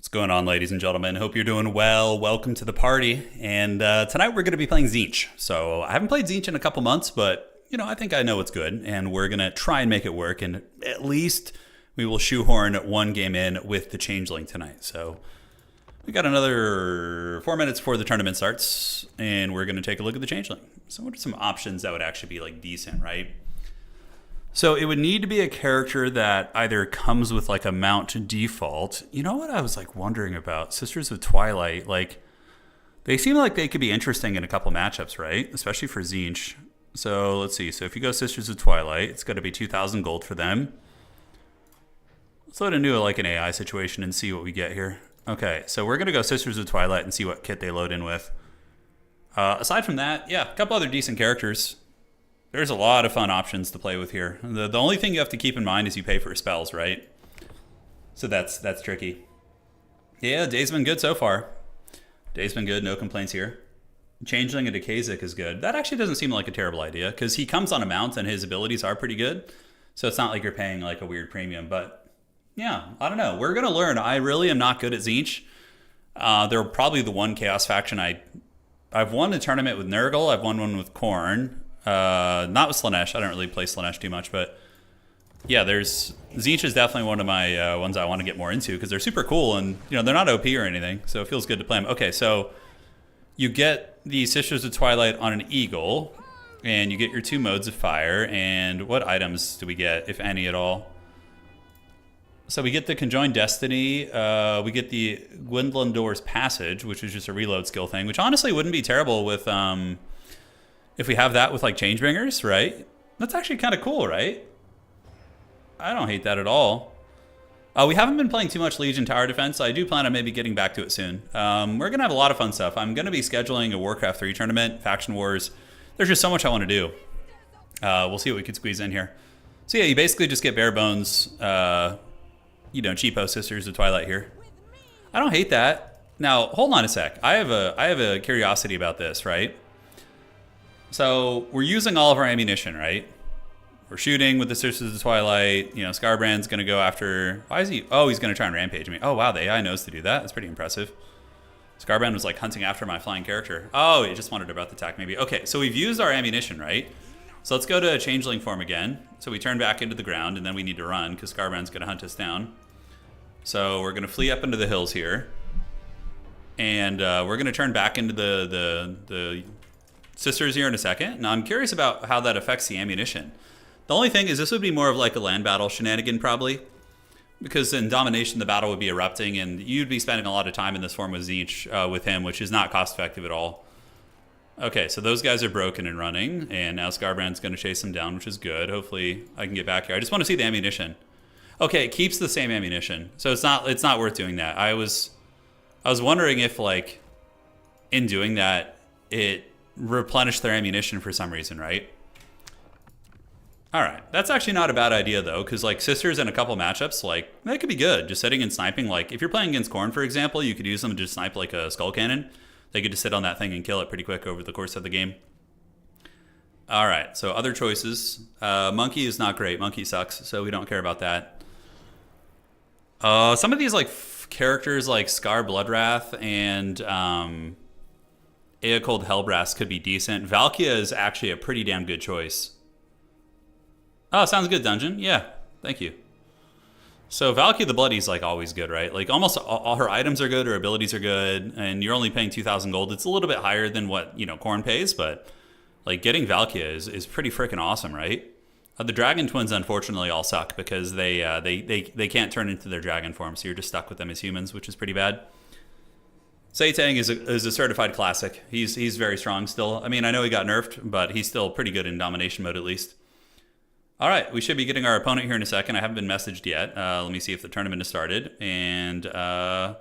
What's going on, ladies and gentlemen? Hope you're doing well. Welcome to the party. And tonight we're going to be playing Tzeentch. So I haven't played Tzeentch in a couple months, but I think I know what's good, and we're going to try and make it work. And at least we will shoehorn one game in with the Changeling tonight. So we got another 4 minutes before the tournament starts, and we're going to take a look at the Changeling. So what are some options that would actually be like decent, right? So it would need to be a character that either comes with like a mount default. You know what I was like wondering about? Sisters of Twilight, like they seem like they could be interesting in a couple matchups, right? Especially for Tzeentch. So let's see. So if you go Sisters of Twilight, it's going to be 2,000 gold for them. Let's load into like an AI situation and see what we get here. Okay, so we're going to go Sisters of Twilight and see what kit they load in with. Aside from that, yeah, a couple other decent characters. There's a lot of fun options to play with here. The only thing you have to keep in mind is you pay for spells, right? So that's tricky. Yeah, day's been good so far. Day's been good, no complaints here. Changeling into Kasich is good. That actually doesn't seem like a terrible idea, because he comes on a mount and his abilities are pretty good. So it's not like you're paying like a weird premium. But yeah, I don't know. We're going to learn. I really am not good at Tzeentch. They're probably the one Chaos faction I've won a tournament with Nurgle. I've won one with Khorne. Not with Slaanesh. I don't really play Slaanesh too much, but yeah, Tzeentch is definitely one of my ones I want to get more into because they're super cool and they're not OP or anything, so it feels good to play them. Okay, so you get the Sisters of Twilight on an Eagle, and you get your 2 modes of fire. And what items do we get, if any at all? So we get the Conjoined Destiny. We get the Gwendolyn's Passage, which is just a reload skill thing, which honestly wouldn't be terrible with if we have that with like Changebringers, right? That's actually kind of cool, right? I don't hate that at all. We haven't been playing too much Legion Tower Defense, so I do plan on maybe getting back to it soon. We're going to have a lot of fun stuff. I'm going to be scheduling a Warcraft 3 tournament, Faction Wars. There's just so much I want to do. We'll see what we can squeeze in here. So yeah, you basically just get bare bones, cheapo Sisters of Twilight here. I don't hate that. Now, hold on a sec. I have a curiosity about this, right? So we're using all of our ammunition, right? We're shooting with the Sisters of Twilight. Scarbrand's going to go after... Why is he... Oh, he's going to try and rampage me. Oh, wow, the AI knows to do that. That's pretty impressive. Scarbrand was like hunting after my flying character. Oh, he just wanted a breath attack maybe. Okay, so we've used our ammunition, right? So let's go to Changeling form again. So we turn back into the ground, and then we need to run because Scarbrand's going to hunt us down. So we're going to flee up into the hills here. And we're going to turn back into the Sisters here in a second. Now I'm curious about how that affects the ammunition. The only thing is this would be more of like a land battle shenanigan probably, because in Domination the battle would be erupting and you'd be spending a lot of time in this form with Tzeentch with him, which is not cost effective at all. Okay, so those guys are broken and running, and now Scarbrand's going to chase them down, which is good. Hopefully I can get back here. I just want to see the ammunition. Okay, it keeps the same ammunition, so it's not worth doing that. I was wondering if like in doing that it replenish their ammunition for some reason, right? All right, that's actually not a bad idea though, because like Sisters in a couple matchups, like they could be good. Just sitting and sniping, like if you're playing against Khorne, for example, you could use them to just snipe like a skull cannon. They could just sit on that thing and kill it pretty quick over the course of the game. All right, so other choices. Monkey is not great. Monkey sucks, so we don't care about that. Some of these like characters like Scar Bloodwrath and Aecold Hellbrass could be decent. Valkia is actually a pretty damn good choice. Oh, sounds good, Dungeon. Yeah, thank you. So Valkia the Bloody is like always good, right? Like almost all her items are good, her abilities are good, and you're only paying 2,000 gold. It's a little bit higher than what Khorne pays, but like getting Valkia is pretty freaking awesome, right? The Dragon Twins unfortunately all suck because they can't turn into their dragon form, so you're just stuck with them as humans, which is pretty bad. Tzeentch is a certified classic. He's very strong still. I mean, I know he got nerfed, but he's still pretty good in domination mode at least. All right, we should be getting our opponent here in a second. I haven't been messaged yet. Let me see if the tournament has started. And the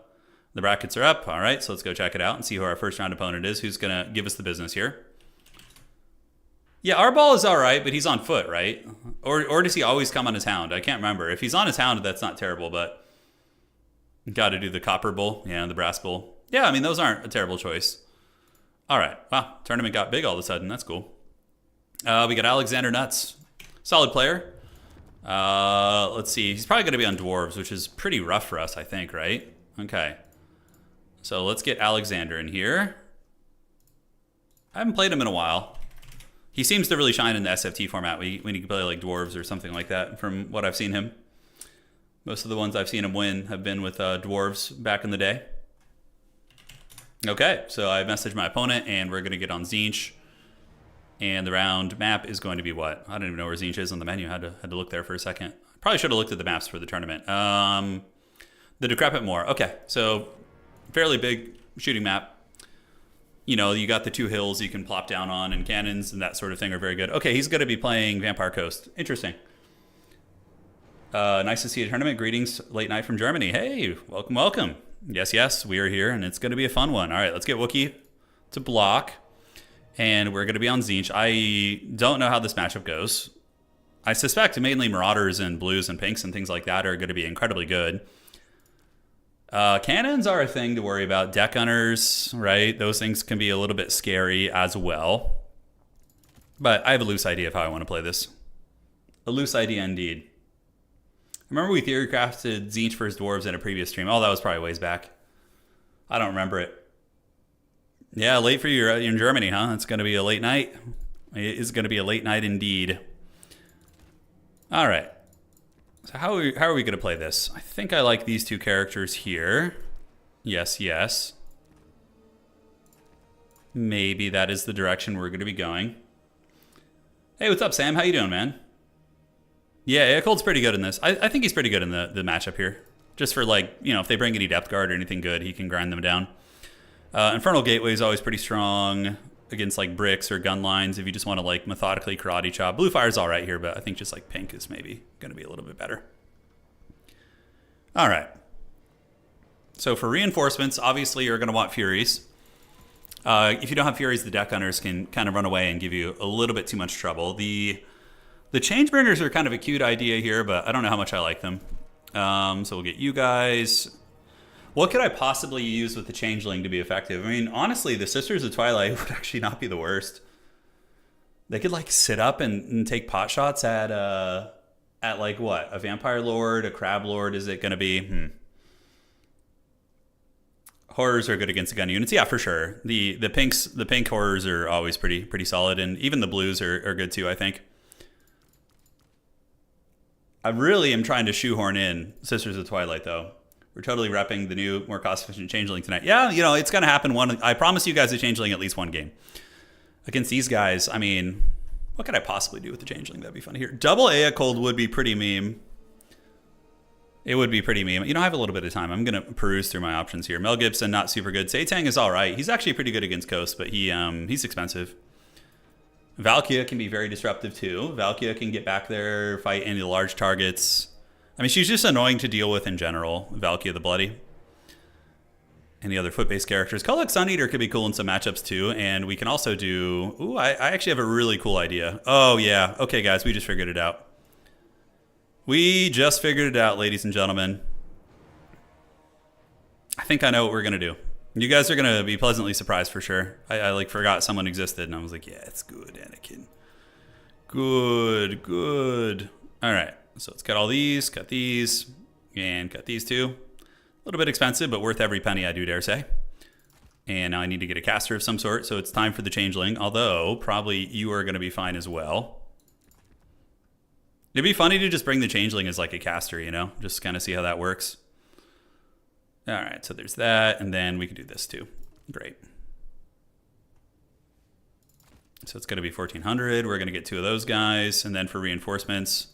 brackets are up. All right, so let's go check it out and see who our first round opponent is, who's going to give us the business here. Yeah, our ball is all right, but he's on foot, right? Or does he always come on his hound? I can't remember. If he's on his hound, that's not terrible, but got to do the copper bull, yeah, the brass bull. Yeah, I mean, those aren't a terrible choice. All right, wow, tournament got big all of a sudden. That's cool. We got Alexander Nuts. Solid player. Let's see. He's probably going to be on Dwarves, which is pretty rough for us, I think, right? Okay. So let's get Alexander in here. I haven't played him in a while. He seems to really shine in the SFT format when you can play like Dwarves or something like that from what I've seen him. Most of the ones I've seen him win have been with Dwarves back in the day. Okay, so I messaged my opponent and we're going to get on Tzeentch. And the round map is going to be what? I don't even know where Tzeentch is on the menu. I had to look there for a second. Probably should have looked at the maps for the tournament. The Decrepit Moor. Okay, so fairly big shooting map. You know, you got the 2 hills you can plop down on, and cannons and that sort of thing are very good. Okay, he's going to be playing Vampire Coast. Interesting. Nice to see a tournament. Greetings late night from Germany. Hey, welcome, welcome. Yes, we are here, and it's going to be a fun one. All right, let's get Wookiee to block, and we're going to be on Tzeentch. I don't know how this matchup goes. I suspect mainly Marauders and Blues and Pinks and things like that are going to be incredibly good. Cannons are a thing to worry about. Deck Gunners, right? Those things can be a little bit scary as well. But I have a loose idea of how I want to play this. A loose idea indeed. Remember we theory crafted Tzeentch vs. Dwarves in a previous stream? Oh, that was probably ways back. I don't remember it. Yeah, late for you in Germany, huh? It's going to be a late night. It is going to be a late night indeed. All right. So how are we going to play this? I think I like these 2 characters here. Yes. Maybe that is the direction we're going to be going. Hey, what's up, Sam? How you doing, man? Yeah, Cold's pretty good in this. I think he's pretty good in the matchup here. Just for, like, you know, if they bring any depth guard or anything good, he can grind them down. Infernal Gateway is always pretty strong against, like, bricks or gun lines if you just want to, like, methodically karate chop. Blue Fire's all right here, but I think just, like, pink is maybe going to be a little bit better. All right. So for reinforcements, obviously you're going to want Furies. If you don't have Furies, the Deck Gunners can kind of run away and give you a little bit too much trouble. The Changeburners are kind of a cute idea here, but I don't know how much I like them. So we'll get you guys. What could I possibly use with the Changeling to be effective? I mean, honestly, the Sisters of Twilight would actually not be the worst. They could, like, sit up and take pot shots at like, what? A Vampire Lord, a Crab Lord, is it going to be? Horrors are good against the gun units. Yeah, for sure. The pink horrors are always pretty solid, and even the blues are good too, I think. I really am trying to shoehorn in Sisters of Twilight, though. We're totally repping the new, more cost-efficient Changeling tonight. Yeah, you know, it's going to happen. I promise you guys a Changeling at least one game. Against these guys, I mean, what could I possibly do with the Changeling? That'd be fun here. Double Aya Cold would be pretty meme. It would be pretty meme. You know, I have a little bit of time. I'm going to peruse through my options here. Mel Gibson, not super good. Tzeentch is all right. He's actually pretty good against Coast, but he's expensive. Valkia can be very disruptive, too. Valkia can get back there, fight any large targets. I mean, she's just annoying to deal with in general, Valkia the Bloody. Any other foot-based characters? Kolek Suneater could be cool in some matchups, too. And we can also do... Ooh, I actually have a really cool idea. Oh, yeah. Okay, guys, we just figured it out. We just figured it out, ladies and gentlemen. I think I know what we're going to do. You guys are going to be pleasantly surprised for sure. I like forgot someone existed, and I was like, yeah, it's good, Anakin. Good. All right. So let's cut all these, cut these, and cut these too. A little bit expensive, but worth every penny, I do dare say. And now I need to get a caster of some sort, so it's time for the Changeling, although probably you are going to be fine as well. It'd be funny to just bring the Changeling as like a caster, you know? Just kind of see how that works. All right, so there's that, and then we can do this too. Great. So it's going to be 1,400. We're going to get 2 of those guys, and then for reinforcements...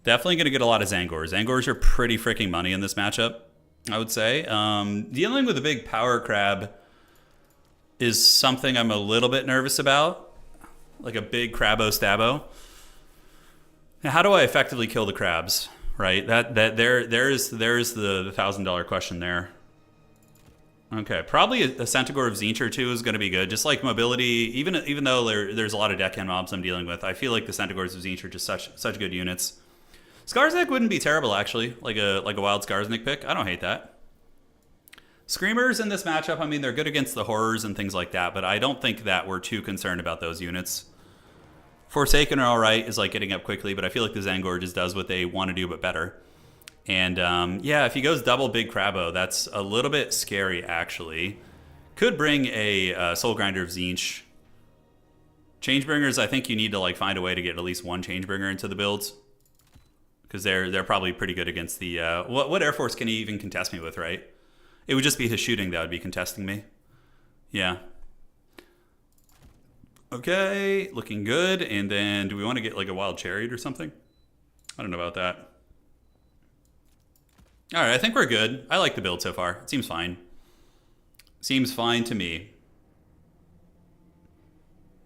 Definitely going to get a lot of Zangors. Zangors are pretty freaking money in this matchup, I would say. Dealing with a big power crab is something I'm a little bit nervous about. Like a big crabo-stabo. Now, how do I effectively kill the crabs? Right? There's the $1,000 question there. Okay, probably a Centaur of Tzeentch or 2 is going to be good. Just like mobility, even though there's a lot of deckhand mobs I'm dealing with, I feel like the Centaurs of Tzeentch are just such good units. Skarsnik wouldn't be terrible, actually. Like a wild Skarsnik pick. I don't hate that. Screamers in this matchup, I mean, they're good against the horrors and things like that, but I don't think that we're too concerned about those units. Forsaken are all right, is like getting up quickly, but I feel like the Zangor just does what they want to do, but better. And yeah, if he goes double Big Crabbo, that's a little bit scary, actually. Could bring a Soul Grinder of Tzeentch. Changebringers, I think you need to like find a way to get at least one Changebringer into the builds. Because they're probably pretty good against the... what Air Force can he even contest me with, right? It would just be his shooting that would be contesting me. Yeah. Okay, looking good. And then do we want to get like a Wild Chariot or something? I don't know about that. All right, I think we're good. I like the build so far. It seems fine. Seems fine to me.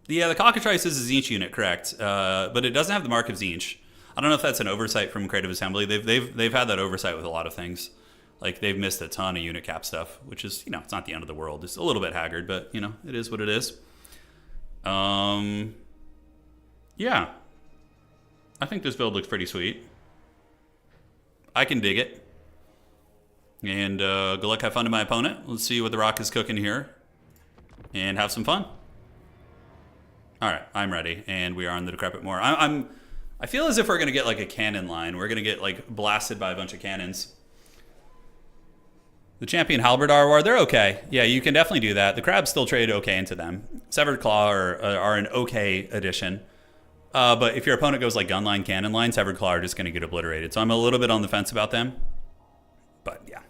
Yeah, the Cockatrice is a Tzeentch unit, correct? But it doesn't have the Mark of Tzeentch. I don't know if that's an oversight from Creative Assembly. They've had that oversight with a lot of things. Like they've missed a ton of unit cap stuff, which is, you know, it's not the end of the world. It's a little bit haggard, but you know, it is what it is. Yeah. I think this build looks pretty sweet. I can dig it. And good luck, have fun to my opponent. Let's see what the rock is cooking here. And have some fun. All right, I'm ready. And we are on the Decrepit Moor. I feel as if we're going to get like a cannon line. We're going to get like blasted by a bunch of cannons. The Champion Halberd RWR, they're okay. Yeah, you can definitely do that. The Crabs still trade okay into them. Severed Claw are an okay addition. But if your opponent goes like Gunline, Cannon Line, Severed Claw are just going to get obliterated. So I'm a little bit on the fence about them. But yeah.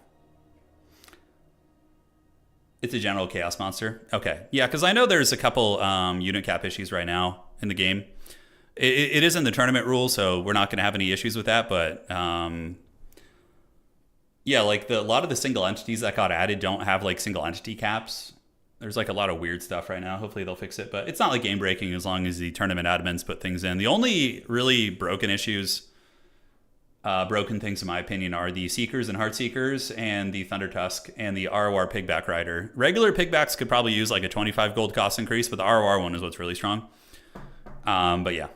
It's a general Chaos Monster. Okay. Yeah, because I know there's a couple unit cap issues right now in the game. It is in the tournament rule, so we're not going to have any issues with that. But yeah, like a lot of the single entities that got added don't have like single entity caps. There's like a lot of weird stuff right now. Hopefully they'll fix it. But it's not like game breaking as long as the tournament admins put things in. The only really broken issues, broken things in my opinion, are the Seekers and Heartseekers and the Thunder Tusk and the ROR Pigback Rider. Regular Pigbacks could probably use like a 25 gold cost increase, but the ROR one is what's really strong. But yeah.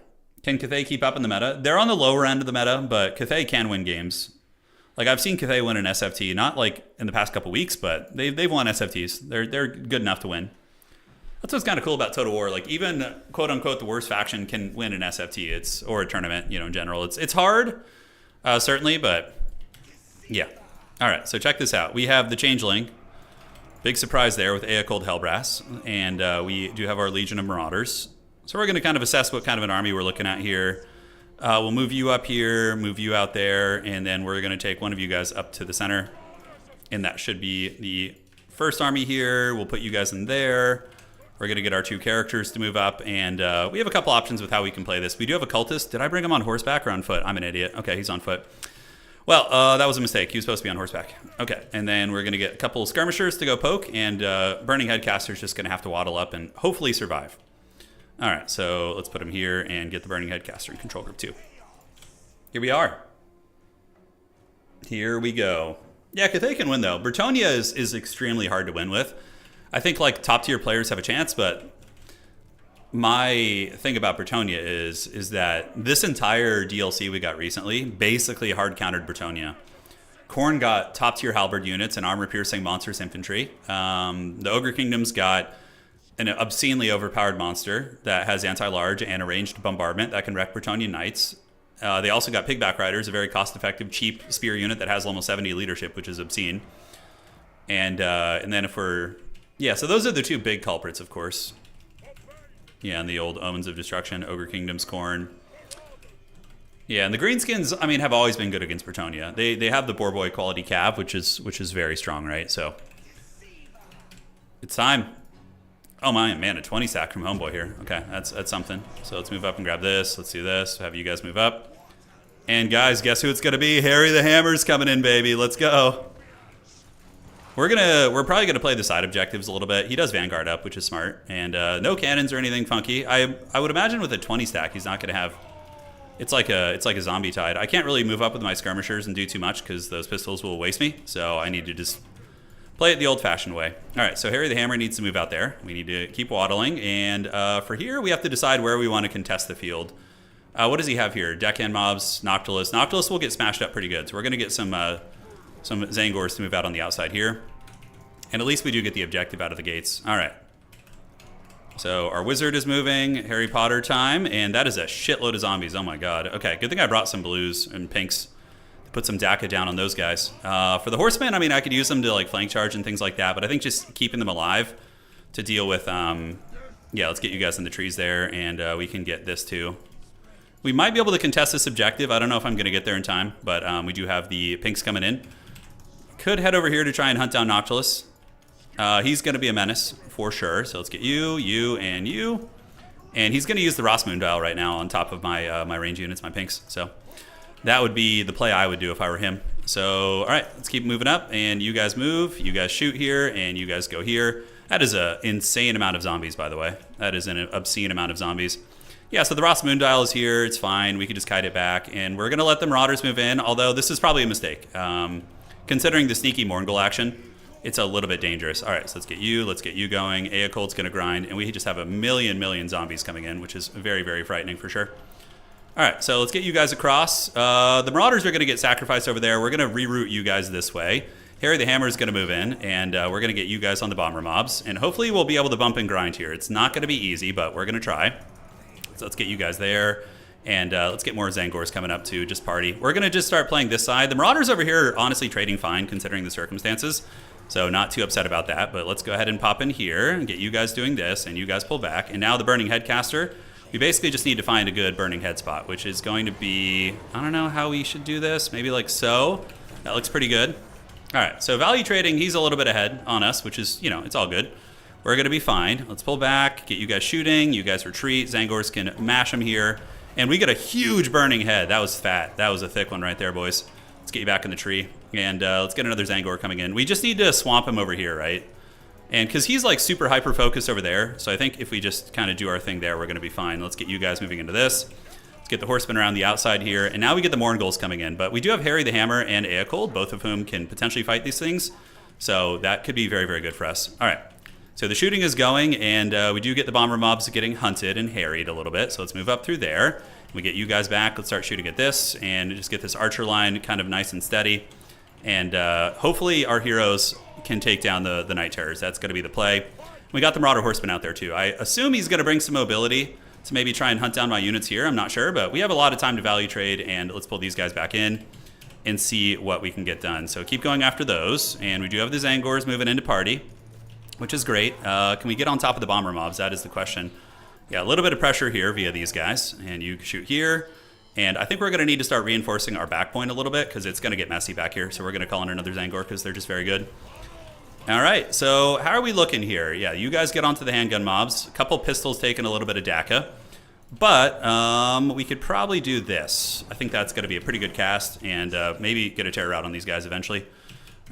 Can Cathay keep up in the meta? They're on the lower end of the meta, but Cathay can win games. Like I've seen Cathay win an SFT, not like in the past couple weeks, but they've won SFTs. They're good enough to win. That's what's kind of cool about Total War. Like even quote unquote the worst faction can win an SFT. Or a tournament, you know, in general. It's hard, certainly, but yeah. All right, so check this out. We have the Changeling. Big surprise there with Aecold Hellbrass, and we do have our Legion of Marauders. So we're going to kind of assess what kind of an army we're looking at here. We'll move you up here, move you out there, and then we're going to take one of you guys up to the center. And that should be the first army here. We'll put you guys in there. We're going to get our two characters to move up, and we have a couple options with how we can play this. We do have a Cultist. Did I bring him on horseback or on foot? I'm an idiot. Okay, he's on foot. Well, that was a mistake. He was supposed to be on horseback. Okay, and then we're going to get a couple skirmishers to go poke, and Burning Headcaster's just going to have to waddle up and hopefully survive. All right, so let's put him here and get the Burning Headcaster in Control Group 2. Here we are. Here we go. Yeah, Cathay can win, though. Bretonnia is extremely hard to win with. I think, like, top-tier players have a chance, but my thing about Bretonnia is that this entire DLC we got recently basically hard-countered Bretonnia. Khorne got top-tier halberd units and armor-piercing monstrous infantry. The Ogre Kingdom's got an obscenely overpowered monster that has anti-large and a ranged bombardment that can wreck Bretonnian knights. They also got Pigback Riders, a very cost-effective, cheap spear unit that has almost 70 leadership, which is obscene. And then if we're... Yeah, so those are the two big culprits, of course. Yeah, and the old Omens of Destruction, Ogre Kingdom's Khorne. Yeah, and the Greenskins, I mean, have always been good against Bretonnia. They have the Boar Boy quality cav, which is very strong, right? So it's time. Oh my man, a 20 stack from Homeboy here. Okay, that's something. So let's move up and grab this. Let's do this. Have you guys move up. And guys, guess who it's gonna be? Harry the Hammer's coming in, baby. Let's go. We're probably gonna play the side objectives a little bit. He does Vanguard up, which is smart, and no cannons or anything funky. I would imagine with a 20 stack, he's not gonna have. It's like a zombie tide. I can't really move up with my skirmishers and do too much because those pistols will waste me. So I need to just play it the old-fashioned way. All right, so Harry the Hammer needs to move out there. We need to keep waddling, and for here we have to decide where we want to contest the field. What does he have here? Deckhand mobs, Noctilus. Noctilus will get smashed up pretty good, so we're gonna get some Zangors to move out on the outside here. And at least we do get the objective out of the gates. All right. So our wizard is moving, Harry Potter time, and that is a shitload of zombies. Oh my god. Okay, good thing I brought some blues and pinks. The put some DACA down on those guys. For the horsemen, I mean, I could use them to like flank charge and things like that, but I think just keeping them alive to deal with, yeah, let's get you guys in the trees there, and we can get this too. We might be able to contest this objective. I don't know if I'm going to get there in time, but we do have the pinks coming in. Could head over here to try and hunt down Noctilus. He's going to be a menace for sure, so let's get you, you, and you. And he's going to use the Ross Moon Dial right now on top of my my range units, my pinks, so that would be the play I would do if I were him. So, all right, let's keep moving up, and you guys move, you guys shoot here, and you guys go here. That is an insane amount of zombies, by the way. That is an obscene amount of zombies. Yeah, so the Ross Moon Dial is here. It's fine. We can just kite it back, and we're going to let the Marauders move in, although this is probably a mistake. Considering the sneaky Morngul action, it's a little bit dangerous. All right, so let's get you going. Eocold's going to grind, and we just have a million zombies coming in, which is very, very frightening for sure. All right, so let's get you guys across. The Marauders are going to get sacrificed over there. We're going to reroute you guys this way. Harry the Hammer is going to move in, and we're going to get you guys on the bomber mobs. And hopefully we'll be able to bump and grind here. It's not going to be easy, but we're going to try. So let's get you guys there. And let's get more Zangors coming up to just party. We're going to just start playing this side. The Marauders over here are honestly trading fine considering the circumstances. So not too upset about that. But let's go ahead and pop in here and get you guys doing this. And you guys pull back. And now the Burning Headcaster. We basically just need to find a good burning head spot, which is going to be, I don't know how we should do this. Maybe like so. That looks pretty good. All right, so value trading, he's a little bit ahead on us, which is, you know, it's all good. We're going to be fine. Let's pull back, get you guys shooting. You guys retreat. Zangors can mash them here. And we get a huge burning head. That was fat. That was a thick one right there, boys. Let's get you back in the tree. And let's get another Zangor coming in. We just need to swamp him over here, right? And because he's like super hyper-focused over there, so I think if we just kind of do our thing there, we're going to be fine. Let's get you guys moving into this. Let's get the horsemen around the outside here. And now we get the Mornguls coming in. But we do have Harry the Hammer and Eocold, both of whom can potentially fight these things. So that could be very, very good for us. All right. So the shooting is going, and we do get the bomber mobs getting hunted and harried a little bit. So let's move up through there. We get you guys back. Let's start shooting at this and just get this archer line kind of nice and steady. And hopefully our heroes can take down the Night Terrors. That's going to be the play. We got the Marauder Horseman out there too. I assume he's going to bring some mobility to maybe try and hunt down my units here. I'm not sure, but we have a lot of time to value trade, and let's pull these guys back in and see what we can get done. So keep going after those, and we do have the Zangors moving into party, which is great. Can we get on top of the bomber mobs? That is the question. Yeah, a little bit of pressure here via these guys, and you shoot here. And I think we're going to need to start reinforcing our back point a little bit because it's going to get messy back here. So we're going to call in another Zangor because they're just very good. All right, so how are we looking here? Yeah, you guys get onto the handgun mobs. A couple pistols taking a little bit of DACA. But we could probably do this. I think that's going to be a pretty good cast and maybe get a terror out on these guys eventually.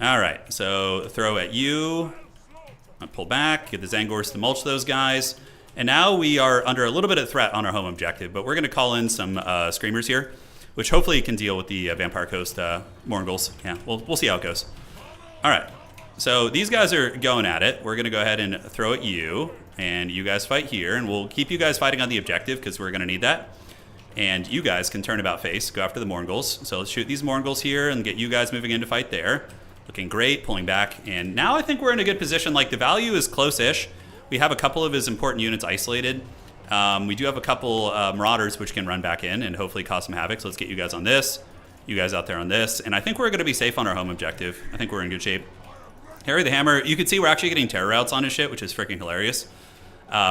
All right, so throw at you. Pull back, get the Zangors to mulch those guys. And now we are under a little bit of threat on our home objective, but we're going to call in some Screamers here, which hopefully can deal with the Vampire Coast Mornguls. Yeah, we'll see how it goes. All right. So these guys are going at it. We're going to go ahead and throw at you, and you guys fight here, and we'll keep you guys fighting on the objective because we're going to need that. And you guys can turn about face, go after the Mornguls. So let's shoot these Mornguls here and get you guys moving in to fight there. Looking great, pulling back. And now I think we're in a good position. Like, the value is close-ish. We have a couple of his important units isolated. We do have a couple Marauders which can run back in and hopefully cause some havoc. So let's get you guys on this, you guys out there on this. And I think we're going to be safe on our home objective. I think we're in good shape. Harry the Hammer, you can see we're actually getting terror routes on his shit, which is freaking hilarious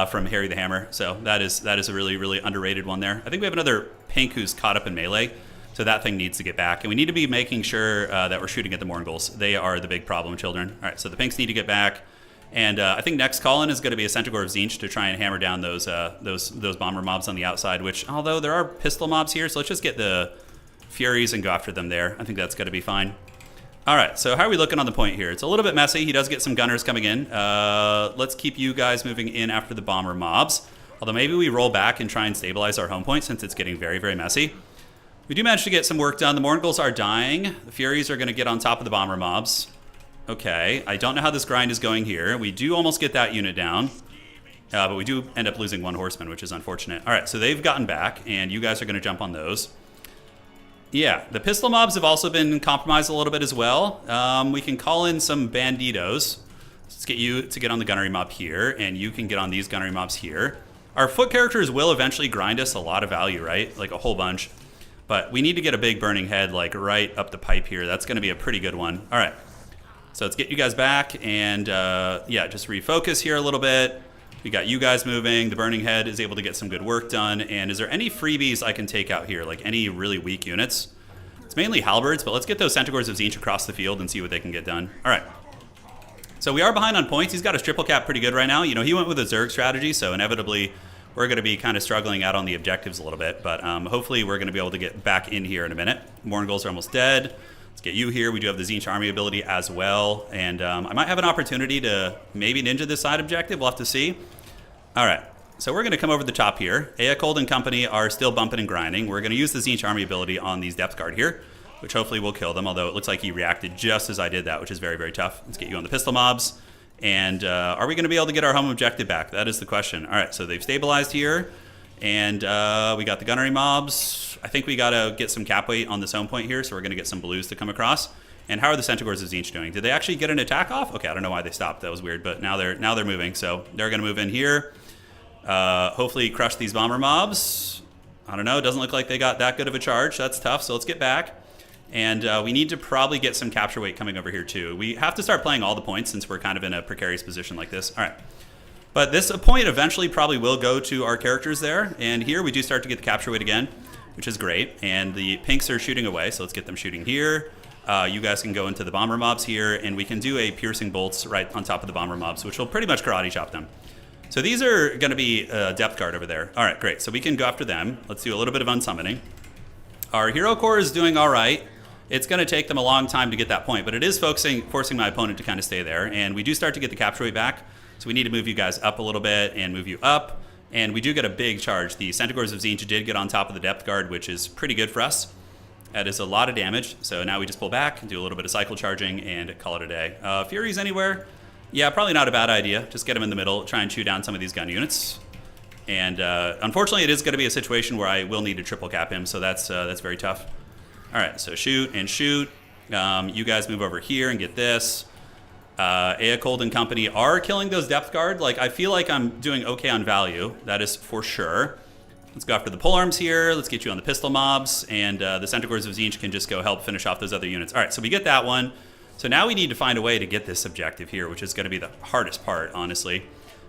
from Harry the Hammer. So that is a really, really underrated one there. I think we have another pink who's caught up in melee. So that thing needs to get back. And we need to be making sure that we're shooting at the Mornguls. They are the big problem children. All right, so the pinks need to get back. And I think next call-in is going to be a Centaur of Tzeentch to try and hammer down those bomber mobs on the outside, which, although there are pistol mobs here, so let's just get the Furies and go after them there. I think that's going to be fine. All right, so how are we looking on the point here? It's a little bit messy. He does get some gunners coming in. Let's keep you guys moving in after the bomber mobs. Although maybe we roll back and try and stabilize our home point since it's getting very, very messy. We do manage to get some work done. The Mornguls are dying. The Furies are going to get on top of the bomber mobs. Okay, I don't know how this grind is going here. We do almost get that unit down. But we do end up losing one horseman, which is unfortunate. All right, so they've gotten back, and you guys are going to jump on those. Yeah, the pistol mobs have also been compromised a little bit as well. We can call in some banditos. Let's get you to get on the gunnery mob here, and you can get on these gunnery mobs here. Our foot characters will eventually grind us a lot of value, right? Like a whole bunch. But we need to get a big burning head like right up the pipe here. That's going to be a pretty good one. All right. So let's get you guys back and yeah, just refocus here a little bit. We got you guys moving. The burning head is able to get some good work done. And is there any freebies I can take out here? Like any really weak units? It's mainly halberds, but let's get those Centaurs of Tzeentch across the field and see what they can get done. All right. So we are behind on points. He's got his triple cap pretty good right now. You know, he went with a Zerg strategy, so inevitably we're going to be kind of struggling out on the objectives a little bit. But hopefully we're going to be able to get back in here in a minute. Morngul's are almost dead. Let's get you here. We do have the Tzeentch army ability as well. And I might have an opportunity to maybe ninja this side objective. We'll have to see. All right. So we're going to come over the top here. Cold and company are still bumping and grinding. We're going to use the Tzeentch army ability on these depth guard here, which hopefully will kill them, although it looks like he reacted just as I did that, which is very, very tough. Let's get you on the pistol mobs. And are we going to be able to get our home objective back? That is the question. All right, so they've stabilized here. And we got the gunnery mobs. I think we got to get some cap weight on this home point here, so we're going to get some blues to come across. And how are the Centaurs of Tzeentch doing? Did they actually get an attack off? Okay, I don't know why they stopped. That was weird, but now they're moving. So they're going to move in here. Hopefully crush these bomber mobs. I don't know. It doesn't look like they got that good of a charge. That's tough, so let's get back. And we need to probably get some capture weight coming over here too. We have to start playing all the points since we're kind of in a precarious position like this. All right. But this point eventually probably will go to our characters there. And here we do start to get the capture weight again, which is great. And the pinks are shooting away, so let's get them shooting here. You guys can go into the bomber mobs here, and we can do a piercing bolts right on top of the bomber mobs, which will pretty much karate chop them. So these are going to be depth guard over there. All right, great. So we can go after them. Let's do a little bit of unsummoning. Our hero core is doing all right. It's going to take them a long time to get that point, but it is forcing my opponent to kind of stay there. And we do start to get the capture weight back. So we need to move you guys up a little bit and move you up. And we do get a big charge. The Centaurs of Tzeentch did get on top of the depth guard, which is pretty good for us. That is a lot of damage. So now we just pull back and do a little bit of cycle charging and call it a day. Furies anywhere? Yeah, probably not a bad idea. Just get them in the middle, try and chew down some of these gun units. And unfortunately, it is going to be a situation where I will need to triple cap him, so that's very tough. All right, so shoot and shoot. You guys move over here and get this. Cold and company are killing those depth guard. Like, I feel like I'm doing okay on value. That is for sure. Let's go after the polearms here. Let's get you on the pistol mobs. And the Centaurs of Tzeentch can just go help finish off those other units. All right, so we get that one. So now we need to find a way to get this objective here, which is going to be the hardest part, honestly.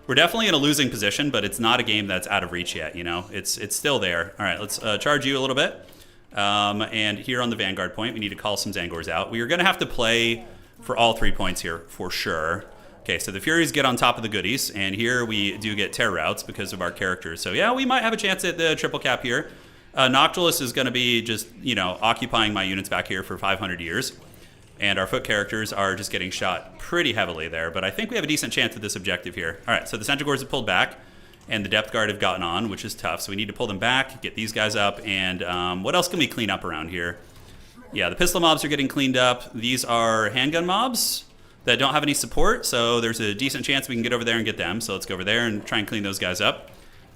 We're definitely in a losing position, but it's not a game that's out of reach yet, you know? It's still there. All right, let's charge you a little bit. And here on the Vanguard point, we need to call some Zangors out. We are going to have to play for all 3 points here, for sure. Okay, so the Furies get on top of the goodies, and here we do get terror routes because of our characters. So yeah, we might have a chance at the triple cap here. Noctilus is going to be just, you know, occupying my units back here for 500 years. And our foot characters are just getting shot pretty heavily there. But I think we have a decent chance at this objective here. All right, so the Centaurs have pulled back, and the depth guard have gotten on, which is tough. So we need to pull them back, get these guys up, and what else can we clean up around here? Yeah, the pistol mobs are getting cleaned up. These are handgun mobs that don't have any support, so there's a decent chance we can get over there and get them. So let's go over there and try and clean those guys up.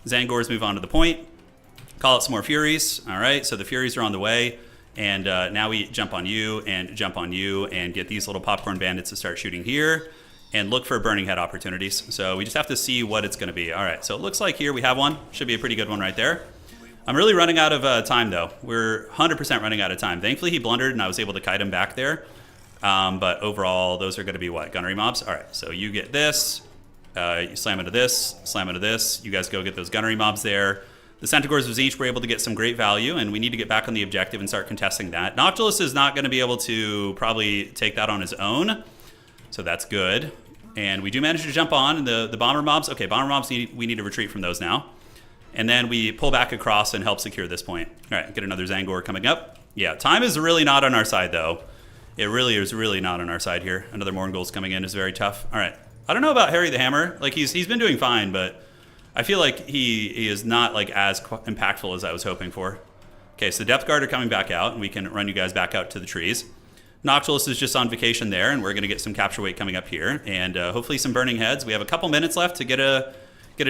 Zangors move on to the point. Call out some more Furies. All right, so the Furies are on the way. And now we jump on you and jump on you and get these little popcorn bandits to start shooting here and look for burning head opportunities. So we just have to see what it's going to be. All right, so it looks like here we have one. Should be a pretty good one right there. I'm really running out of time, though. We're 100% running out of time. Thankfully, he blundered, and I was able to kite him back there. But overall, those are going to be what? Gunnery mobs? All right, so you get this. You slam into this, slam into this. You guys go get those gunnery mobs there. The Centaurs of Tzeentch were able to get some great value, and we need to get back on the objective and start contesting that. Noctilus is not going to be able to probably take that on his own, so that's good. And we do manage to jump on the bomber mobs. Okay, bomber mobs, we need to retreat from those now. And then we pull back across and help secure this point. All right, get another Zangor coming up. Yeah, time is really not on our side, though. It really is not on our side here. Another Morngul's coming in is very tough. All right, I don't know about Harry the Hammer. Like, he's been doing fine, but I feel like he is not like as impactful as I was hoping for. Okay, so the depth guard are coming back out, and we can run you guys back out to the trees. Noctilus is just on vacation there, and we're going to get some capture weight coming up here, and hopefully some burning heads. We have a couple minutes left to get a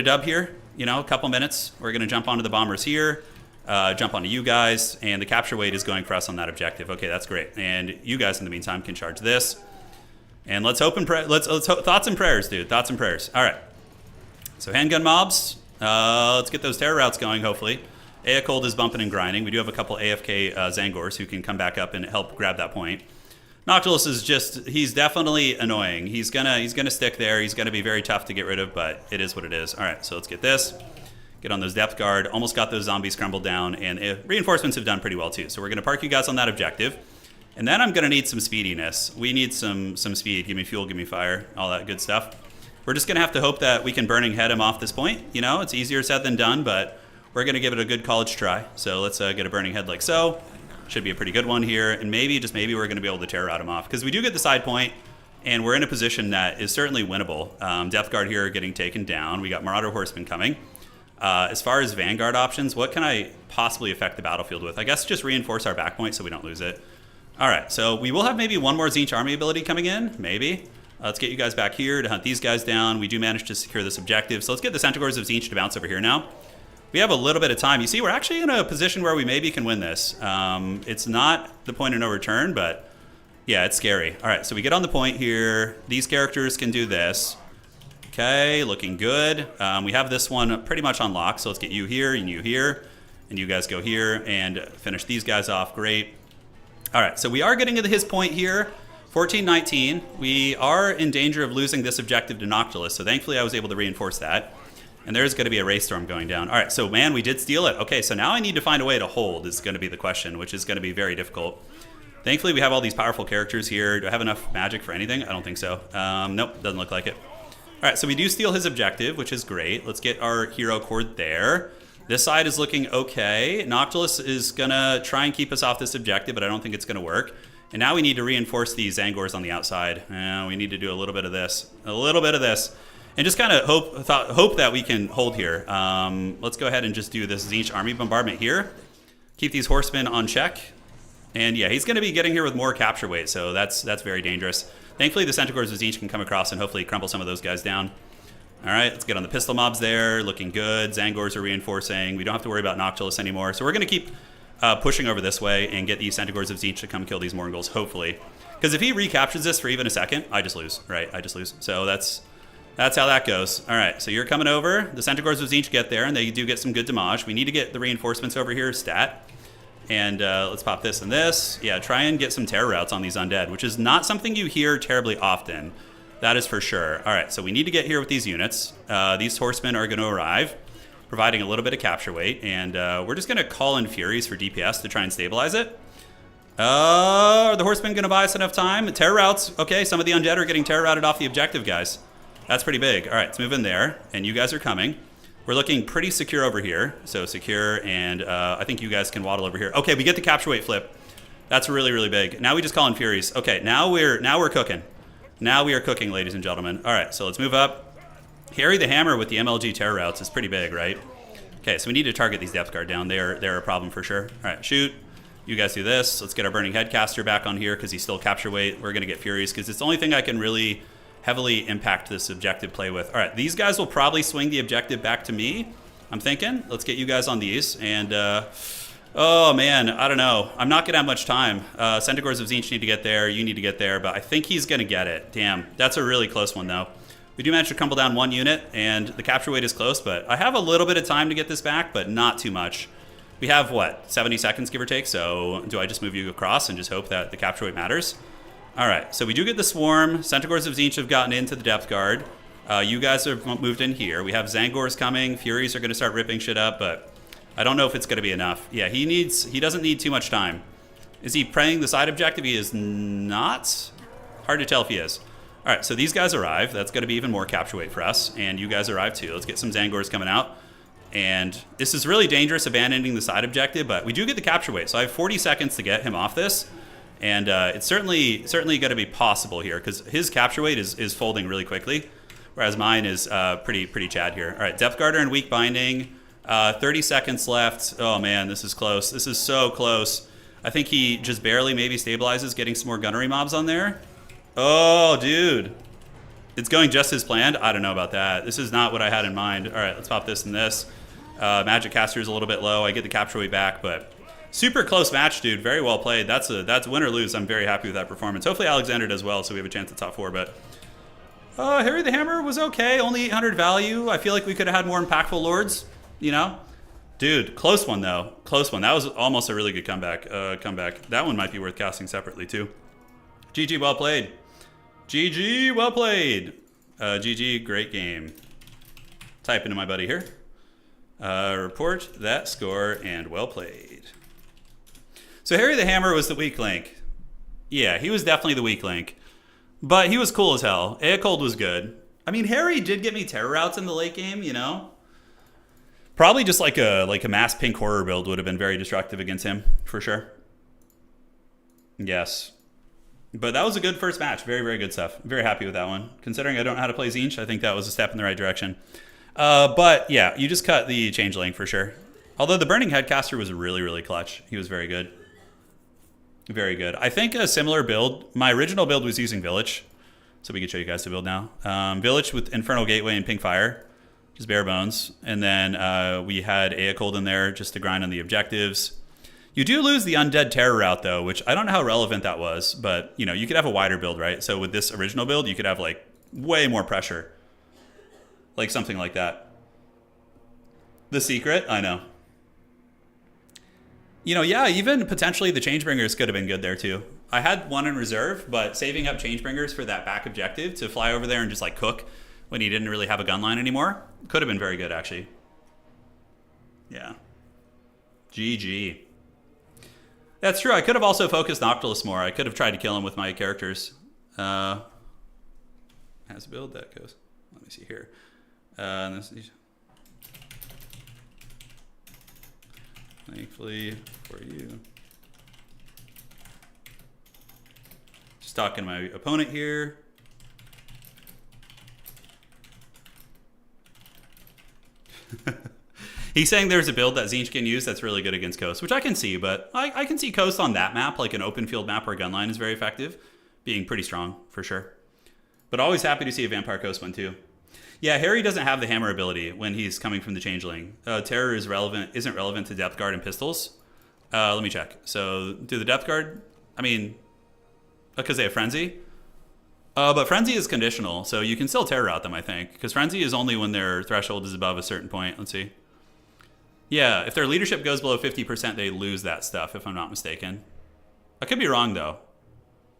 dub here. You know, a couple minutes. We're going to jump onto the bombers here, jump onto you guys, and the capture weight is going for us on that objective. Okay, that's great. And you guys, in the meantime, can charge this. And let's hope and pray. Let's thoughts and prayers, dude. Thoughts and prayers. All right. So handgun mobs. Let's get those terror routes going, hopefully. Cold is bumping and grinding. We do have a couple AFK Zangors who can come back up and help grab that point. Noctilus is he's definitely annoying. He's gonna stick there. He's gonna be very tough to get rid of, but it is what it is. All right, so let's get this. Get on those depth guard. Almost got those zombies crumbled down, and reinforcements have done pretty well too. So we're gonna park you guys on that objective. And then I'm gonna need some speediness. We need some speed. Give me fuel, give me fire, all that good stuff. We're just gonna have to hope that we can burning head him off this point. You know, it's easier said than done, but we're gonna give it a good college try. So let's get a burning head like so. Should be a pretty good one here, and maybe, just maybe, we're gonna be able to terror out him off, because we do get the side point, and we're in a position that is certainly winnable. Death Guard here getting taken down. We got Marauder Horsemen coming. As far as Vanguard options, what can I possibly affect the battlefield with? I guess just reinforce our back point so we don't lose it. All right, so we will have maybe one more Tzeentch army ability coming in, maybe. Let's get you guys back here to hunt these guys down. We do manage to secure this objective, so let's get the Centaurs of Tzeentch to bounce over here now. We have a little bit of time. You see, we're actually in a position where we maybe can win this. It's not the point of no return, but yeah, it's scary. All right, so we get on the point here. These characters can do this. Okay, looking good. We have this one pretty much unlocked, so let's get you here, and you guys go here and finish these guys off. Great. All right, so we are getting to his point here. 14-19. We are in danger of losing this objective to Noctilus, so thankfully I was able to reinforce that. And there's going to be a Ray Storm going down. All right, so man, we did steal it. Okay, so now I need to find a way to hold is going to be the question, which is going to be very difficult. Thankfully, we have all these powerful characters here. Do I have enough magic for anything? I don't think so. Nope, doesn't look like it. All right, so we do steal his objective, which is great. Let's get our hero cord there. This side is looking okay. Noctilus is going to try and keep us off this objective, but I don't think it's going to work. And now we need to reinforce these Zangors on the outside. We need to do a little bit of this. And just kind of hope that we can hold here. Let's go ahead and just do this Tzeentch army bombardment here. Keep these horsemen on check. And yeah, he's going to be getting here with more capture weight, so that's very dangerous. Thankfully, the Centaurs of Tzeentch can come across and hopefully crumple some of those guys down. All right, let's get on the pistol mobs there. Looking good. Zangors are reinforcing. We don't have to worry about Noctilus anymore. So we're going to keep pushing over this way and get these Centaurs of Tzeentch to come kill these Morghuls, hopefully. Because if he recaptures this for even a second, I just lose, right? I just lose. So that's how that goes. All right, so you're coming over. The Centaurs of Tzeentch get there, and they do get some good damage. We need to get the reinforcements over here, stat. And let's pop this and this. Yeah, try and get some terror routes on these undead, which is not something you hear terribly often. That is for sure. All right, so we need to get here with these units. These horsemen are going to arrive, providing a little bit of capture weight. And we're just going to call in Furies for DPS to try and stabilize it. Are the horsemen going to buy us enough time? Terror routes. Okay, some of the undead are getting terror routed off the objective, guys. That's pretty big. All right, let's move in there, and you guys are coming. We're looking pretty secure over here, so secure, and I think you guys can waddle over here. Okay, we get the capture weight flip. That's really, really big. Now we just call in Furies. Okay, now we're cooking. Now we are cooking, ladies and gentlemen. All right, so let's move up. Harry the Hammer with the MLG terror routes is pretty big, right? Okay, so we need to target these depth guard down. They're a problem for sure. All right, shoot. You guys do this. Let's get our Burning Headcaster back on here because he's still capture weight. We're going to get Furies because it's the only thing I can really heavily impact this objective play with. All right, these guys will probably swing the objective back to me, I'm thinking. Let's get you guys on these. And, oh, man, I don't know. I'm not going to have much time. Centaurs of Tzeentch need to get there. You need to get there. But I think he's going to get it. Damn, that's a really close one, though. We do manage to crumble down one unit, and the capture weight is close. But I have a little bit of time to get this back, but not too much. We have, what, 70 seconds, give or take? So do I just move you across and just hope that the capture weight matters? All right, so we do get the swarm. Centaurs of Tzeentch have gotten into the depth guard. You guys have moved in here. We have Zangors coming. Furies are going to start ripping shit up, but I don't know if it's going to be enough. Yeah, he doesn't need too much time. Is he praying the side objective? He is not. Hard to tell if he is. All right, so these guys arrive. That's going to be even more capture weight for us, and you guys arrive too. Let's get some Zangors coming out. And this is really dangerous, abandoning the side objective, but we do get the capture weight, so I have 40 seconds to get him off this. And it's certainly going to be possible here because his capture weight is folding really quickly, whereas mine is pretty Chad here. All right, Depth Guarder and Weak Binding. 30 seconds left. Oh, man, this is close. This is so close. I think he just barely maybe stabilizes, getting some more gunnery mobs on there. Oh, dude. It's going just as planned. I don't know about that. This is not what I had in mind. All right, let's pop this and this. Magic Caster is a little bit low. I get the capture weight back, but super close match, dude. Very well played. That's win or lose. I'm very happy with that performance. Hopefully Alexander does well, so we have a chance at top 4. But Harry the Hammer was okay. Only 800 value. I feel like we could have had more impactful lords, you know? Dude, close one though. Close one. That was almost a really good comeback. That one might be worth casting separately too. GG, well played. GG, well played. GG, great game. Type into my buddy here. Report that score and well played. So Harry the Hammer was the weak link. Yeah, he was definitely the weak link. But he was cool as hell. Aecold was good. I mean, Harry did get me terror routes in the late game, you know? Probably just like a mass pink horror build would have been very destructive against him, for sure. Yes. But that was a good first match. Very, very good stuff. Very happy with that one. Considering I don't know how to play Tzeentch, I think that was a step in the right direction. But yeah, you just cut the changeling for sure. Although the Burning Headcaster was really, really clutch. He was very good. Very good. I think a similar build, my original build was using Village. So we can show you guys the build now. Village with Infernal Gateway and Pink Fire. Just bare bones. And then we had Aecold in there just to grind on the objectives. You do lose the Undead Terror route though, which I don't know how relevant that was, but you know, you could have a wider build, right? So with this original build, you could have like way more pressure. Like something like that. The secret, I know. You know, yeah, even potentially the Changebringers could have been good there too. I had one in reserve, but saving up Changebringers for that back objective to fly over there and just like cook when he didn't really have a gun line anymore could have been very good actually. Yeah. GG. That's true. I could have also focused Noctilus more. I could have tried to kill him with my characters. Has a build that goes. Let me see here. Thankfully for you. Just talking to my opponent here. He's saying there's a build that Tzeentch can use that's really good against Coast, which I can see, but I can see Coast on that map, like an open field map where Gunline is very effective, being pretty strong, for sure. But always happy to see a Vampire Coast one, too. Yeah, Harry doesn't have the hammer ability when he's coming from the Changeling. Terror isn't relevant to Depth Guard and Pistols. Let me check. So, do the Depth Guard, I mean, because they have Frenzy. But Frenzy is conditional, so you can still Terror out them, I think. Because Frenzy is only when their threshold is above a certain point. Let's see. Yeah, if their leadership goes below 50%, they lose that stuff, if I'm not mistaken. I could be wrong, though.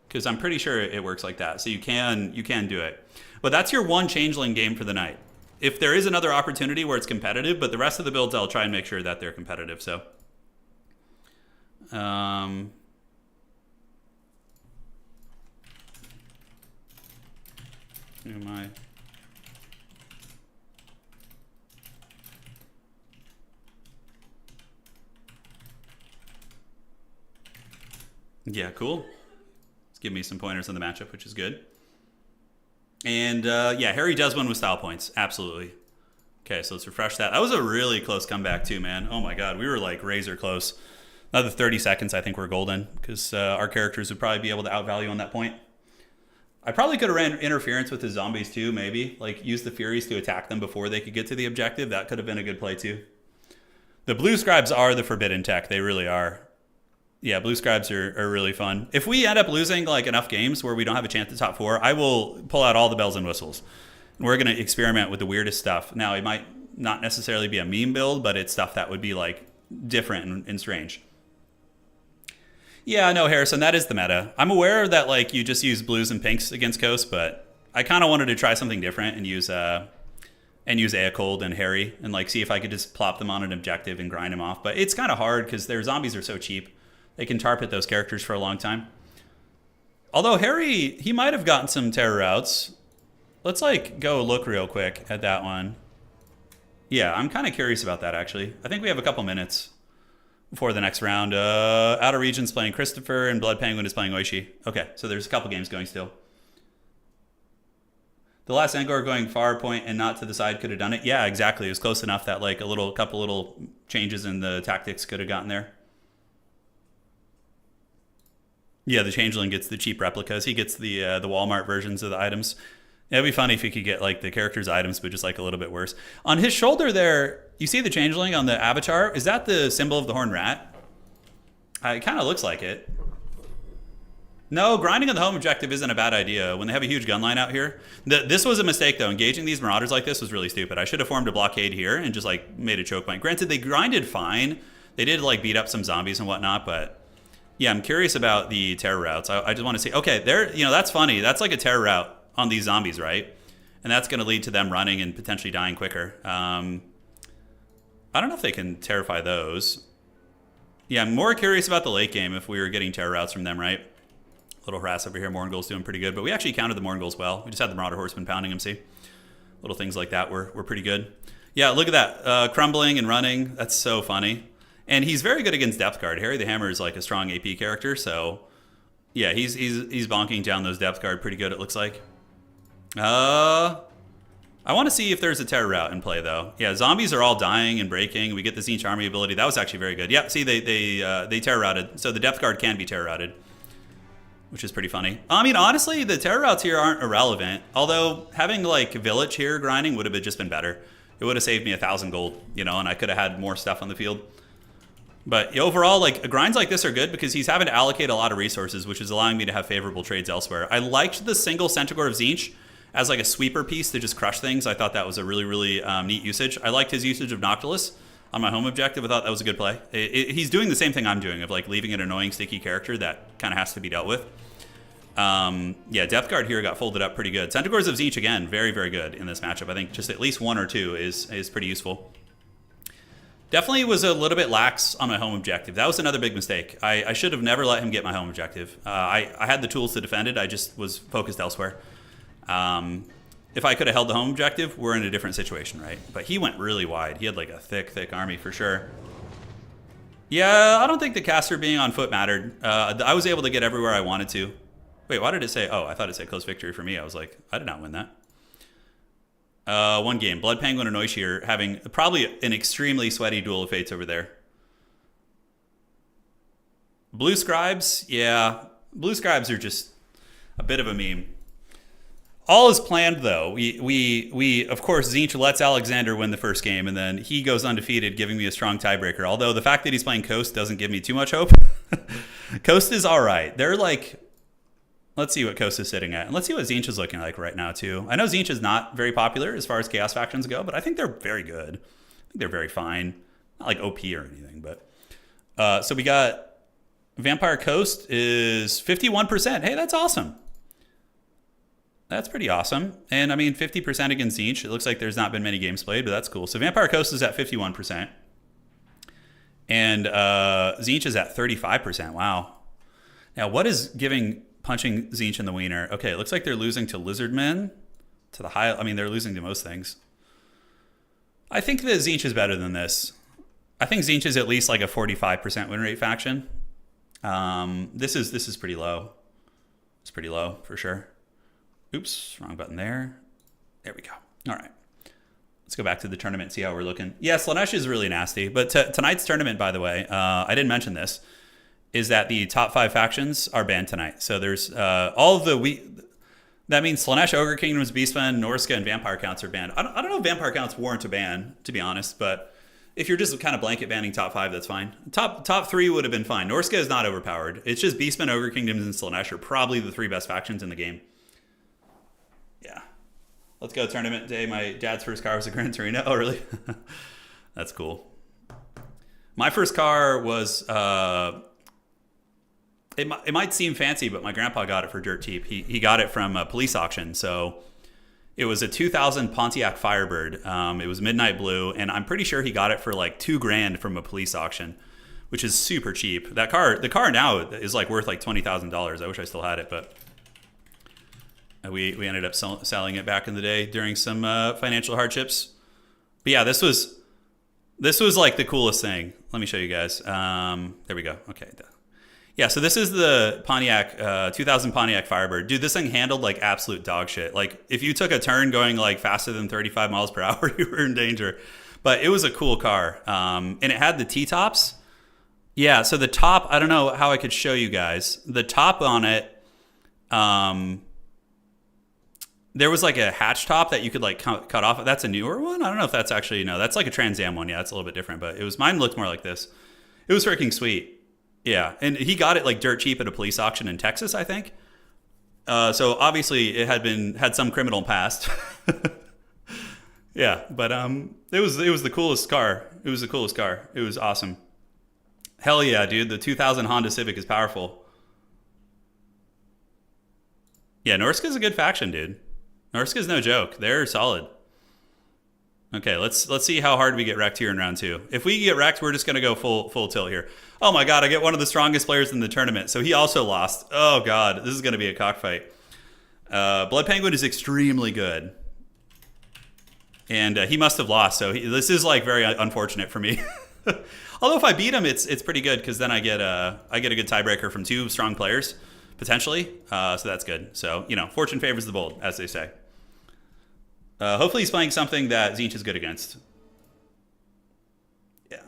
Because I'm pretty sure it works like that. So you can do it. But that's your one Changeling game for the night. If there is another opportunity where it's competitive, but the rest of the builds, I'll try and make sure that they're competitive. So, who am I? Yeah, cool. It's giving me some pointers on the matchup, which is good. And yeah, Harry does win with style points. Absolutely. Okay, so let's refresh that. That was a really close comeback too, man. Oh my god, we were like razor close. Another 30 seconds, I think we're golden, because our characters would probably be able to outvalue on that point. I probably could have ran interference with the zombies too, maybe. Like, use the Furies to attack them before they could get to the objective. That could have been a good play too. The blue scribes are the forbidden tech. They really are. Yeah, blue scribes are really fun. If we end up losing like enough games where we don't have a chance at top 4, I will pull out all the bells and whistles. And we're going to experiment with the weirdest stuff. Now, it might not necessarily be a meme build, but it's stuff that would be like different and strange. Yeah, no, Harrison, that is the meta. I'm aware that like you just use blues and pinks against Coast, but I kind of wanted to try something different and use Aecold and Harry and like see if I could just plop them on an objective and grind them off. But it's kind of hard because their zombies are so cheap. They can tarp at those characters for a long time. Although Harry, he might have gotten some terror routes. Let's like go look real quick at that one. Yeah, I'm kind of curious about that actually. I think we have a couple minutes before the next round. Outer Region's playing Christopher and Blood Penguin is playing Oishi. Okay, so there's a couple games going still. The last Angor going far point and not to the side could have done it. Yeah, exactly. It was close enough that like a couple little changes in the tactics could have gotten there. Yeah, the Changeling gets the cheap replicas. He gets the Walmart versions of the items. It'd be funny if he could get like the character's items, but just like a little bit worse. On his shoulder there, you see the Changeling on the avatar? Is that the symbol of the Horned Rat? It kind of looks like it. No, grinding on the home objective isn't a bad idea when they have a huge gun line out here. This was a mistake, though. Engaging these marauders like this was really stupid. I should have formed a blockade here and just, like, made a choke point. Granted, they grinded fine. They did, like, beat up some zombies and whatnot, but... Yeah, I'm curious about the terror routes. I just want to see... Okay, there, you know, that's funny. That's like a terror route on these zombies, right? And that's going to lead to them running and potentially dying quicker. I don't know if they can terrify those. Yeah, I'm more curious about the late game if we were getting terror routes from them, right? Little harass over here. Morngul's doing pretty good, but we actually counted the Morngul's well. We just had the Marauder Horseman pounding him, see? Little things like that were pretty good. Yeah, look at that. Crumbling and running. That's so funny. And he's very good against Depth Guard. Harry the Hammer is like a strong AP character, so... Yeah, he's bonking down those Depth Guard pretty good, it looks like. I want to see if there's a terror route in play, though. Yeah, zombies are all dying and breaking. We get the Tzeentch army ability. That was actually very good. Yeah, see, they terror routed. So the Depth Guard can be terror routed, which is pretty funny. I mean, honestly, the terror routes here aren't irrelevant. Although having, like, Village here grinding would have just been better. It would have saved me 1,000 gold, you know, and I could have had more stuff on the field. But overall, like, grinds like this are good because he's having to allocate a lot of resources, which is allowing me to have favorable trades elsewhere. I liked the single Centaur of Tzeentch as like a sweeper piece to just crush things. I thought that was a really, really neat usage. I liked his usage of Noctilus on my home objective. I thought that was a good play. He's doing the same thing I'm doing of like leaving an annoying, sticky character that kind of has to be dealt with. Yeah, Depth Guard here got folded up pretty good. Centaurs of Tzeentch, again, very, very good in this matchup. I think just at least one or two is pretty useful. Definitely was a little bit lax on my home objective. That was another big mistake. I should have never let him get my home objective. I had the tools to defend it. I just was focused elsewhere. If I could have held the home objective, we're in a different situation, right? But he went really wide. He had like a thick, thick army for sure. Yeah, I don't think the caster being on foot mattered. I was able to get everywhere I wanted to. Wait, why did it say... Oh, I thought it said close victory for me. I was like, I did not win that. One game. Blood Penguin and Oishir having probably an extremely sweaty duel of fates over there. Blue Scribes, yeah. Blue Scribes are just a bit of a meme. All is planned, though. We of course, Tzeentch lets Alexander win the first game, and then he goes undefeated, giving me a strong tiebreaker. Although the fact that he's playing Coast doesn't give me too much hope. Coast is all right. They're like... Let's see what Coast is sitting at. And let's see what Tzeentch is looking like right now, too. I know Tzeentch is not very popular as far as Chaos factions go, but I think they're very good. I think they're very fine. Not like OP or anything, but... so we got... Vampire Coast is 51%. Hey, that's awesome. That's pretty awesome. And, I mean, 50% against Tzeentch. It looks like there's not been many games played, but that's cool. So Vampire Coast is at 51%. And Tzeentch is at 35%. Wow. Now, what is giving... punching Tzeentch in the wiener. Okay, it looks like they're losing to Lizardmen. To the high... I mean, they're losing to most things. I think that Tzeentch is better than this. I think Tzeentch is at least like a 45% win rate faction. This is pretty low. It's pretty low, for sure. Oops, wrong button there. There we go. All right. Let's go back to the tournament and see how we're looking. Yeah, Slaanesh is really nasty. But tonight's tournament, by the way, I didn't mention this, is that the top 5 factions are banned tonight. So there's all of the... that means Slaanesh, Ogre Kingdoms, Beastmen, Norska, and Vampire Counts are banned. I don't know if Vampire Counts warrant a ban, to be honest, but if you're just kind of blanket banning top 5, that's fine. Top 3 would have been fine. Norska is not overpowered. It's just Beastmen, Ogre Kingdoms, and Slaanesh are probably the 3 best factions in the game. Yeah. Let's go tournament day. My dad's first car was a Gran Torino. Oh, really? That's cool. My first car was... It might seem fancy, but my grandpa got it for dirt cheap. He got it from a police auction. So it was a 2000 Pontiac Firebird. It was midnight blue, and I'm pretty sure he got it for like $2,000 from a police auction, which is super cheap. The car now is like worth like $20,000. I wish I still had it, but we ended up selling it back in the day during some financial hardships. But yeah, this was like the coolest thing. Let me show you guys. There we go. Okay. Yeah, so this is the Pontiac, 2000 Pontiac Firebird. Dude, this thing handled like absolute dog shit. Like, if you took a turn going like faster than 35 miles per hour, you were in danger. But it was a cool car. And it had the T-tops. Yeah, so the top, I don't know how I could show you guys. The top on it, there was like a hatch top that you could like cut off. That's a newer one? I don't know if that's actually, no, that's like a Trans Am one. Yeah, it's a little bit different. But mine looked more like this. It was freaking sweet. Yeah, and he got it like dirt cheap at a police auction in Texas, I think. So obviously it had some criminal past. Yeah, but it was the coolest car. It was the coolest car. It was awesome. Hell yeah, dude! The 2000 Honda Civic is powerful. Yeah, Norska's a good faction, dude. Norska's no joke. They're solid. Okay, let's see how hard we get wrecked here in round 2. If we get wrecked, we're just gonna go full tilt here. Oh my god, I get one of the strongest players in the tournament. So he also lost. Oh god, this is gonna be a cockfight. Blood Penguin is extremely good. And he must have lost, so this is like very unfortunate for me. Although if I beat him, it's pretty good because then I get a good tiebreaker from 2 strong players potentially. So that's good. So fortune favors the bold, as they say. Hopefully he's playing something that Tzeentch is good against. Yeah.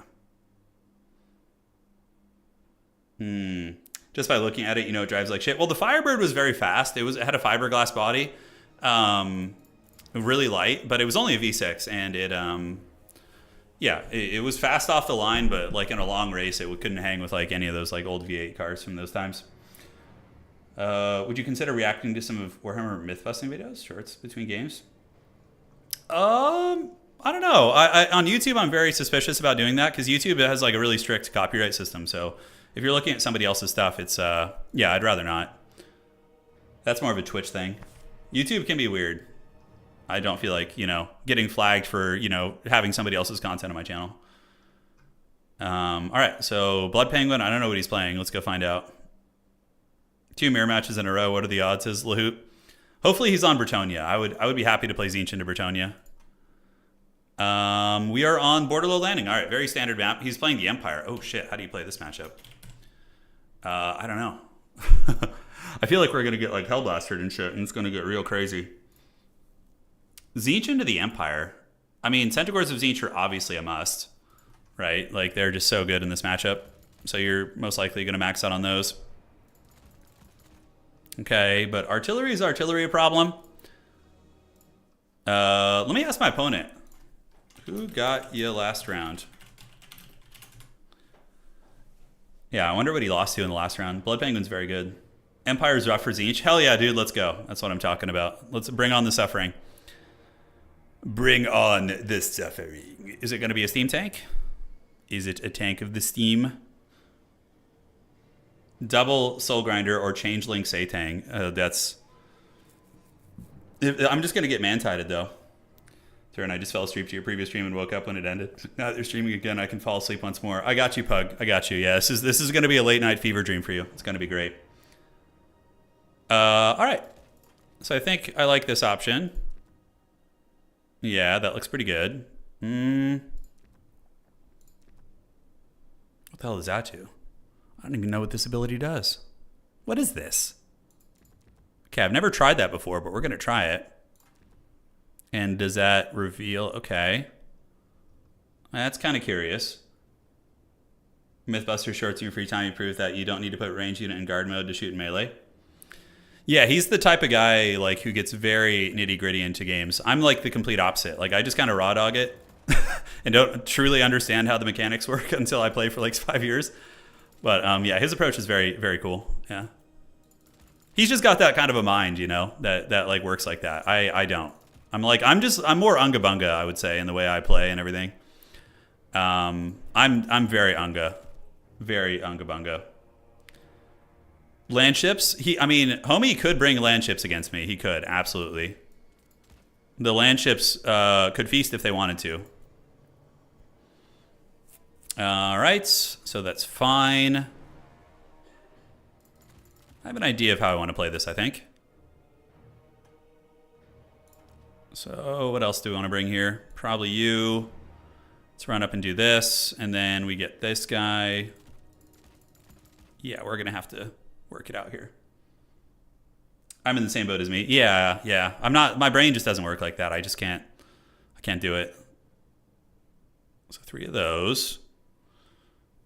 Just by looking at it, it drives like shit. Well, the Firebird was very fast. It had a fiberglass body. Really light, but it was only a V6, and it was fast off the line, but like in a long race, it couldn't hang with like any of those like old V8 cars from those times. Would you consider reacting to some of Warhammer myth busting videos, shorts between games? I don't know. I on YouTube, I'm very suspicious about doing that because YouTube has like a really strict copyright system. So if you're looking at somebody else's stuff, it's I'd rather not. That's more of a Twitch thing. YouTube can be weird. I don't feel like, getting flagged for, having somebody else's content on my channel. All right, so Blood Penguin, I don't know what he's playing. Let's go find out. 2 mirror matches in a row. What are the odds, says Lahoot? Hopefully he's on Bretonnia. I would be happy to play Tzeentch into Bretonnia. We are on Borderlow Landing. All right, very standard map. He's playing the Empire. Oh, shit. How do you play this matchup? I don't know. I feel like we're going to get like Hellblastered and shit, and it's going to get real crazy. Tzeentch into the Empire. I mean, Centaurs of Tzeentch are obviously a must, right? Like, they're just so good in this matchup. So you're most likely going to max out on those. Okay, but artillery is artillery a problem? Let me ask my opponent. Who got you last round? Yeah, I wonder what he lost to in the last round. Blood Penguin's very good. Empire's rough for Tzeentch. Hell yeah, dude, let's go. That's what I'm talking about. Let's bring on the suffering. Bring on the suffering. Is it going to be a steam tank? Is it a tank of the steam? Double Soul Grinder or Changeling Satang. I'm just going to get man-tided, though. Turin, I just fell asleep to your previous stream and woke up when it ended. Now that you're streaming again, I can fall asleep once more. I got you, Pug. I got you. Yeah, this is going to be a late-night fever dream for you. It's going to be great. All right. So I think I like this option. Yeah, that looks pretty good. What the hell does that do? I don't even know what this ability does. What is this? Okay, I've never tried that before, but we're going to try it. And does that reveal? Okay. That's kind of curious. Mythbuster shorts in your free time. You prove that you don't need to put range unit in guard mode to shoot in melee. Yeah, he's the type of guy like who gets very nitty-gritty into games. I'm like the complete opposite. Like I just kind of raw dog it and don't truly understand how the mechanics work until I play for like 5 years. But yeah, his approach is very, very cool. Yeah. He's just got that kind of a mind, that like works like that. I don't. I'm more Unga Bunga, I would say, in the way I play and everything. I'm very Unga. Very Unga Bunga. Land ships, homie could bring land ships against me. He could, absolutely. The land ships could feast if they wanted to. All right, so that's fine. I have an idea of how I want to play this, I think. So what else do we want to bring here? Probably you. Let's run up and do this, and then we get this guy. Yeah, we're going to have to work it out here. I'm in the same boat as me. Yeah. My brain just doesn't work like that. I can't do it. So 3 of those.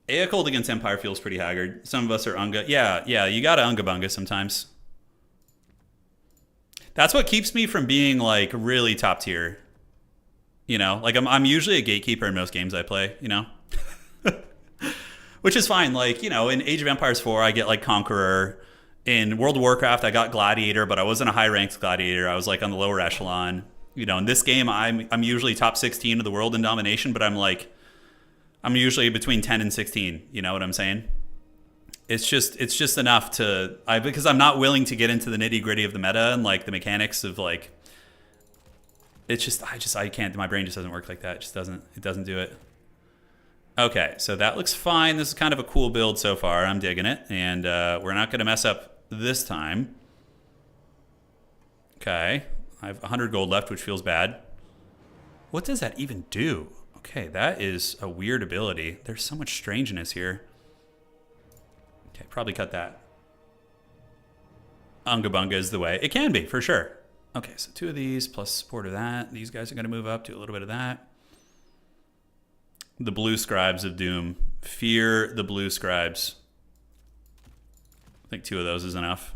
Aecold against Empire feels pretty haggard. Some of us are Unga. Yeah, you gotta Unga Bunga sometimes. That's what keeps me from being like really top tier. Like I'm usually a gatekeeper in most games I play, which is fine. Like, you know, in Age of Empires 4, I get like Conqueror. In World of Warcraft, I got Gladiator, but I wasn't a high ranked Gladiator. I was like on the lower echelon. You know, in this game, I'm usually top 16 of the world in domination, but I'm usually between 10 and 16. You know what I'm saying? It's just enough to because I'm not willing to get into the nitty gritty of the meta and like the mechanics of like. It's just I can't. My brain just doesn't work like that. It doesn't do it. Okay, so that looks fine. This is kind of a cool build so far. I'm digging it, and we're not going to mess up this time. Okay, I have 100 gold left, which feels bad. What does that even do? Okay, that is a weird ability. There's so much strangeness here. Okay, probably cut that. Unga Bunga is the way. It can be, for sure. Okay, so 2 of these plus support of that. These guys are going to move up, do a little bit of that. The blue scribes of doom. Fear the blue scribes. I think 2 of those is enough.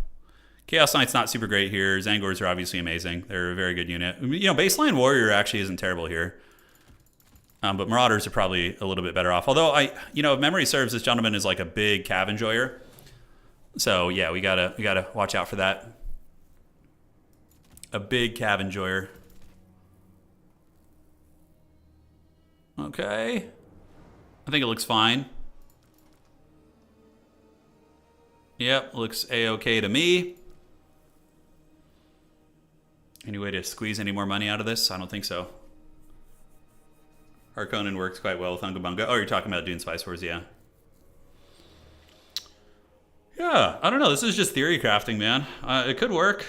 Chaos Knight's not super great here. Zangors are obviously amazing. They're a very good unit. You know, baseline warrior actually isn't terrible here. But marauders are probably a little bit better off. Although if memory serves, this gentleman is like a big cav enjoyer. So yeah, we gotta watch out for that. A big cav enjoyer. Okay. I think it looks fine. Yep, looks a-okay to me. Any way to squeeze any more money out of this? I don't think so. Harkonnen works quite well with Unga Bunga. Oh, you're talking about Dune Spice Wars, yeah. Yeah, I don't know. This is just theory crafting, man. It could work.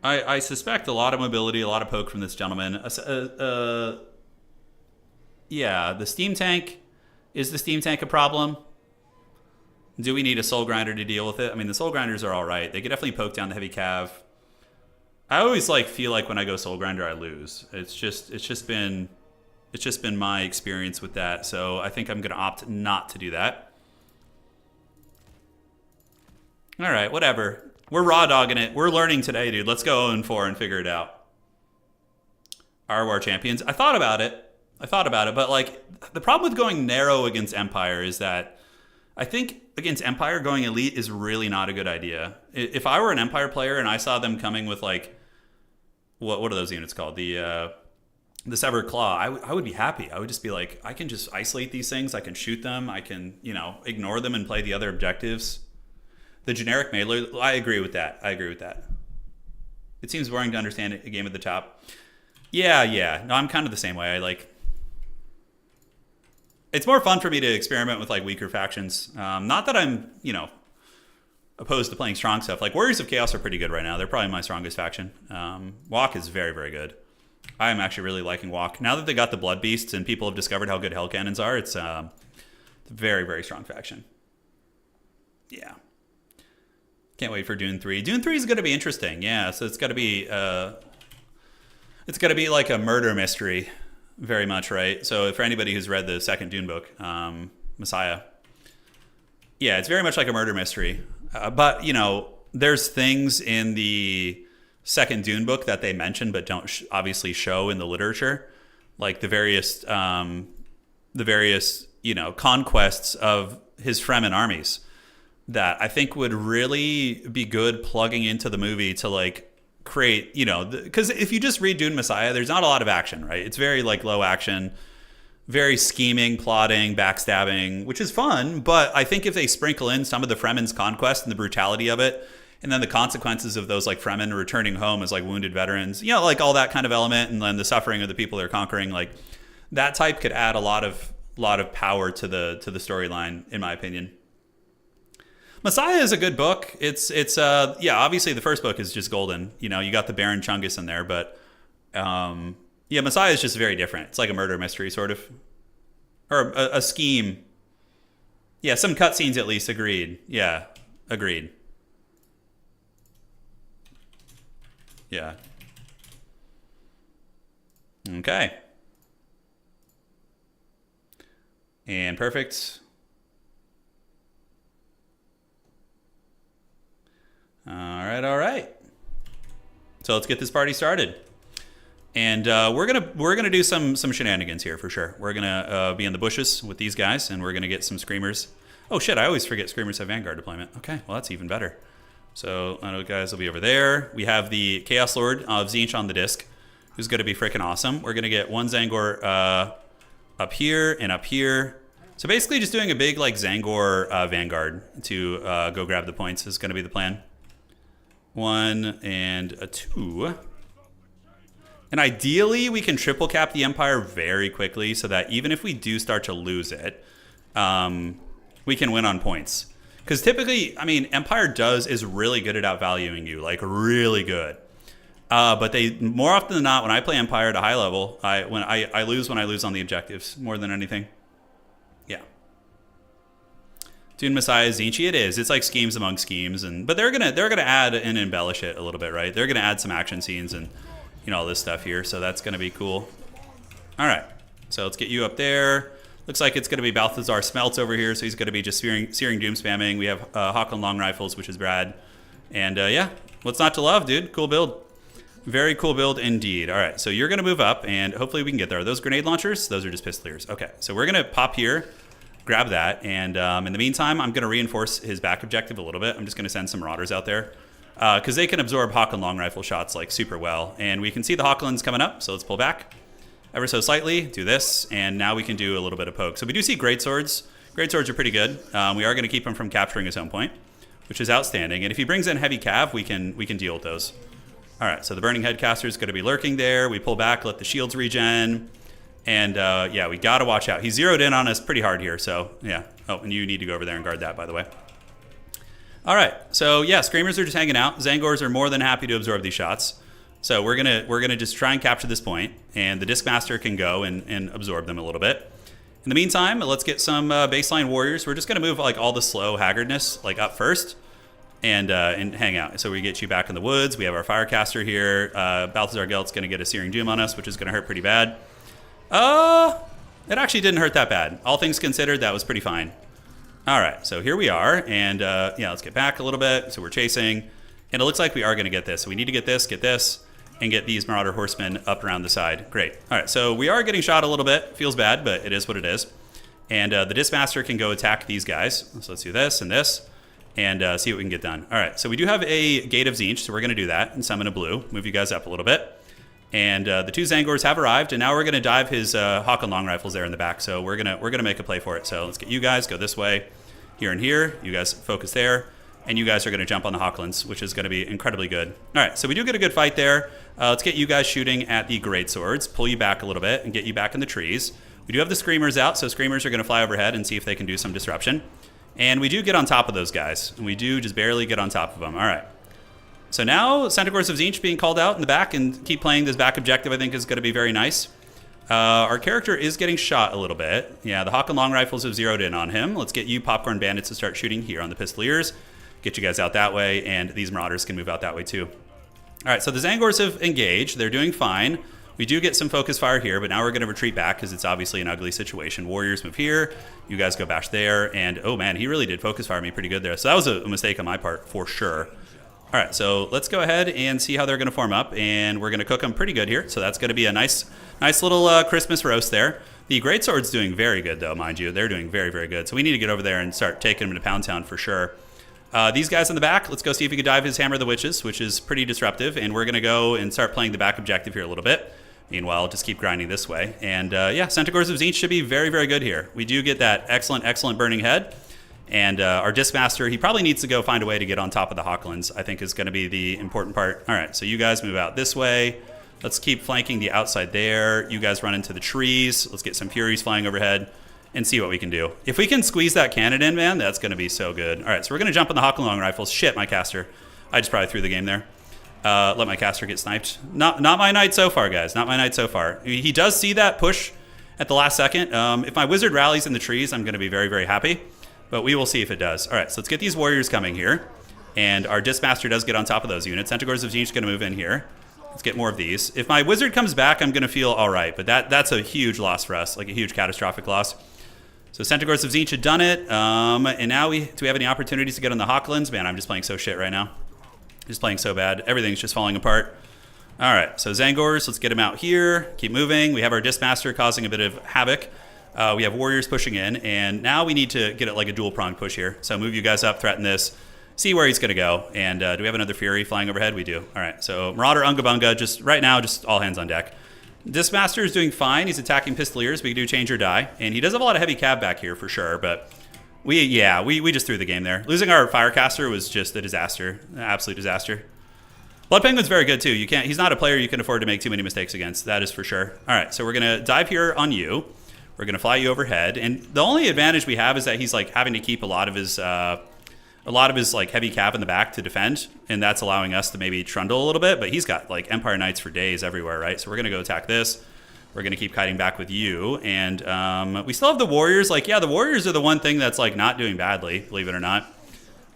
I suspect a lot of mobility, a lot of poke from this gentleman. Yeah, the steam tank. Is the steam tank a problem? Do we need a soul grinder to deal with it? I mean, the soul grinders are all right. They could definitely poke down the heavy cav. I always feel like when I go soul grinder, I lose. It's just been my experience with that. So I think I'm gonna opt not to do that. All right, whatever. We're raw dogging it. We're learning today, dude. Let's go 0-4 and figure it out. Our War Champions. I thought about it, but like the problem with going narrow against Empire is that I think against Empire going elite is really not a good idea. If I were an Empire player and I saw them coming with like what are those units called? The Severed Claw, I would be happy. I would just be like, I can just isolate these things. I can shoot them. I can, ignore them and play the other objectives. The generic melee, I agree with that. It seems boring to understand a game at the top. Yeah. No, I'm kind of the same way. It's more fun for me to experiment with like weaker factions. Not that I'm, opposed to playing strong stuff. Like Warriors of Chaos are pretty good right now. They're probably my strongest faction. Walk is very, very good. I'm actually really liking Walk. Now that they got the Blood Beasts and people have discovered how good Hell Cannons are, it's a very, very strong faction. Yeah. Can't wait for Dune 3. Dune 3 is going to be interesting. Yeah, so it's got to be like a murder mystery, very much, right? So for anybody who's read the second Dune book, Messiah, yeah, it's very much like a murder mystery. But there's things in the second Dune book that they mention but don't obviously show in the literature, like the various conquests of his Fremen armies. That I think would really be good plugging into the movie to like create, because if you just read Dune Messiah, there's not a lot of action, right? It's very like low action, very scheming, plotting, backstabbing, which is fun. But I think if they sprinkle in some of the Fremen's conquest and the brutality of it, and then the consequences of those like Fremen returning home as like wounded veterans, like all that kind of element, and then the suffering of the people they're conquering, like that type could add a lot of power to the storyline, in my opinion. Messiah is a good book. It's obviously the first book is just golden. You got the Baron Chungus in there, but Messiah is just very different. It's like a murder mystery sort of, or a scheme. Yeah, some cutscenes at least. Agreed. Yeah, agreed. Yeah. Okay. And perfect. All right. So let's get this party started. And we're gonna do some shenanigans here for sure. We're gonna be in the bushes with these guys, and we're gonna get some screamers. Oh shit! I always forget screamers have Vanguard deployment. Okay, well that's even better. So I know guys will be over there. We have the Chaos Lord of Tzeentch on the disc, who's gonna be freaking awesome. We're gonna get one Zangor up here and up here. So basically, just doing a big like Zangor Vanguard to go grab the points is gonna be the plan. 1 and a 2. And ideally, we can triple cap the Empire very quickly so that even if we do start to lose it, we can win on points. Because typically, I mean, Empire is really good at outvaluing you, like really good. But they, more often than not, when I play Empire at a high level, I lose when I lose on the objectives more than anything. Yeah. Dune Messiah Tzeentch, it is. It's like schemes among schemes, but they're gonna add and embellish it a little bit, right? They're gonna add some action scenes and all this stuff here, so that's gonna be cool. All right, so let's get you up there. Looks like it's gonna be Balthazar Smelts over here, so he's gonna be just searing doom spamming. We have Hawk on long rifles, which is rad, and yeah, what's not to love, dude? Cool build, very cool build indeed. All right, so you're gonna move up, and hopefully we can get there. Are those grenade launchers? Those are just pistoliers. Okay, so we're gonna pop here. Grab that, and in the meantime, I'm going to reinforce his back objective a little bit. I'm just going to send some Marauders out there because they can absorb Hawk and long rifle shots like super well. And we can see the Hawklands coming up, so let's pull back ever so slightly, do this, and now we can do a little bit of poke. So we do see greatswords. Greatswords are pretty good. We are going to keep him from capturing his home point, which is outstanding. And if he brings in heavy cav, we can deal with those. All right, so the Burning Headcaster is going to be lurking there. We pull back, let the shields regen. And yeah, we got to watch out. He's zeroed in on us pretty hard here, so yeah. Oh, and you need to go over there and guard that, by the way. All right, so yeah, Screamers are just hanging out. Zangors are more than happy to absorb these shots. So we're gonna just try and capture this point, and the Discmaster can go and absorb them a little bit. In the meantime, let's get some baseline warriors. We're just gonna move like all the slow haggardness like up first, and hang out. So we get you back in the woods. We have our Firecaster here. Balthazar Gelt's gonna get a Searing Doom on us, which is gonna hurt pretty bad. It actually didn't hurt that bad. All things considered, that was pretty fine. All right, so here we are, and yeah, let's get back a little bit. So we're chasing, and it looks like we are going to get this. So we need to get this, and get these Marauder Horsemen up around the side. Great. All right, so we are getting shot a little bit. Feels bad, but it is what it is. And the Dismaster can go attack these guys. So let's do this and this, and see what we can get done. All right, so we do have a Gate of Tzeentch, so we're going to do that and summon a blue. Move you guys up a little bit. And the two Zangors have arrived, and now we're going to dive his Hawk and long rifles there in the back. So we're gonna make a play for it. So let's get you guys go this way, here and here. You guys focus there, and you guys are going to jump on the Hawklands, which is going to be incredibly good. All right, so we do get a good fight there. Let's get you guys shooting at the greatswords, pull you back a little bit, and get you back in the trees. We do have the Screamers out, so Screamers are going to fly overhead and see if they can do some disruption. And we do get on top of those guys, and we do just barely get on top of them. All right. So now, Centaurs of Tzeentch being called out in the back and keep playing this back objective, I think, is going to be very nice. Our character is getting shot a little bit. Yeah, the Hawk and long rifles have zeroed in on him. Let's get you Popcorn Bandits to start shooting here on the Pistoliers. Get you guys out that way, and these Marauders can move out that way too. All right, so the Zangors have engaged. They're doing fine. We do get some focus fire here, but now we're going to retreat back because it's obviously an ugly situation. Warriors move here. You guys go bash there. And, oh, man, he really did focus fire me pretty good there. So that was a mistake on my part for sure. All right, so let's go ahead and see how they're going to form up, and we're going to cook them pretty good here. So that's going to be a nice little Christmas roast there. The Greatsword's doing very good, though, mind you. They're doing very, very good. So we need to get over there and start taking them to Pound Town for sure. These guys in the back, let's go see if we can dive his Hammer of the Witches, which is pretty disruptive, and we're going to go and start playing the back objective here a little bit. Meanwhile, just keep grinding this way. And yeah, Centaurs of Tzeentch should be very, very good here. We do get that excellent Burning Head. And our Discmaster, he probably needs to go find a way to get on top of the Hawklands, I think is going to be the important part. All right, so you guys move out this way. Let's keep flanking the outside there. You guys run into the trees. Let's get some Furies flying overhead and see what we can do. If we can squeeze that cannon in, man, that's going to be so good. All right, so we're going to jump on the Hawk and long rifles. Shit, my caster. I just probably threw the game there. Let my caster get sniped. Not my night so far, guys. Not my night so far. He does see that push at the last second. If my wizard rallies in the trees, I'm going to be very, very happy. But we will see if it does. All right, so let's get these warriors coming here. And our Discmaster does get on top of those units. Centaurs of Tzeentch is going to move in here. Let's get more of these. If my wizard comes back, I'm going to feel all right. But that's a huge loss for us, like a huge catastrophic loss. So Centaurs of Tzeentch had done it. And now do we have any opportunities to get on the Hawklands? Man, I'm just playing so shit right now. Just playing so bad. Everything's just falling apart. All right, so Zangors, let's get him out here. Keep moving. We have our Dismaster causing a bit of havoc. We have Warriors pushing in, and now we need to get it like a dual-pronged push here. So move you guys up, threaten this, see where he's going to go. And do we have another Fury flying overhead? We do. All right, so Marauder, Unga Bunga, just right now, just all hands on deck. Dismaster is doing fine. He's attacking Pistoliers. We can do change or die. And he does have a lot of heavy cab back here for sure, but we just threw the game there. Losing our Firecaster was just a disaster, an absolute disaster. Blood Penguin's very good too. He's not a player you can afford to make too many mistakes against. That is for sure. All right, so we're going to dive here on you. We're going to fly you overhead. And the only advantage we have is that he's like having to keep a lot of his like heavy cap in the back to defend, and that's allowing us to maybe trundle a little bit, but he's got like Empire Knights for days everywhere, right? So we're going to go attack this. We're going to keep kiting back with you, and we still have the Warriors. Like, yeah, the Warriors are the one thing that's like not doing badly, believe it or not.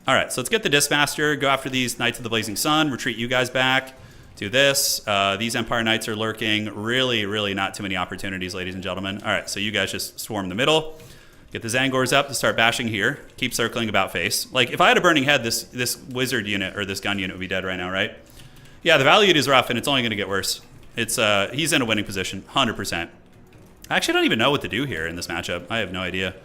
All right, so let's get the Dismaster, go after these Knights of the Blazing Sun, retreat you guys back, do this. These Empire Knights are lurking. Really, really not too many opportunities, ladies and gentlemen. All right, so you guys just swarm the middle. Get the Zangors up to start bashing here. Keep circling about face. Like, if I had a Burning Head, this wizard unit, or this gun unit would be dead right now, right? Yeah, the Valiant is rough, and it's only going to get worse. It's he's in a winning position, 100%. I actually don't even know what to do here in this matchup. I have no idea.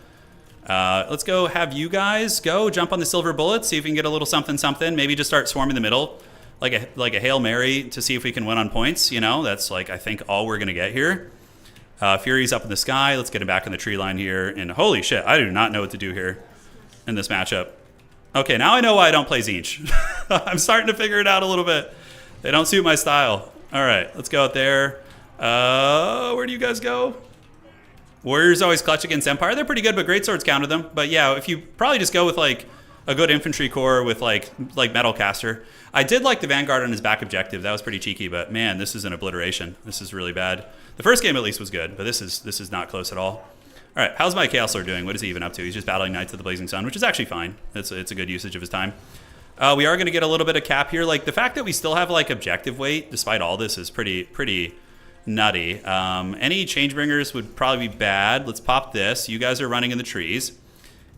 Let's go have you guys go jump on the Silver Bullet, see if we can get a little something. Maybe just start swarming the middle, like a Hail Mary to see if we can win on points. You know, that's like I think all we're going to get here. Fury's up in the sky. Let's get him back in the tree line here. And holy shit, I do not know what to do here in this matchup. Okay, now I know why I don't play Tzeentch. I'm starting to figure it out a little bit. They don't suit my style. All right, let's go out there. Where do you guys go? Warriors always clutch against Empire. They're pretty good, but Greatswords counter them. But yeah, if you probably just go with like a good infantry corps with like Metal Caster. I did like the Vanguard on his back objective. That was pretty cheeky, but man, this is an obliteration. This is really bad. The first game at least was good, but this is not close at all. All right, how's my Chaos Lord doing? What is he even up to? He's just battling Knights of the Blazing Sun, which is actually fine. It's a good usage of his time. We are going to get a little bit of cap here. Like the fact that we still have like objective weight despite all this is pretty nutty. Any Changebringers would probably be bad. Let's pop this. You guys are running in the trees.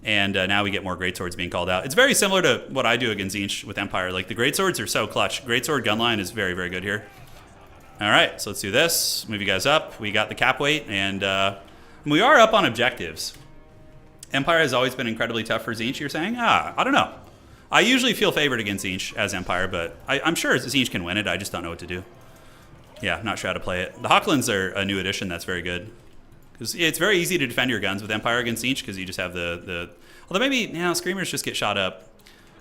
And now we get more Greatswords being called out. It's very similar to what I do against Tzeentch with Empire. Like the Greatswords are so clutch. Greatsword gunline is very, very good here. All right, so let's do this. Move you guys up. We got the cap weight, and we are up on objectives. Empire has always been incredibly tough for Tzeentch, you're saying? I don't know. I usually feel favored against Tzeentch as Empire, but I'm sure Tzeentch can win it. I just don't know what to do. Yeah, not sure how to play it. The Hawklands are a new addition that's very good. Because it's very easy to defend your guns with Empire against Tzeentch because you just have the... Although maybe, Screamers just get shot up.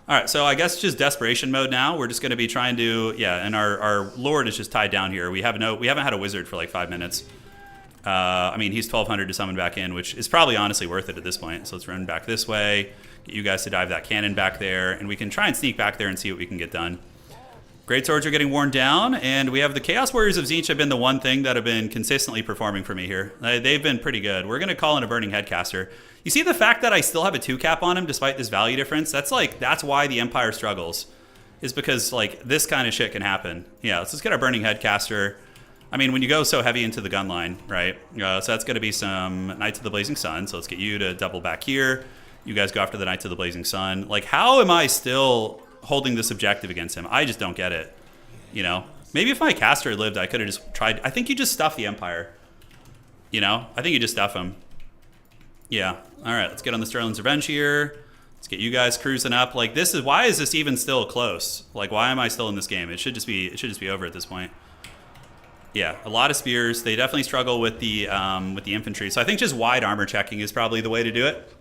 All right, so I guess just desperation mode now. We're just going to be trying to... Yeah, and our Lord is just tied down here. We haven't had a Wizard for like 5 minutes. I mean, he's 1,200 to summon back in, which is probably honestly worth it at this point. So let's run back this way. Get you guys to dive that cannon back there. And we can try and sneak back there and see what we can get done. Greatswords are getting worn down, and we have the Chaos Warriors of Tzeentch have been the one thing that have been consistently performing for me here. They've been pretty good. We're going to call in a Burning Headcaster. You see the fact that I still have a 2-cap on him despite this value difference? That's why the Empire struggles, is because like this kind of shit can happen. Yeah, let's just get our Burning Headcaster. I mean, when you go so heavy into the gun line, right? So that's going to be some Knights of the Blazing Sun. So let's get you to double back here. You guys go after the Knights of the Blazing Sun. Like, how am I still holding this objective against him? I just don't get it. You know, maybe if my caster had lived, I could have just tried. I think you just stuff the Empire. You know, I think you just stuff him. Yeah. All right, let's get on the Sterling's Revenge here. Let's get you guys cruising up. Like, this is why is this even still close? Like, why am I still in this game? It should just be over at this point. Yeah, a lot of spears. They definitely struggle with the infantry. So I think just wide armor checking is probably the way to do it.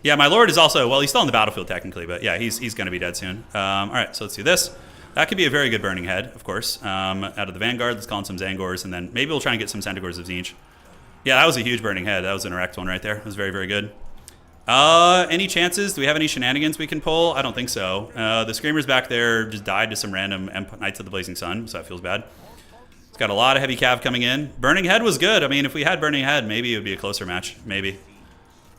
Yeah, my Lord is also, well, he's still on the battlefield technically, but yeah, he's going to be dead soon. All right, so let's do this. That could be a very good Burning Head, of course. Out of the Vanguard, let's call in some Zangors, and then maybe we'll try and get some Centaurs of Tzeentch. Yeah, that was a huge Burning Head. That was an erect one right there. It was very, very good. Any chances? Do we have any shenanigans we can pull? I don't think so. The Screamers back there just died to some random Knights of the Blazing Sun, so that feels bad. It's got a lot of heavy cav coming in. Burning Head was good. I mean, if we had Burning Head, maybe it would be a closer match. Maybe.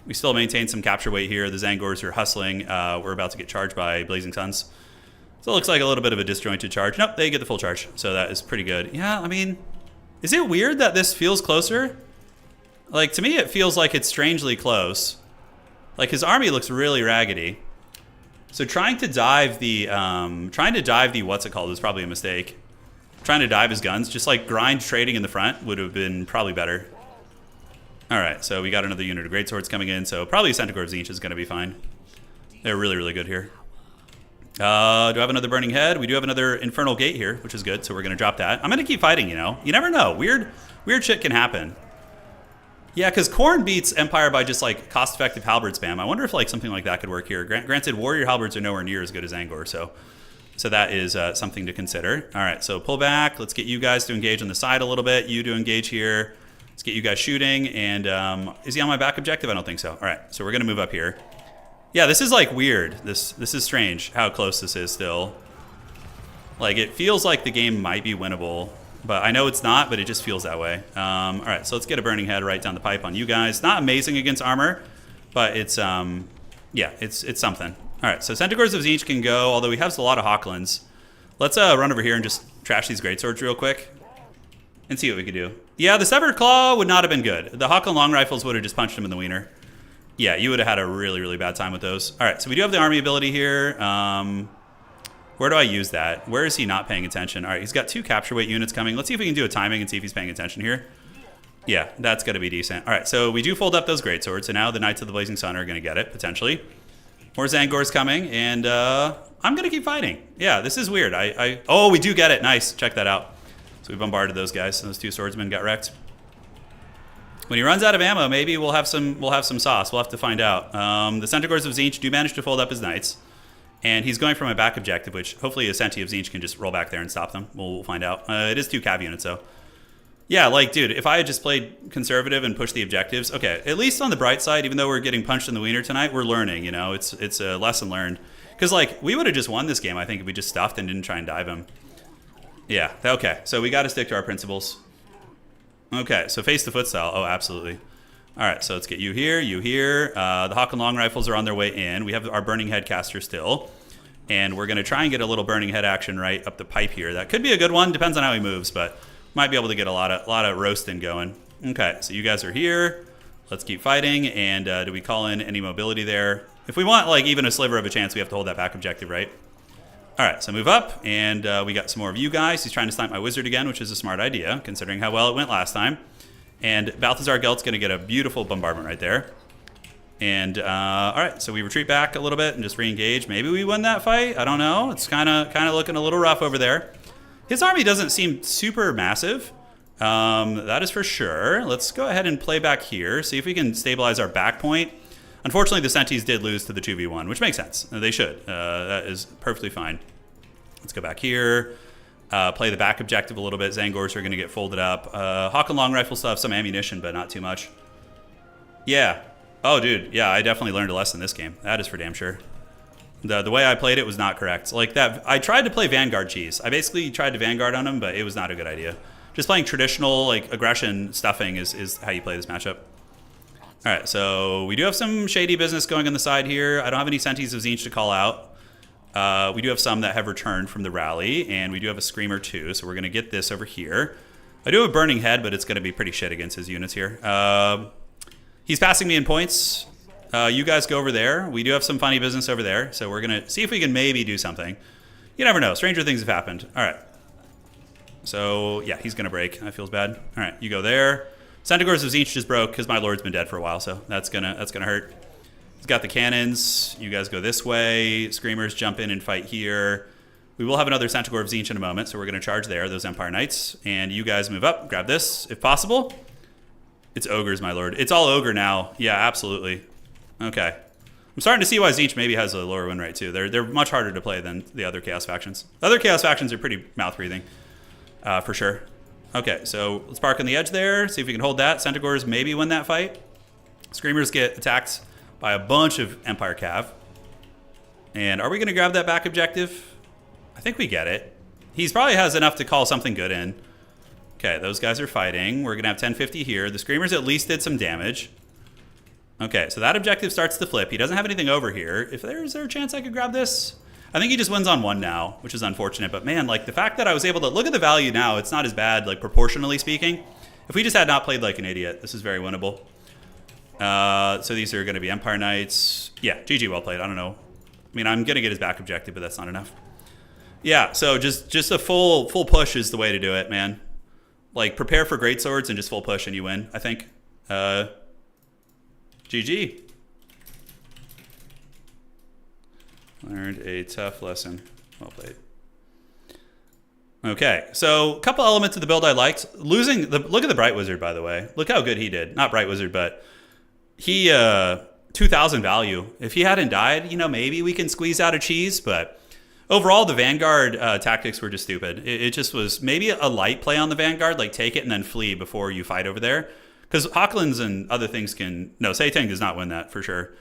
We still maintain some capture weight here. The Zangors are hustling. We're about to get charged by Blazing Suns. So it looks like a little bit of a disjointed charge. Nope, they get the full charge. So that is pretty good. Yeah, I mean, is it weird that this feels closer? Like, to me, it feels like it's strangely close. Like, his army looks really raggedy. So trying to dive the what's it called is probably a mistake. trying to dive his guns. Just like grind trading in the front would have been probably better. All right, so we got another unit of greatswords coming in, so probably Centaur of Tzeentch is going to be fine. They're really, really good here. Do I have another Burning Head? We do have another Infernal Gate here, which is good, so we're going to drop that. I'm going to keep fighting, you know. You never know. Weird shit can happen. Yeah, because Khorne beats Empire by just, like, cost-effective halberd spam. I wonder if, like, something like that could work here. Granted, Warrior halberds are nowhere near as good as Angor, so that is something to consider. All right, so pull back. Let's get you guys to engage on the side a little bit. You to engage here. Let's get you guys shooting. And is he on my back objective? I don't think so. All right, so we're going to move up here. Yeah, this is like weird. This is strange how close this is still. Like, it feels like the game might be winnable, but I know it's not, but it just feels that way. All right, so let's get a Burning Head right down the pipe on you guys. Not amazing against armor, but it's, yeah, it's something. All right, so Centaurs of Tzeentch can go, although he has a lot of Hawklands. Let's run over here and just trash these greatswords real quick and see what we can do. Yeah, the Severed Claw would not have been good. The Hawkland long rifles would have just punched him in the wiener. Yeah, you would have had a really, really bad time with those. All right, so we do have the army ability here. Where do I use that? Where is he not paying attention? All right, he's got 2 capture weight units coming. Let's see if we can do a timing and see if he's paying attention here. Yeah, that's going to be decent. All right, so we do fold up those greatswords, so now the Knights of the Blazing Sun are going to get it, potentially. More Zangor's coming, and I'm going to keep fighting. Yeah, this is weird. Oh, we do get it. Nice. Check that out. So we bombarded those guys, and those 2 swordsmen got wrecked. When he runs out of ammo, maybe we'll have some sauce. We'll have to find out. The Centaurs of Tzeentch do manage to fold up his knights, and he's going from a back objective, which hopefully a Centaur of Tzeentch can just roll back there and stop them. We'll find out. It is 2 cav units, though. Yeah, like, dude, if I had just played conservative and pushed the objectives, okay, at least on the bright side, even though we're getting punched in the wiener tonight, we're learning, you know? It's a lesson learned. Because, like, we would have just won this game, I think, if we just stuffed and didn't try and dive him. Yeah, okay, so we got to stick to our principles. Okay, so face the foot style. Oh, absolutely. All right, so let's get you here, you here. The Hawk and Long Rifles are on their way in. We have our Burning Head caster still. And we're going to try and get a little Burning Head action right up the pipe here. That could be a good one. Depends on how he moves, but might be able to get a lot of roasting going. Okay, so you guys are here. Let's keep fighting. And do we call in any mobility there? If we want, like, even a sliver of a chance, we have to hold that back objective, right? All right, so move up, and we got some more of you guys. He's trying to snipe my wizard again, which is a smart idea, considering how well it went last time. And Balthazar Gelt's going to get a beautiful bombardment right there. And, all right, so we retreat back a little bit and just re-engage. Maybe we win that fight. I don't know. It's kind of looking a little rough over there. His army doesn't seem super massive. That is for sure. Let's go ahead and play back here, see if we can stabilize our back point. Unfortunately, the Centaurs did lose to the 2v1, which makes sense. They should. That is perfectly fine. Let's go back here. Play the back objective a little bit. Zangors are going to get folded up. Hawk and Long Rifle still have some ammunition, but not too much. Yeah. Oh, dude. Yeah, I definitely learned a lesson this game. That is for damn sure. The way I played it was not correct. Like that, I tried to play Vanguard cheese. I basically tried to Vanguard on him, but it was not a good idea. Just playing traditional, like, aggression stuffing is how you play this matchup. All right, so we do have some shady business going on the side here. I don't have any Centaurs of Tzeentch to call out. We do have some that have returned from the rally, and we do have a Screamer too, so we're going to get this over here. I do have a Burning Head, but it's going to be pretty shit against his units here. He's passing me in points. You guys go over there. We do have some funny business over there, so we're going to see if we can maybe do something. You never know. Stranger things have happened. All right. So, yeah, he's going to break. That feels bad. All right, you go there. Centaurs of Tzeentch just broke because my lord's been dead for a while, so that's gonna hurt. He's got the cannons. You guys go this way. Screamers jump in and fight here. We will have another Centaur of Tzeentch in a moment, so we're going to charge there, those Empire Knights. And you guys move up, grab this, if possible. It's ogres, my lord. It's all ogre now. Yeah, absolutely. Okay. I'm starting to see why Tzeentch maybe has a lower win rate, too. They're much harder to play than the other Chaos factions. The other Chaos factions are pretty mouth-breathing, for sure. Okay, so let's park on the edge there, see if we can hold that. Centaurs maybe win that fight. Screamers get attacked by a bunch of Empire Cav. And are we going to grab that back objective? I think we get it. He probably has enough to call something good in. Okay, those guys are fighting. We're going to have 1050 here. The Screamers at least did some damage. Okay, so that objective starts to flip. He doesn't have anything over here. Is there a chance I could grab this? I think he just wins on 1 now, which is unfortunate. But man, like the fact that I was able to look at the value now, it's not as bad, like proportionally speaking. If we just had not played like an idiot, this is very winnable. So these are going to be Empire Knights. Yeah, GG, well played. I don't know. I mean, I'm going to get his back objective, but that's not enough. Yeah, so just a full push is the way to do it, man. Like, prepare for great swords and just full push and you win, I think. GG. Learned a tough lesson. Well played. Okay, so a couple elements of the build I liked. Look at the Bright Wizard, by the way. Look how good he did. Not Bright Wizard, but he 2,000 value. If he hadn't died, maybe we can squeeze out a cheese, but overall the Vanguard tactics were just stupid. It just was maybe a light play on the Vanguard, like take it and then flee before you fight over there. Because Hochlands and other things can... No, Tzeentch does not win that for sure.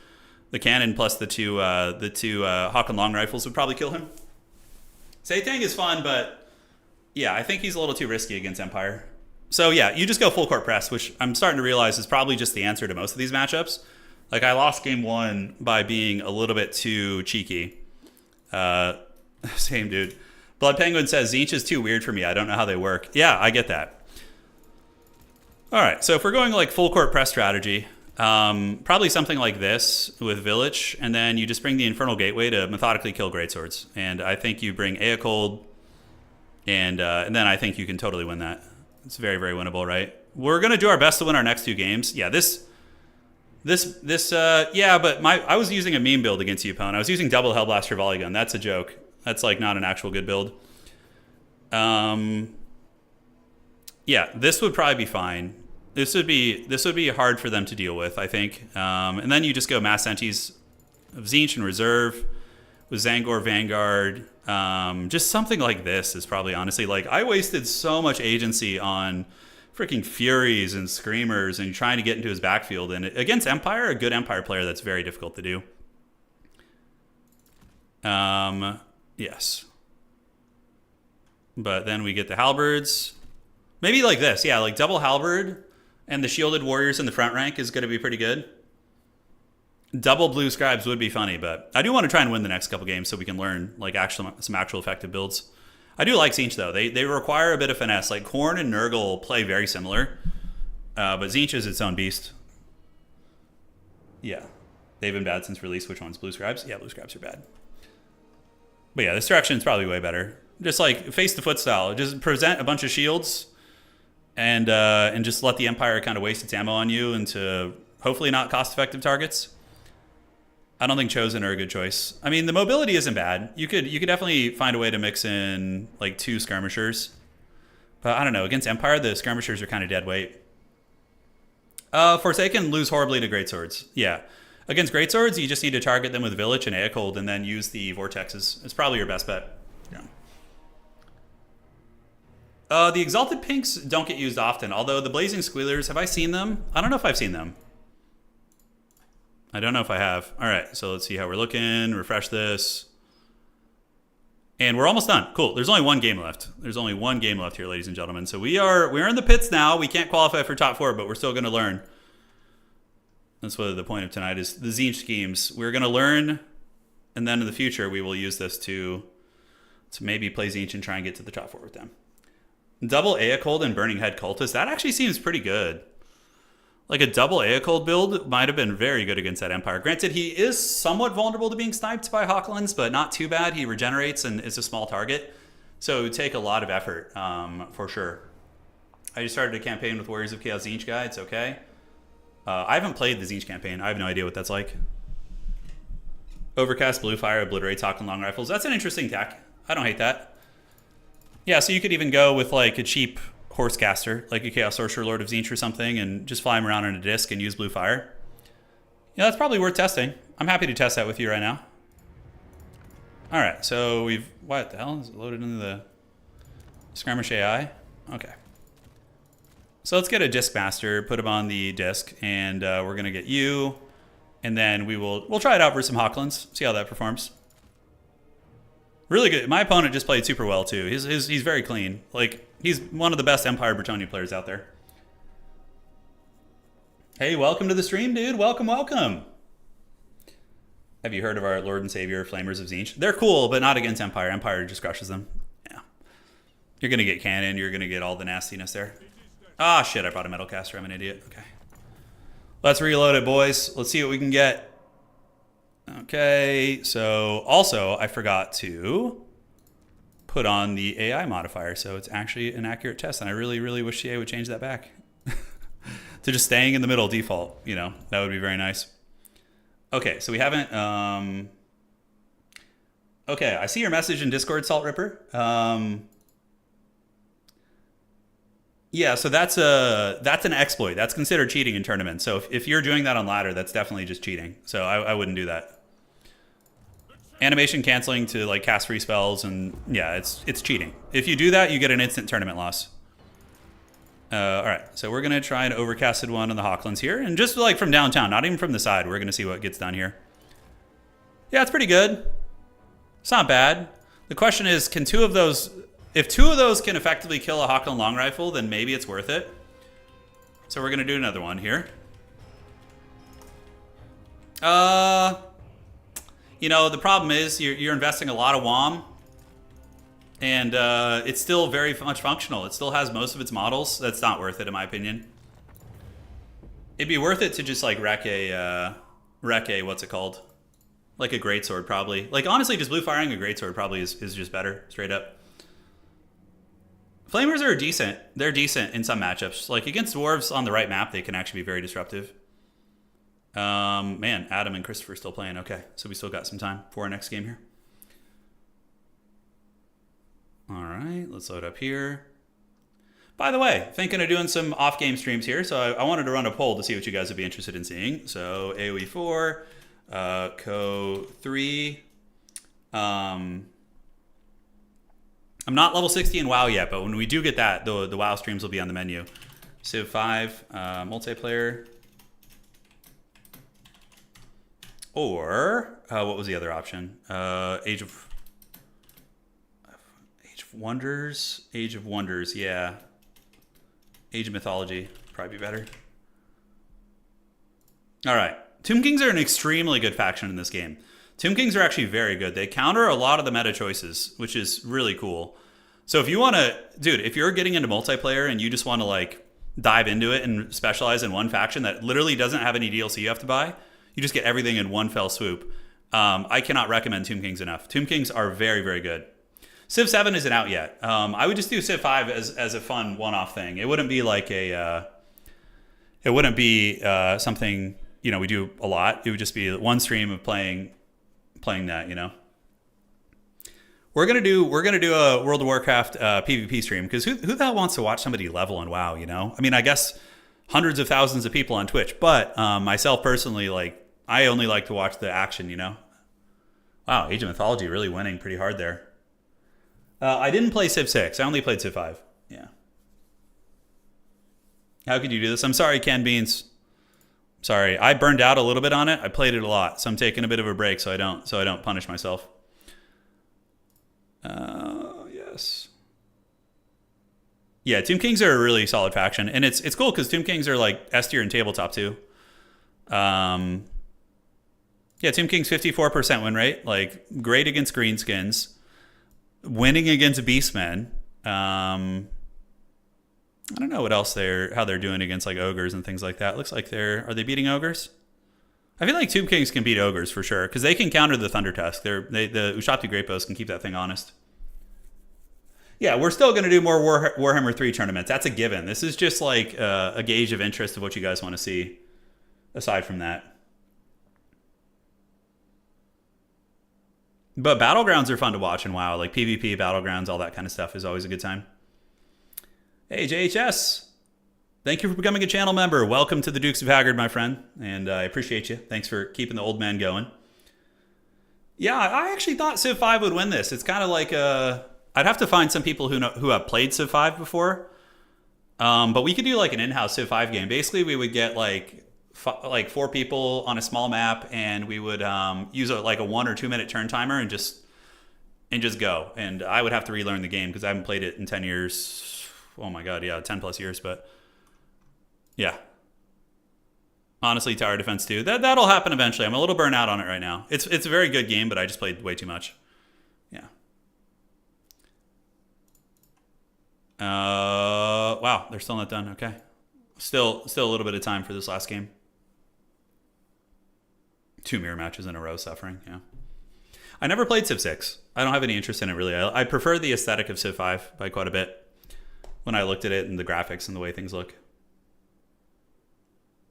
The cannon plus the two Haken long rifles would probably kill him. Tzeentch is fun, but yeah, I think he's a little too risky against Empire. So yeah, you just go full court press, which I'm starting to realize is probably just the answer to most of these matchups. Like, I lost game 1 by being a little bit too cheeky. Same dude. Blood Penguin says, Tzeentch is too weird for me. I don't know how they work. Yeah, I get that. All right, so if we're going like full court press strategy, probably something like this with Village, and then you just bring the Infernal Gateway to methodically kill greatswords. And I think you bring Aecold, and then I think you can totally win that. It's very, very winnable, right? We're gonna do our best to win our next 2 games. Yeah, yeah, but I was using a meme build against you, opponent. I was using double Hellblaster volley gun. That's a joke. That's like not an actual good build. Yeah, this would probably be fine. This would be hard for them to deal with, I think. And then you just go mass entities of Tzeentch in reserve with Zangor Vanguard. Just something like this is probably honestly, like, I wasted so much agency on freaking Furies and Screamers and trying to get into his backfield. And against Empire, a good Empire player, that's very difficult to do. Yes. But then we get the Halberds. Maybe like this. Yeah, like double Halberd and the Shielded Warriors in the front rank is going to be pretty good. Double Blue Scribes would be funny, but I do want to try and win the next couple games so we can learn like some actual effective builds. I do like Tzeentch though. They require a bit of finesse. Like Khorne and Nurgle play very similar, but Tzeentch is its own beast. Yeah, they've been bad since release. Which ones? Blue Scribes? Yeah, Blue Scribes are bad. But yeah, this direction is probably way better. Just like face the foot style. Just present a bunch of shields, and just let the Empire kind of waste its ammo on you into hopefully not cost-effective targets. I don't think Chosen are a good choice. I mean, the mobility isn't bad. You could definitely find a way to mix in like 2 skirmishers. But I don't know. Against Empire, the skirmishers are kind of dead weight. Forsaken lose horribly to greatswords. Yeah. Against greatswords, you just need to target them with Village and Aecold and then use the Vortexes. It's probably your best bet. Yeah. The Exalted Pinks don't get used often, although the Blazing Squealers, have I seen them? I don't know if I've seen them. I don't know if I have. All right, so let's see how we're looking. Refresh this. And we're almost done. Cool. There's only 1 game left. There's only 1 game left here, ladies and gentlemen. So we're in the pits now. We can't qualify for top 4, but we're still going to learn. That's what the point of tonight is. The Tzeentch schemes. We're going to learn, and then in the future, we will use this to maybe play Tzeentch and try and get to the top 4 with them. Double Aecold and Burning Head Cultist. That actually seems pretty good. Like a double Aecold build might have been very good against that Empire. Granted, he is somewhat vulnerable to being sniped by Hochlands, but not too bad. He regenerates and is a small target. So it would take a lot of effort, for sure. I just started a campaign with Warriors of Chaos Tzeentch guy. It's okay. I haven't played the Tzeentch campaign. I have no idea what that's like. Overcast Blue Fire obliterates Haken long rifles. That's an interesting tech. I don't hate that. Yeah, so you could even go with like a cheap Horsecaster, like a Chaos Sorcerer Lord of Tzeentch or something, and just fly him around on a disc and use Blue Fire. Yeah, that's probably worth testing. I'm happy to test that with you right now. All right, so what the hell? Is it loaded into the Skirmish AI? Okay. So let's get a Disc Master, put him on the disc, and we're going to get you, and then we'll try it out versus some Hochlands, see how that performs. Really good. My opponent just played super well, too. He's very clean. Like, he's one of the best Empire Bretonnia players out there. Hey, welcome to the stream, dude. Welcome, welcome. Have you heard of our Lord and Savior, Flamers of Tzeentch? They're cool, but not against Empire. Empire just crushes them. Yeah. You're going to get cannon. You're going to get all the nastiness there. Ah, shit. I brought a Metalcaster. I'm an idiot. Okay. Let's reload it, boys. Let's see what we can get. Okay, so also I forgot to put on the AI modifier, so it's actually an accurate test. And I really, really wish CA would change that back to just staying in the middle default. You know, that would be very nice. Okay, so we haven't. Okay, I see your message in Discord, Salt Ripper. Yeah, so that's an exploit. That's considered cheating in tournaments. So if you're doing that on ladder, that's definitely just cheating. So I wouldn't do that. Animation canceling to like cast free spells, and yeah, it's cheating. If you do that, you get an instant tournament loss. All right, so we're gonna try an overcasted one on the Hawklands here, and just like from downtown, not even from the side. We're gonna see what gets done here. Yeah, it's pretty good. It's not bad. The question is, can two of those? If two of those can effectively kill a Hawkland long rifle, then maybe it's worth it. So we're gonna do another one here. You know, the problem is you're investing a lot of WOM, and it's still very much functional. It still has most of its models. That's not worth it, in my opinion. It'd be worth it to just like wreck a what's it called? Like a greatsword, probably. Like honestly, just blue firing a greatsword probably is just better, straight up. Flamers are decent. They're decent in some matchups. Like against dwarves on the right map, they can actually be very disruptive. Man, Adam and Christopher still playing. Okay, so we still got some time for our next game here. All right, let's load up here. By the way, thinking of doing some off-game streams here, so I wanted to run a poll to see what you guys would be interested in seeing. So AoE 4, Co 3. I'm not level 60 in WoW yet, but when we do get that, the WoW streams will be on the menu. Civ 5, multiplayer. Or, what was the other option? Age of Wonders? Age of Wonders, yeah. Age of Mythology, probably be better. All right. Tomb Kings are an extremely good faction in this game. Tomb Kings are actually very good. They counter a lot of the meta choices, which is really cool. So if you want to, dude, if you're getting into multiplayer and you just want to like dive into it and specialize in one faction that literally doesn't have any DLC you have to buy, you just get everything in one fell swoop. I cannot recommend Tomb Kings enough. Tomb Kings are very, very good. Civ 7 isn't out yet. I would just do Civ 5 as a fun one-off thing. It wouldn't be like a, it wouldn't be something, you know, we do a lot. It would just be one stream of playing that, you know. We're gonna do a World of Warcraft PvP stream, because who the hell wants to watch somebody level in WoW, you know? I mean, I guess hundreds of thousands of people on Twitch, but myself personally, like, I only like to watch the action, you know? Wow, Age of Mythology really winning pretty hard there. I didn't play Civ 6. I only played Civ 5. Yeah. How could you do this? I'm sorry, Ken Beans. Sorry, I burned out a little bit on it. I played it a lot, so I'm taking a bit of a break so I don't punish myself. Yes. Yeah, Tomb Kings are a really solid faction, and it's cool because Tomb Kings are like S tier and tabletop too. Yeah, Tomb Kings 54% win rate, like great against greenskins, winning against beastmen. I don't know what else how they're doing against like ogres and things like that. Looks like are they beating ogres? I feel like Tomb Kings can beat ogres for sure because they can counter the Thunder Tusk. The Ushapti Greatbows can keep that thing honest. Yeah, we're still going to do more Warhammer 3 tournaments. That's a given. This is just like a gauge of interest of what you guys want to see aside from that. But Battlegrounds are fun to watch in WoW. Like PvP, Battlegrounds, all that kind of stuff is always a good time. Hey, JHS. Thank you for becoming a channel member. Welcome to the Dukes of Haggard, my friend. And I appreciate you. Thanks for keeping the old man going. Yeah, I actually thought Civ 5 would win this. It's kind of like I'd have to find some people who have played Civ 5 before. But we could do like an in-house Civ 5 game. Basically, we would get like 4 people on a small map, and we would use a 1 or 2 minute turn timer and just go. And I would have to relearn the game because I haven't played it in 10 years. Oh my god, yeah, 10 plus years. But yeah, honestly, tower defense too. That'll happen eventually. I'm a little burnt out on it right now. It's a very good game, but I just played way too much. Yeah. Wow, they're still not done. Okay, still a little bit of time for this last game. 2 mirror matches in a row, suffering. Yeah, I never played Civ 6. I don't have any interest in it really. I prefer the aesthetic of Civ 5 by quite a bit when I looked at it and the graphics and the way things look.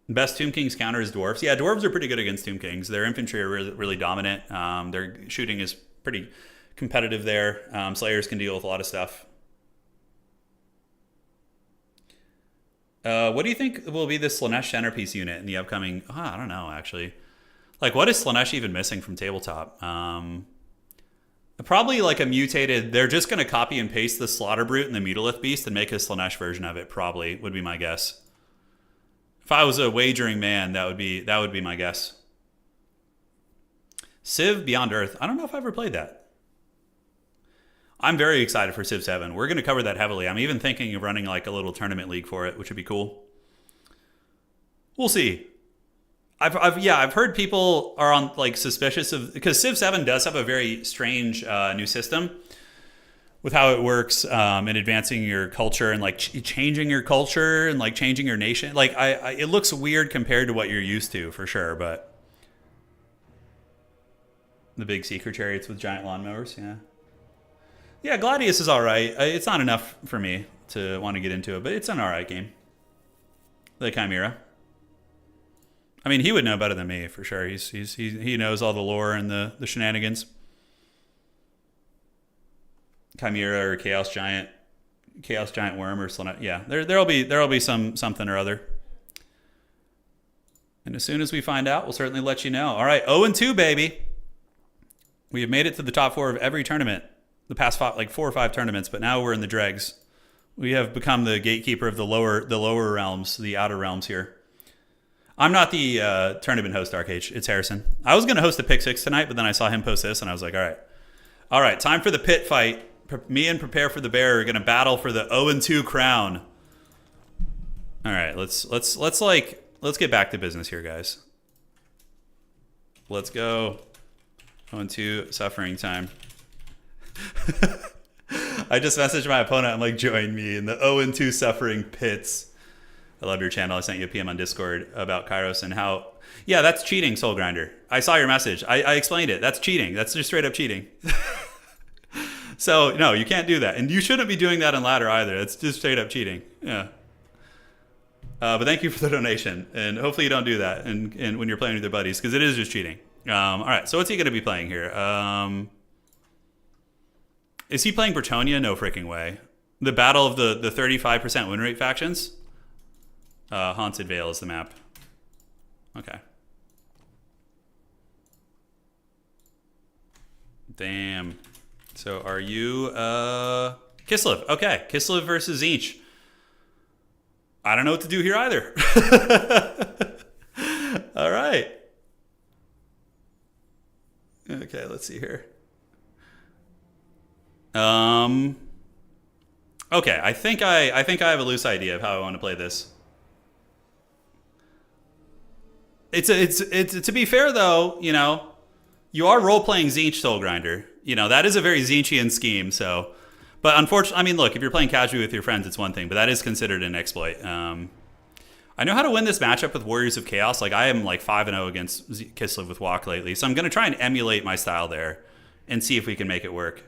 Best Tomb Kings counter is Dwarfs. Yeah, Dwarves are pretty good against Tomb Kings. Their infantry are really, really dominant. Their shooting is pretty competitive there. Slayers can deal with a lot of stuff. What do you think will be the Slaanesh centerpiece unit in the upcoming... Oh, I don't know, actually. Like, what is Slaanesh even missing from tabletop? Probably like a mutated... They're just going to copy and paste the Slaughter Brute and the Mutilith Beast and make a Slaanesh version of it, probably, would be my guess. If I was a wagering man, that would be my guess. Civ Beyond Earth. I don't know if I've ever played that. I'm very excited for Civ 7. We're going to cover that heavily. I'm even thinking of running like a little tournament league for it, which would be cool. We'll see. I've heard people are on like suspicious of, because Civ 7 does have a very strange new system with how it works in advancing your culture and like changing your culture and like changing your nation. Like it looks weird compared to what you're used to for sure, but the big secret chariots with giant lawnmowers, yeah. Yeah, Gladius is all right. It's not enough for me to want to get into it, but it's an all right game. The Chimera. I mean, he would know better than me for sure. He knows all the lore and the shenanigans. Chimera or Chaos Giant Worm or Slaanesh. Yeah, there'll be something or other. And as soon as we find out, we'll certainly let you know. All right, 0-2, baby. We have made it to the top 4 of every tournament. The past 4 or 5 tournaments, but now we're in the dregs. We have become the gatekeeper of the lower realms, the outer realms here. I'm not the tournament host, Arcade. It's Harrison. I was going to host a Pick 6 tonight, but then I saw him post this, and I was like, all right, time for the pit fight. Me and Prepare for the Bear are going to battle for the 0-2 crown. All right, let's get back to business here, guys. Let's go. 0-2 suffering time. I just messaged my opponent. I'm like, join me in the 0-2 suffering pits. I love your channel. I sent you a PM on Discord about Kairos and how... Yeah, that's cheating, Soul Grinder. I saw your message. I explained it. That's cheating. That's just straight up cheating. So, no, you can't do that. And you shouldn't be doing that in ladder either. That's just straight up cheating. Yeah. But thank you for the donation. And hopefully you don't do that and when you're playing with your buddies, because it is just cheating. All right, so what's he going to be playing here? Is he playing Bretonnia? No freaking way. The battle of the 35% win rate factions? Haunted Vale is the map. Okay. Damn. So are you Kislev? Okay, Kislev versus Tzeentch. I don't know what to do here either. All right. Okay, let's see here. Okay, I think I have a loose idea of how I want to play this. It's to be fair though, you know, you are role playing Tzeentch Soul Grinder. You know, that is a very Tzeentchian scheme. So, but unfortunately, I mean, look, if you're playing casually with your friends, it's one thing, but that is considered an exploit. I know how to win this matchup with Warriors of Chaos. Like I am like 5-0 against Kislev with Walk lately, so I'm gonna try and emulate my style there and see if we can make it work.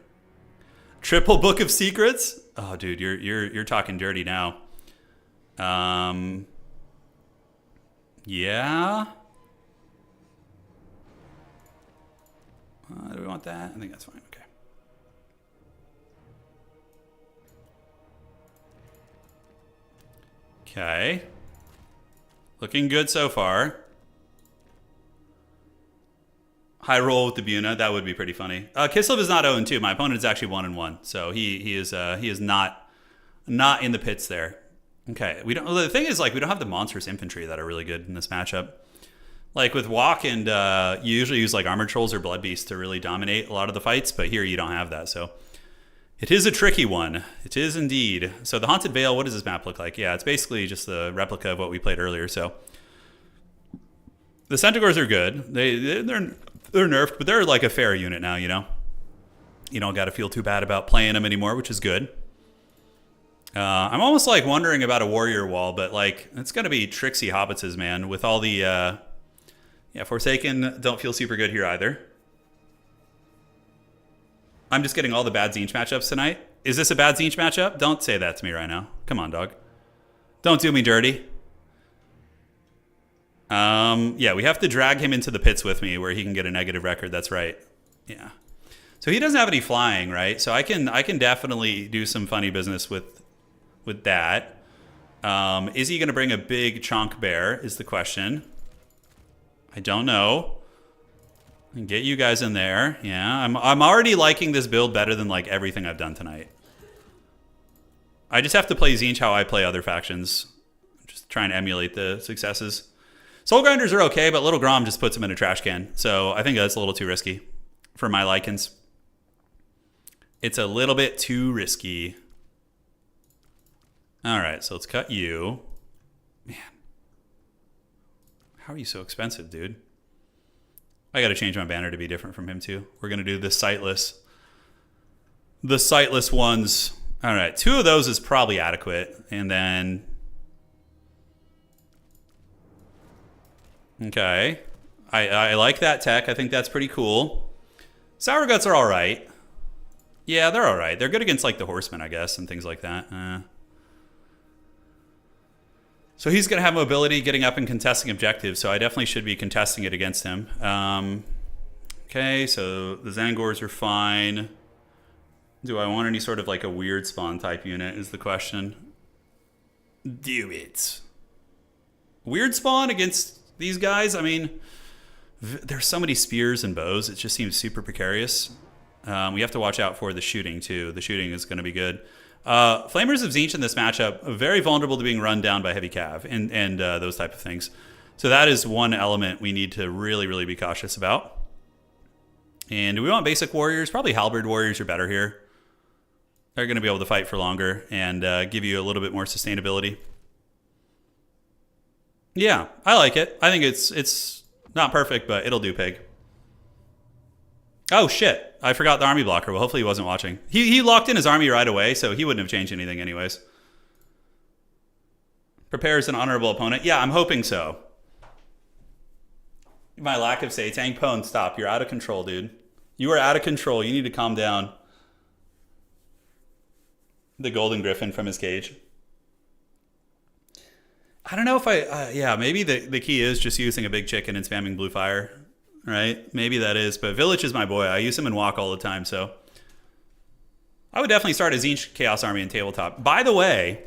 Triple Book of Secrets? Oh, dude, you're talking dirty now. Yeah. Do we want that? I think that's fine. Okay. Okay. Looking good so far. High roll with the Buna. That would be pretty funny. Kislev is not 0-2. My opponent is actually 1-1. So he is not in the pits there. Okay. The thing is, like, we don't have the monstrous infantry that are really good in this matchup. Like with Walk and you usually use like Armored Trolls or Blood Beasts to really dominate a lot of the fights, but here you don't have that. So it is a tricky one. It is indeed. So the Haunted Vale, what does this map look like? Yeah, it's basically just the replica of what we played earlier. So the Centaurs are good. They're nerfed, but they're like a fair unit now, you know? You don't got to feel too bad about playing them anymore, which is good. I'm almost like wondering about a Warrior Wall, but like it's going to be tricksy hobbitses, man, with all the... Yeah, Forsaken don't feel super good here either. I'm just getting all the bad Tzeentch matchups tonight. Is this a bad Tzeentch matchup? Don't say that to me right now. Come on, dog. Don't do me dirty. Yeah, we have to drag him into the pits with me where he can get a negative record. That's right. Yeah. So he doesn't have any flying, right? So I can definitely do some funny business with that. Is he going to bring a big chonk bear is the question. I don't know. And get you guys in there. Yeah, I'm already liking this build better than like everything I've done tonight. I just have to play Tzeentch how I play other factions. I'm just trying to emulate the successes. Soul Grinders are okay, but Little Grom just puts them in a trash can. So I think that's a little too risky for my likings. It's a little bit too risky. All right, so let's cut you. Man. How are you so expensive, dude? I got to change my banner to be different from him, too. We're going to do the sightless. The sightless ones. All right, 2 of those is probably adequate. And then... Okay. I like that tech. I think that's pretty cool. Sour Guts are all right. Yeah, they're all right. They're good against, like, the horsemen, I guess, and things like that. So he's going to have mobility getting up and contesting objectives, so I definitely should be contesting it against him. Okay, so the Zangors are fine. Do I want any sort of like a weird spawn type unit is the question. Do it. Weird spawn against these guys? I mean, there's so many spears and bows. It just seems super precarious. We have to watch out for the shooting, too. The shooting is going to be good. Flamers of Tzeentch in this matchup are very vulnerable to being run down by heavy cav and those type of things. So that is one element we need to really, really be cautious about. And do we want basic warriors? Probably halberd warriors are better here. They're going to be able to fight for longer and give you a little bit more sustainability. Yeah, I like it. I think it's not perfect, but it'll do, pig. Oh, shit. I forgot the army blocker. Well, hopefully he wasn't watching. He locked in his army right away, so he wouldn't have changed anything anyways. Prepares an honorable opponent. Yeah, I'm hoping so. My lack of say. Tank Pone, stop. You're out of control, dude. You are out of control. You need to calm down. The golden griffin from his cage. I don't know if yeah, maybe the key is just using a big chicken and spamming blue fire. Right? Maybe that is. But Village is my boy. I use him in walk all the time, so I would definitely start a Tzeentch Chaos Army in tabletop. By the way,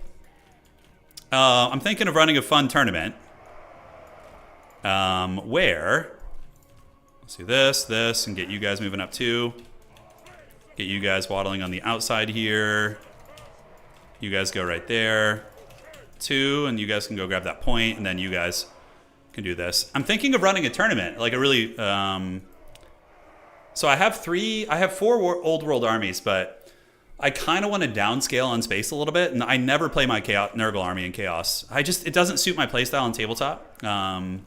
I'm thinking of running a fun tournament where let's do this, and get you guys moving up too. Get you guys waddling on the outside here. You guys go right there. 2, and you guys can go grab that point, and then you guys can do this. I'm thinking of running a tournament, like a really... so I have 4 old world armies, but I kind of want to downscale on space a little bit, and I never play my Nurgle army in Chaos. It doesn't suit my playstyle on tabletop. I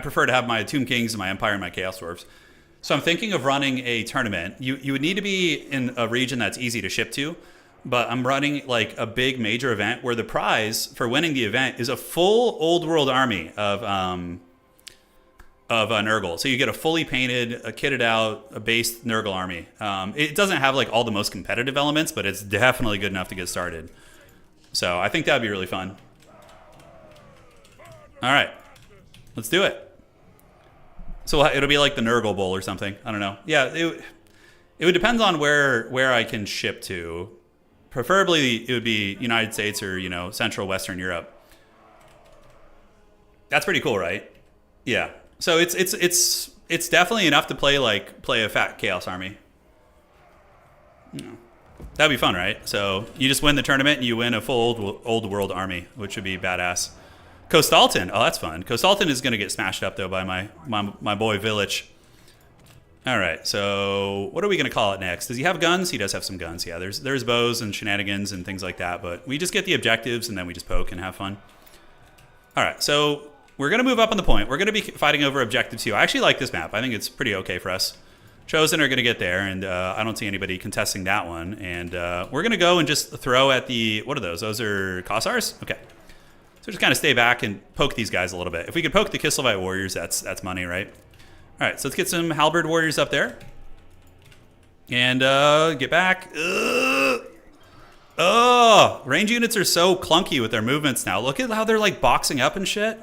prefer to have my Tomb Kings and my Empire and my Chaos Dwarfs. So I'm thinking of running a tournament. You would need to be in a region that's easy to ship to, but I'm running like a big major event where the prize for winning the event is a full old world army of Nurgle. So you get a fully painted, a kitted out, a based Nurgle army. It doesn't have like all the most competitive elements, but it's definitely good enough to get started. So I think that would be really fun. All right, let's do it. So it'll be like the Nurgle Bowl or something. I don't know. Yeah, it would depend on where I can ship to. Preferably, it would be United States or, Central Western Europe. That's pretty cool, right? Yeah. So it's definitely enough to play a fat Chaos Army. That'd be fun, right? So you just win the tournament and you win a full old world army, which would be badass. Coastalton. Oh, that's fun. Coastalton is going to get smashed up though by my boy Village. All right, so what are we going to call it next? Does he have guns? He does have some guns, yeah. There's bows and shenanigans and things like that, but we just get the objectives and then we just poke and have fun. All right, so we're going to move up on the point. We're going to be fighting over Objective 2. I actually like this map. I think it's pretty okay for us. Chosen are going to get there, and I don't see anybody contesting that one. And we're going to go and just throw at the... What are those? Those are Kossars? Okay. So just kind of stay back and poke these guys a little bit. If we could poke the Kislevite warriors, that's money, right? All right, so let's get some halberd warriors up there. And get back. Oh, range units are so clunky with their movements now. Look at how they're like boxing up and shit.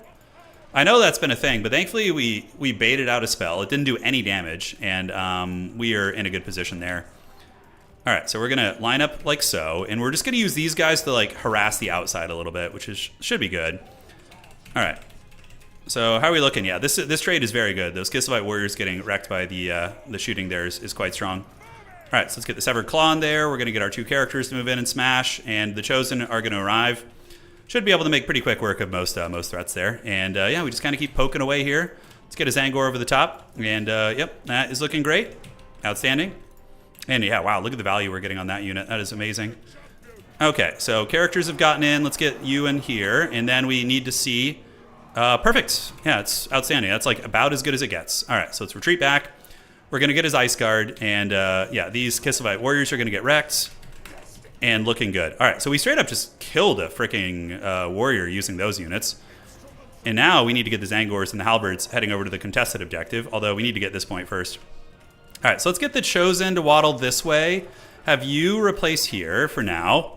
I know that's been a thing, but thankfully we baited out a spell. It didn't do any damage, and we are in a good position there. All right, so we're gonna line up like so, and we're just gonna use these guys to like harass the outside a little bit, which should be good. All right, so how are we looking? Yeah, this trade is very good. Those Kislevite warriors getting wrecked by the shooting there is quite strong. All right, so let's get the Severed Claw in there. We're gonna get our 2 characters to move in and smash, and the Chosen are gonna arrive. Should be able to make pretty quick work of most threats there. And yeah, we just kind of keep poking away here. Let's get a Zangor over the top. And yep, that is looking great. Outstanding. And yeah, wow, look at the value we're getting on that unit. That is amazing. Okay, so characters have gotten in. Let's get you in here. And then we need to see... perfect. Yeah, it's outstanding. That's like about as good as it gets. All right, so let's retreat back. We're going to get his Ice Guard. And yeah, these Kislevite warriors are going to get wrecked. And looking good. All right, so we straight up just killed a freaking warrior using those units. And now we need to get the Zangors and the Halberds heading over to the contested objective, although we need to get this point first. All right, so let's get the Chosen to waddle this way. Have you replace here for now.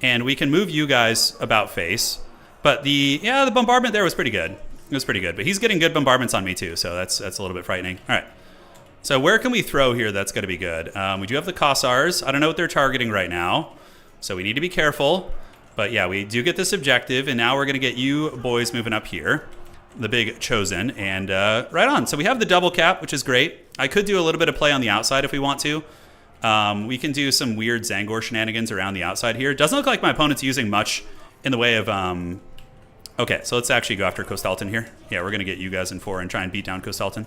And we can move you guys about face. But the bombardment there was pretty good. It was pretty good. But he's getting good bombardments on me too, so that's a little bit frightening. All right. So where can we throw here that's going to be good? We do have the Kossars. I don't know what they're targeting right now. So we need to be careful. But yeah, we do get this objective. And now we're going to get you boys moving up here. The big Chosen. And right on. So we have the double cap, which is great. I could do a little bit of play on the outside if we want to. We can do some weird Zangor shenanigans around the outside here. It doesn't look like my opponent's using much in the way of... Okay, so let's actually go after Kostalton here. Yeah, we're going to get you guys in 4 and try and beat down Kostalton.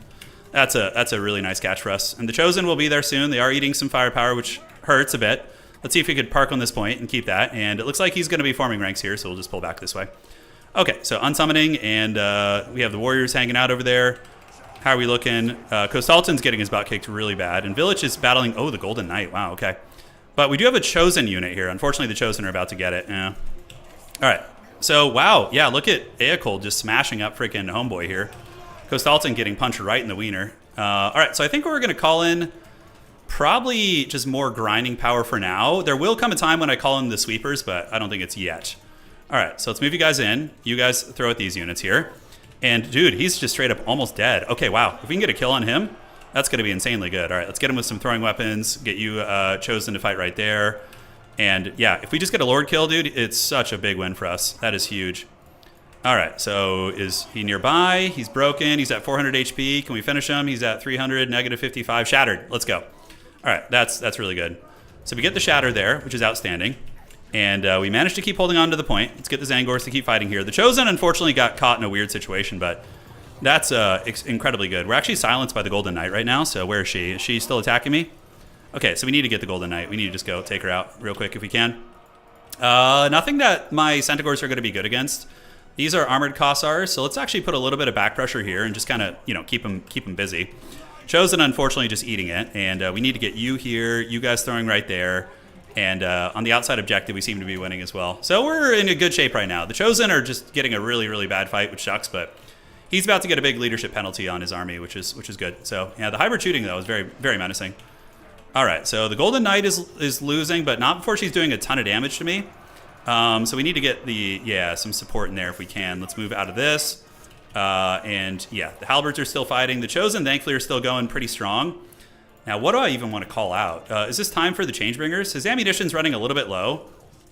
That's a really nice catch for us. And the Chosen will be there soon. They are eating some firepower, which hurts a bit. Let's see if we could park on this point and keep that. And it looks like he's going to be forming ranks here, so we'll just pull back this way. Okay, so unsummoning, and we have the warriors hanging out over there. How are we looking? Kostalton's getting his butt kicked really bad. And Village is battling... Oh, the Golden Knight. Wow, okay. But we do have a Chosen unit here. Unfortunately, the Chosen are about to get it. Yeah. All right. So, wow. Yeah, look at Eocold just smashing up freaking Homeboy here. Kostalton getting punched right in the wiener. All right, so I think we're going to call in probably just more grinding power for now. There will come a time when I call in the sweepers, but I don't think it's yet. All right, so let's move you guys in. You guys throw at these units here. And, dude, he's just straight up almost dead. Okay, wow. If we can get a kill on him, that's going to be insanely good. All right, let's get him with some throwing weapons, get you Chosen to fight right there. And, yeah, if we just get a Lord kill, dude, it's such a big win for us. That is huge. All right, so is he nearby? He's broken. He's at 400 HP. Can we finish him? He's at 300, negative 55. Shattered. Let's go. All right, that's really good. So we get the Shatter there, which is outstanding. And we managed to keep holding on to the point. Let's get the Zangors to keep fighting here. The Chosen, unfortunately, got caught in a weird situation, but that's incredibly good. We're actually silenced by the Golden Knight right now, so where is she? Is she still attacking me? Okay, so we need to get the Golden Knight. We need to just go take her out real quick if we can. Nothing that my Centaurs are going to be good against. These are armored Kossars, so let's actually put a little bit of back pressure here and just kind of, keep them busy. Chosen, unfortunately, just eating it, and we need to get you here, you guys throwing right there, and on the outside objective, we seem to be winning as well. So we're in a good shape right now. The Chosen are just getting a really, really bad fight, which sucks, but he's about to get a big leadership penalty on his army, which is good. So yeah, the hybrid shooting, though, is very, very menacing. All right, so the Golden Knight is losing, but not before she's doing a ton of damage to me. So we need to get some support in there if we can. Let's move out of this. And yeah, the Halberds are still fighting. The Chosen, thankfully, are still going pretty strong. Now, what do I even want to call out? Is this time for the Changebringers? His ammunition's running a little bit low.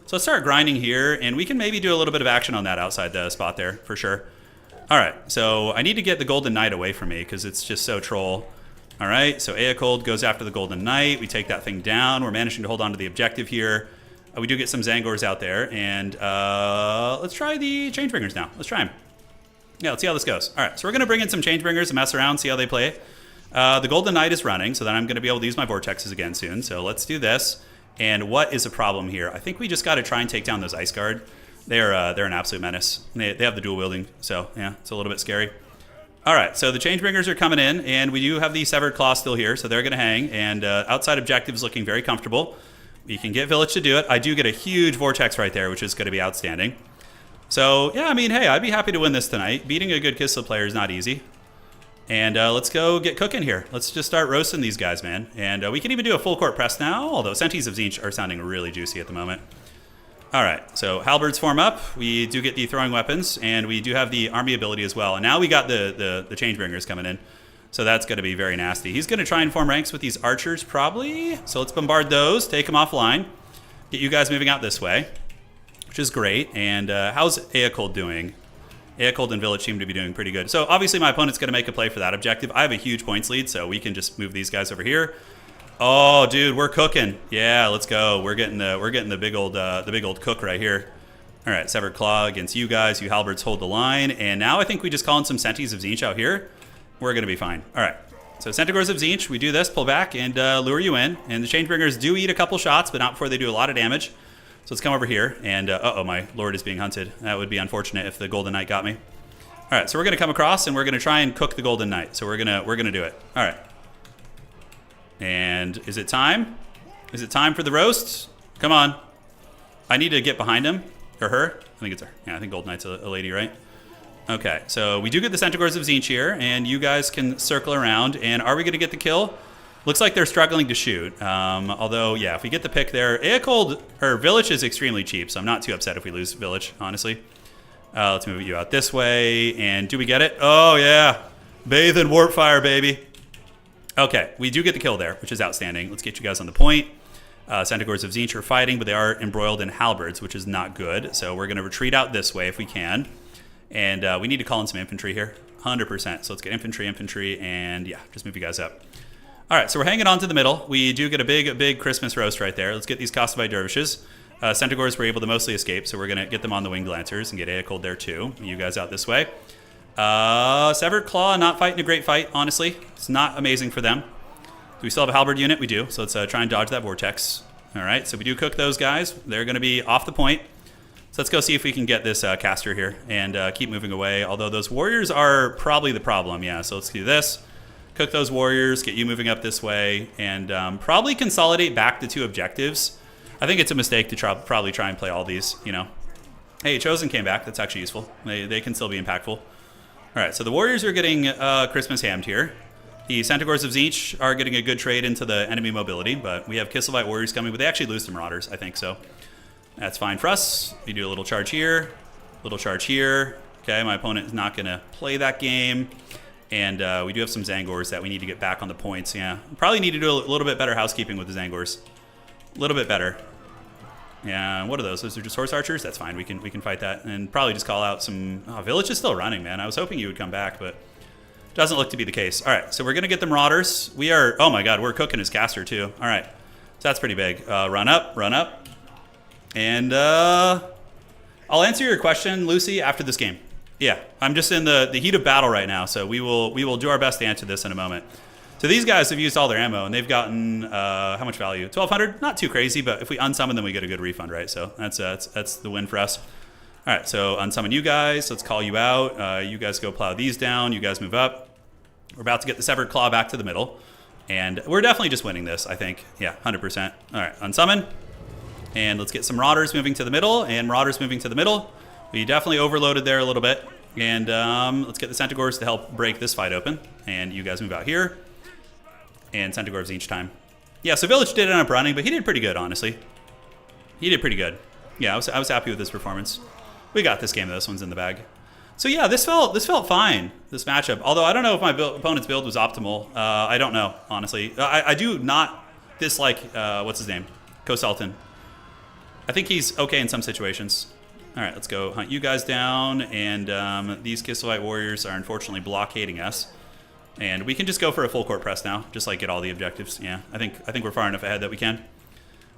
So let's start grinding here, and we can maybe do a little bit of action on that outside the spot there, for sure. All right, so I need to get the Golden Knight away from me because it's just so troll. All right, so Eocold goes after the Golden Knight. We take that thing down. We're managing to hold on to the objective here. We do get some Zangors out there, and let's try the Changebringers now. Let's try them. Yeah, let's see how this goes. All right, so we're going to bring in some Changebringers and mess around, see how they play. The Golden Knight is running, so then I'm going to be able to use my Vortexes again soon. So let's do this. And what is a problem here? I think we just got to try and take down those Ice Guard. They're an absolute menace. They have the dual wielding, so yeah, it's a little bit scary. All right, so the Changebringers are coming in, and we do have the Severed Claw still here, so they're going to hang. And outside objective is looking very comfortable. We can get Village to do it. I do get a huge Vortex right there, which is going to be outstanding. So, yeah, I mean, hey, I'd be happy to win this tonight. Beating a good Kislev player is not easy. And let's go get cooking here. Let's just start roasting these guys, man. And we can even do a full court press now, although Sentinels of Tzeentch are sounding really juicy at the moment. All right, so halberds form up. We do get the throwing weapons, and we do have the army ability as well. And now we got the Changebringers coming in. So that's going to be very nasty. He's going to try and form ranks with these archers, probably. So let's bombard those, take them offline, get you guys moving out this way, which is great. And how's Eocold doing? Eocold and Village seem to be doing pretty good. So obviously my opponent's going to make a play for that objective. I have a huge points lead, so we can just move these guys over here. Oh, dude, we're cooking. Yeah, let's go. We're getting the big old cook right here. All right, Severed Claw against you guys. You halberds hold the line, and now I think we just call in some Sentinels of Tzeentch out here. We're going to be fine. All right. So Centaurs of Tzeentch, we do this, pull back, and lure you in. And the Changebringers do eat a couple shots, but not before they do a lot of damage. So let's come over here. And, uh-oh, my lord is being hunted. That would be unfortunate if the Golden Knight got me. All right, so we're going to come across, and we're going to try and cook the Golden Knight. So we're gonna do it. All right. And is it time? Is it time for the roast? Come on. I need to get behind him. Or her. I think it's her. Yeah, I think Golden Knight's a lady, right? Okay, so we do get the Centaurs of Tzeentch here, and you guys can circle around. And are we going to get the kill? Looks like they're struggling to shoot. Although, yeah, if we get the pick there, Eocold, or Village is extremely cheap, so I'm not too upset if we lose Village, honestly. Let's move you out this way, and do we get it? Oh, yeah. Bathe in warp fire, baby. Okay, we do get the kill there, which is outstanding. Let's get you guys on the point. Centaurs of Tzeentch are fighting, but they are embroiled in halberds, which is not good. So we're going to retreat out this way if we can. And we need to call in some infantry here, 100%. So let's get infantry, and yeah, just move you guys up. All right, so we're hanging on to the middle. We do get a big Christmas roast right there. Let's get these Kosovite dervishes. Centaurs were able to mostly escape, so we're going to get them on the Winged Lancers and get Eocold there too. You guys out this way. Severed Claw, not fighting a great fight, honestly. It's not amazing for them. Do we still have a halberd unit? We do, so let's try and dodge that vortex. All right, so we do cook those guys. They're going to be off the point. So let's go see if we can get this caster here and keep moving away. Although those warriors are probably the problem. Yeah, so let's do this. Cook those warriors, get you moving up this way, and probably consolidate back the two objectives. I think it's a mistake to probably try and play all these, you know. Hey, Chosen came back. That's actually useful. They can still be impactful. All right, so the warriors are getting Christmas hammed here. The Centaurs of Tzeentch are getting a good trade into the enemy mobility, but we have Kislevite warriors coming, but they actually lose to Marauders, I think, so that's fine for us. We do a little charge here, little charge here. Okay, my opponent is not going to play that game. And we do have some Zangors that we need to get back on the points. Yeah, probably need to do a little bit better housekeeping with the Zangors. A little bit better. Yeah, what are those? Those are just horse archers? That's fine, we can fight that. And probably just call out some... Oh, Village is still running, man. I was hoping you would come back, but doesn't look to be the case. All right, so we're going to get the Marauders. We are... Oh my god, we're cooking his caster too. All right, so that's pretty big. Run up, run up. And I'll answer your question, Lucy, after this game. Yeah, I'm just in the heat of battle right now, so we will do our best to answer this in a moment. So these guys have used all their ammo, and they've gotten how much value? 1,200? Not too crazy, but if we unsummon them, we get a good refund, right? So that's the win for us. All right, so unsummon you guys. Let's call you out. You guys go plow these down. You guys move up. We're about to get the Severed Claw back to the middle, and we're definitely just winning this, I think. Yeah, 100%. All right, unsummon. And let's get some Marauders moving to the middle, and Marauders moving to the middle. We definitely overloaded there a little bit. And let's get the Centaurs to help break this fight open. And you guys move out here. And Centaurs each time. Yeah, so Village did end up running, but he did pretty good, honestly. He did pretty good. Yeah, I was happy with his performance. We got this game, though. This one's in the bag. So yeah, this felt fine, this matchup. Although I don't know if my opponent's build was optimal. I don't know, honestly. I do not dislike, what's his name? Kosaltin. I think he's okay in some situations. All right, let's go hunt you guys down. And these Kislevite warriors are unfortunately blockading us. And we can just go for a full court press now, just like get all the objectives. Yeah, I think we're far enough ahead that we can.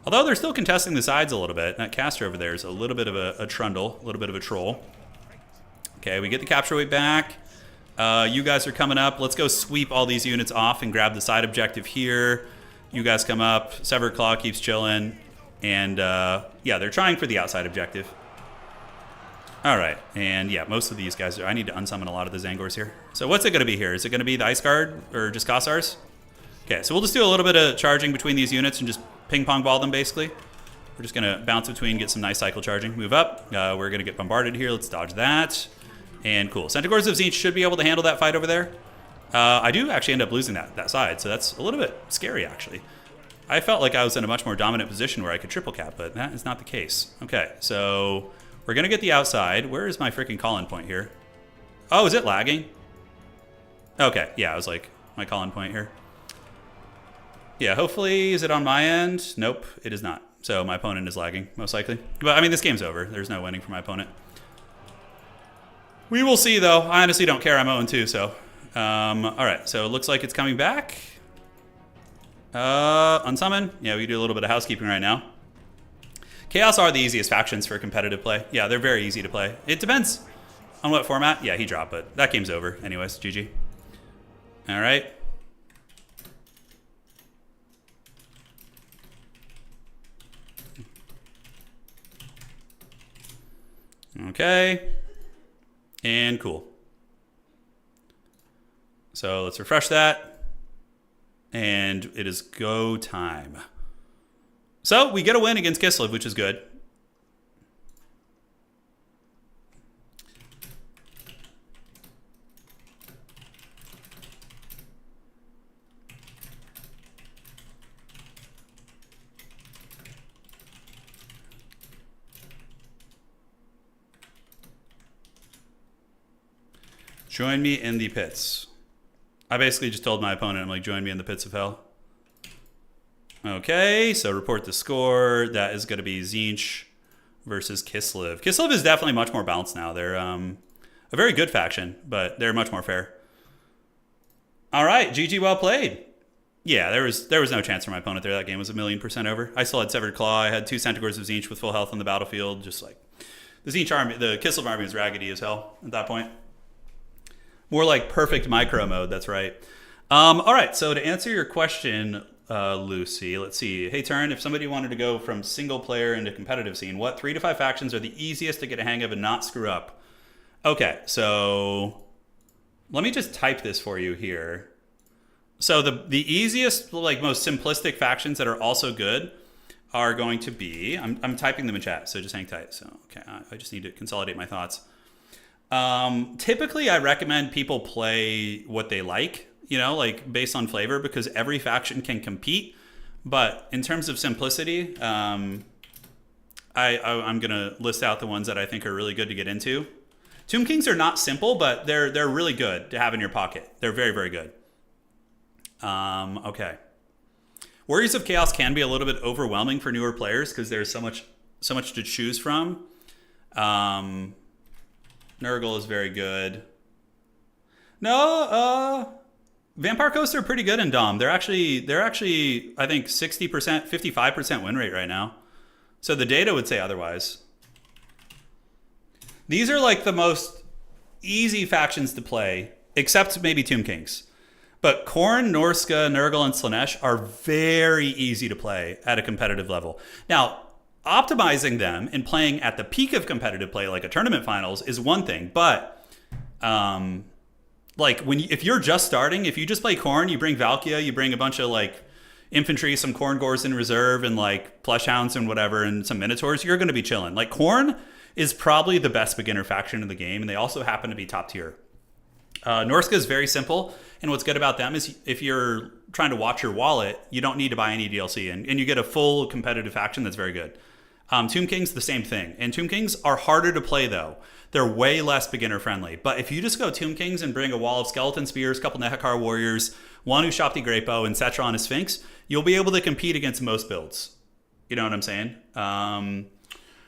Although they're still contesting the sides a little bit. That caster over there is a little bit of a trundle, a little bit of a troll. Okay, we get the capture weight back. You guys are coming up. Let's go sweep all these units off and grab the side objective here. You guys come up. Severed Claw keeps chilling. And yeah, they're trying for the outside objective. All right, and yeah, most of these guys, I need to unsummon a lot of the Zangors here. So what's it going to be here? Is it going to be the Ice Guard or just Kossars? Okay, so we'll just do a little bit of charging between these units and just ping pong ball them basically. We're just going to bounce between, get some nice cycle charging, move up. We're going to get bombarded here. Let's dodge that. And cool. Centaurs of Tzeentch should be able to handle that fight over there. I do actually end up losing that side, so that's a little bit scary, actually. I felt like I was in a much more dominant position where I could triple cap, but that is not the case. Okay, so we're going to get the outside. Where is my freaking call-in point here? Oh, is it lagging? Okay, yeah, I was like, my call-in point here. Yeah, hopefully, is it on my end? Nope, it is not. So my opponent is lagging, most likely. But, I mean, this game's over. There's no winning for my opponent. We will see, though. I honestly don't care. I'm 0-2, so... all right, so it looks like it's coming back. Unsummon. Yeah, we do a little bit of housekeeping right now. Chaos are the easiest factions for competitive play. Yeah, they're very easy to play. It depends on what format. Yeah, he dropped, but that game's over. Anyways, GG. All right. Okay. And cool. So let's refresh that. And it is go time. So we get a win against Kislev, which is good. Join me in the pits. I basically just told my opponent, I'm like, join me in the pits of hell. Okay, so report the score. That is going to be Tzeentch versus Kislev. Kislev is definitely much more balanced now. They're a very good faction, but they're much more fair. All right, GG, well played. Yeah, there was no chance for my opponent there. That game was 1,000,000% over. I still had Severed Claw. I had 2 Centaurs of Tzeentch with full health on the battlefield. Just like the Tzeentch army, the Kislev army was raggedy as hell at that point. More like perfect micro mode, that's right. All right, so to answer your question, Lucy, let's see. Hey, Turin, if somebody wanted to go from single player into competitive scene, what 3 to 5 factions are the easiest to get a hang of and not screw up? Okay, so let me just type this for you here. So the easiest, like most simplistic factions that are also good are going to be, I'm typing them in chat, so just hang tight. So, okay, I just need to consolidate my thoughts. Typically, I recommend people play what they like, you know, like based on flavor, because every faction can compete. But in terms of simplicity, I'm going to list out the ones that I think are really good to get into. Tomb Kings are not simple, but they're really good to have in your pocket. They're very, very good. Okay. Warriors of Chaos can be a little bit overwhelming for newer players because there's so much to choose from. Nurgle is very good. No, Vampire Coasts are pretty good in Dom. They're actually I think 60%, 55% win rate right now. So the data would say otherwise. These are like the most easy factions to play, except maybe Tomb Kings. But Khorne, Norska, Nurgle, and Slaanesh are very easy to play at a competitive level. Now, optimizing them and playing at the peak of competitive play, like a tournament finals, is one thing. But like if you're just starting, if you just play Khorne, you bring Valkia, you bring a bunch of like infantry, some Khorne Gores in reserve, and like Plush Hounds and whatever, and some Minotaurs, you're going to be chilling. Like Khorne is probably the best beginner faction in the game, and they also happen to be top tier. Norska is very simple, and what's good about them is if you're trying to watch your wallet, you don't need to buy any DLC, and you get a full competitive faction that's very good. Tomb Kings, the same thing. And Tomb Kings are harder to play, though. They're way less beginner-friendly. But if you just go Tomb Kings and bring a wall of Skeleton Spears, a couple Nehekar Warriors, one Ushapti Great Bow, and Cetron and Sphinx, you'll be able to compete against most builds. You know what I'm saying?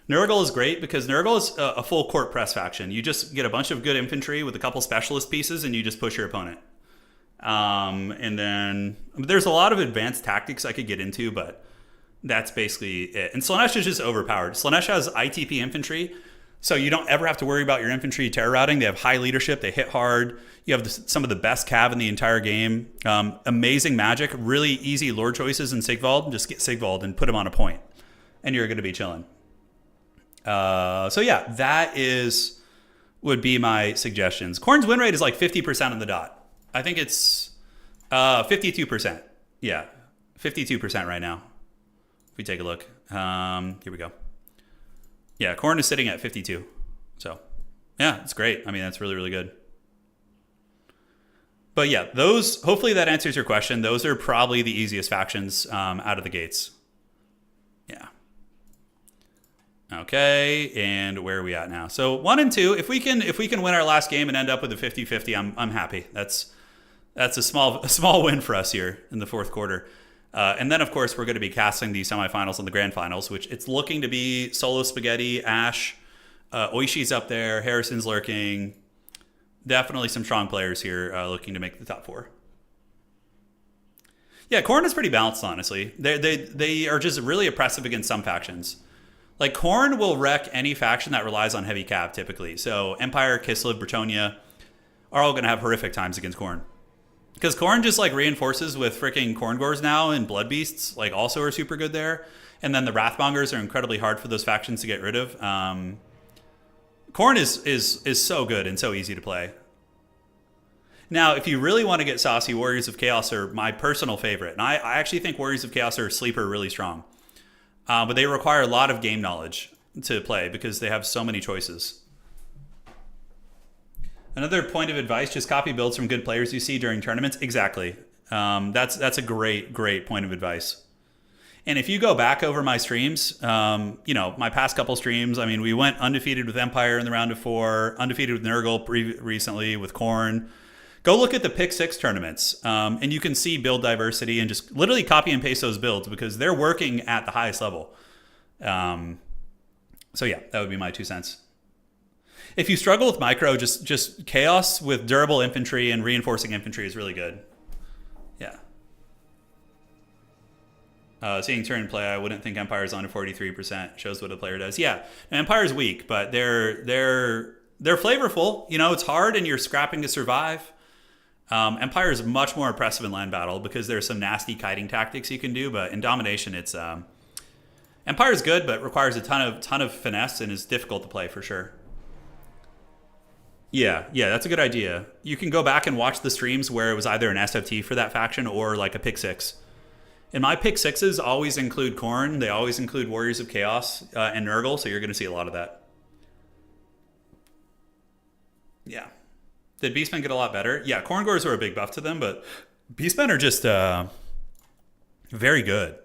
Nurgle is great because Nurgle is a full court press faction. You just get a bunch of good infantry with a couple specialist pieces, and you just push your opponent. And then there's a lot of advanced tactics I could get into, but that's basically it. And Slaanesh is just overpowered. Slaanesh has ITP infantry, so you don't ever have to worry about your infantry terror routing. They have high leadership. They hit hard. You have some of the best cav in the entire game. Amazing magic. Really easy lore choices in Sigvald. Just get Sigvald and put him on a point, and you're going to be chilling. So yeah, that would be my suggestions. Khorne's win rate is like 50% on the dot. I think it's 52%. Yeah, 52% right now. If we take a look, here we go. Yeah, Khorne is sitting at 52. So, yeah, it's great. I mean, that's really, really good. But yeah, those, hopefully that answers your question. Those are probably the easiest factions out of the gates. Yeah. Okay, and where are we at now? So 1 and 2. If we can win our last game and end up with a 50-50, I'm happy. That's a small win for us here in the fourth quarter. And then of course we're going to be casting the semifinals and the grand finals, which it's looking to be Solo Spaghetti, Ash, Oishi's up there, Harrison's lurking. Definitely some strong players here looking to make the top 4. Yeah, Khorne is pretty balanced, honestly. They are just really oppressive against some factions. Like, Khorne will wreck any faction that relies on heavy cap, typically. So, Empire, Kislev, Bretonnia are all going to have horrific times against Khorne. Because Khorne just, like, reinforces with freaking Khorngors now, and Blood Beasts, like, also are super good there. And then the Wrathmongers are incredibly hard for those factions to get rid of. Khorne is so good and so easy to play. Now, if you really want to get saucy, Warriors of Chaos are my personal favorite. And I actually think Warriors of Chaos are sleeper really strong. But they require a lot of game knowledge to play because they have so many choices. Another point of advice, just copy builds from good players you see during tournaments. Exactly. That's a great point of advice. And if you go back over my streams, my past couple streams, I mean, we went undefeated with Empire in the round of 4, undefeated with Nurgle recently with Khorne. Go look at the Pick 6 tournaments, and you can see build diversity and just literally copy and paste those builds because they're working at the highest level. So yeah, that would be my 2 cents. If you struggle with micro, just chaos with durable infantry and reinforcing infantry is really good. Yeah. Seeing Turin play, I wouldn't think Empire's on to 43%. Shows what a player does. Yeah, Empire's weak, but they're flavorful. You know, it's hard and you're scrapping to survive. Empire is much more impressive in land battle because there's some nasty kiting tactics you can do, but in domination, it's Empire is good, but requires a ton of finesse and is difficult to play for sure. Yeah, that's a good idea. You can go back and watch the streams where it was either an SFT for that faction or like a pick 6. And my pick 6s always include Khorne. They always include Warriors of Chaos and Nurgle, so you're going to see a lot of that. Yeah. Did Beastmen get a lot better? Yeah, Khorngors are a big buff to them, but Beastmen are just very good.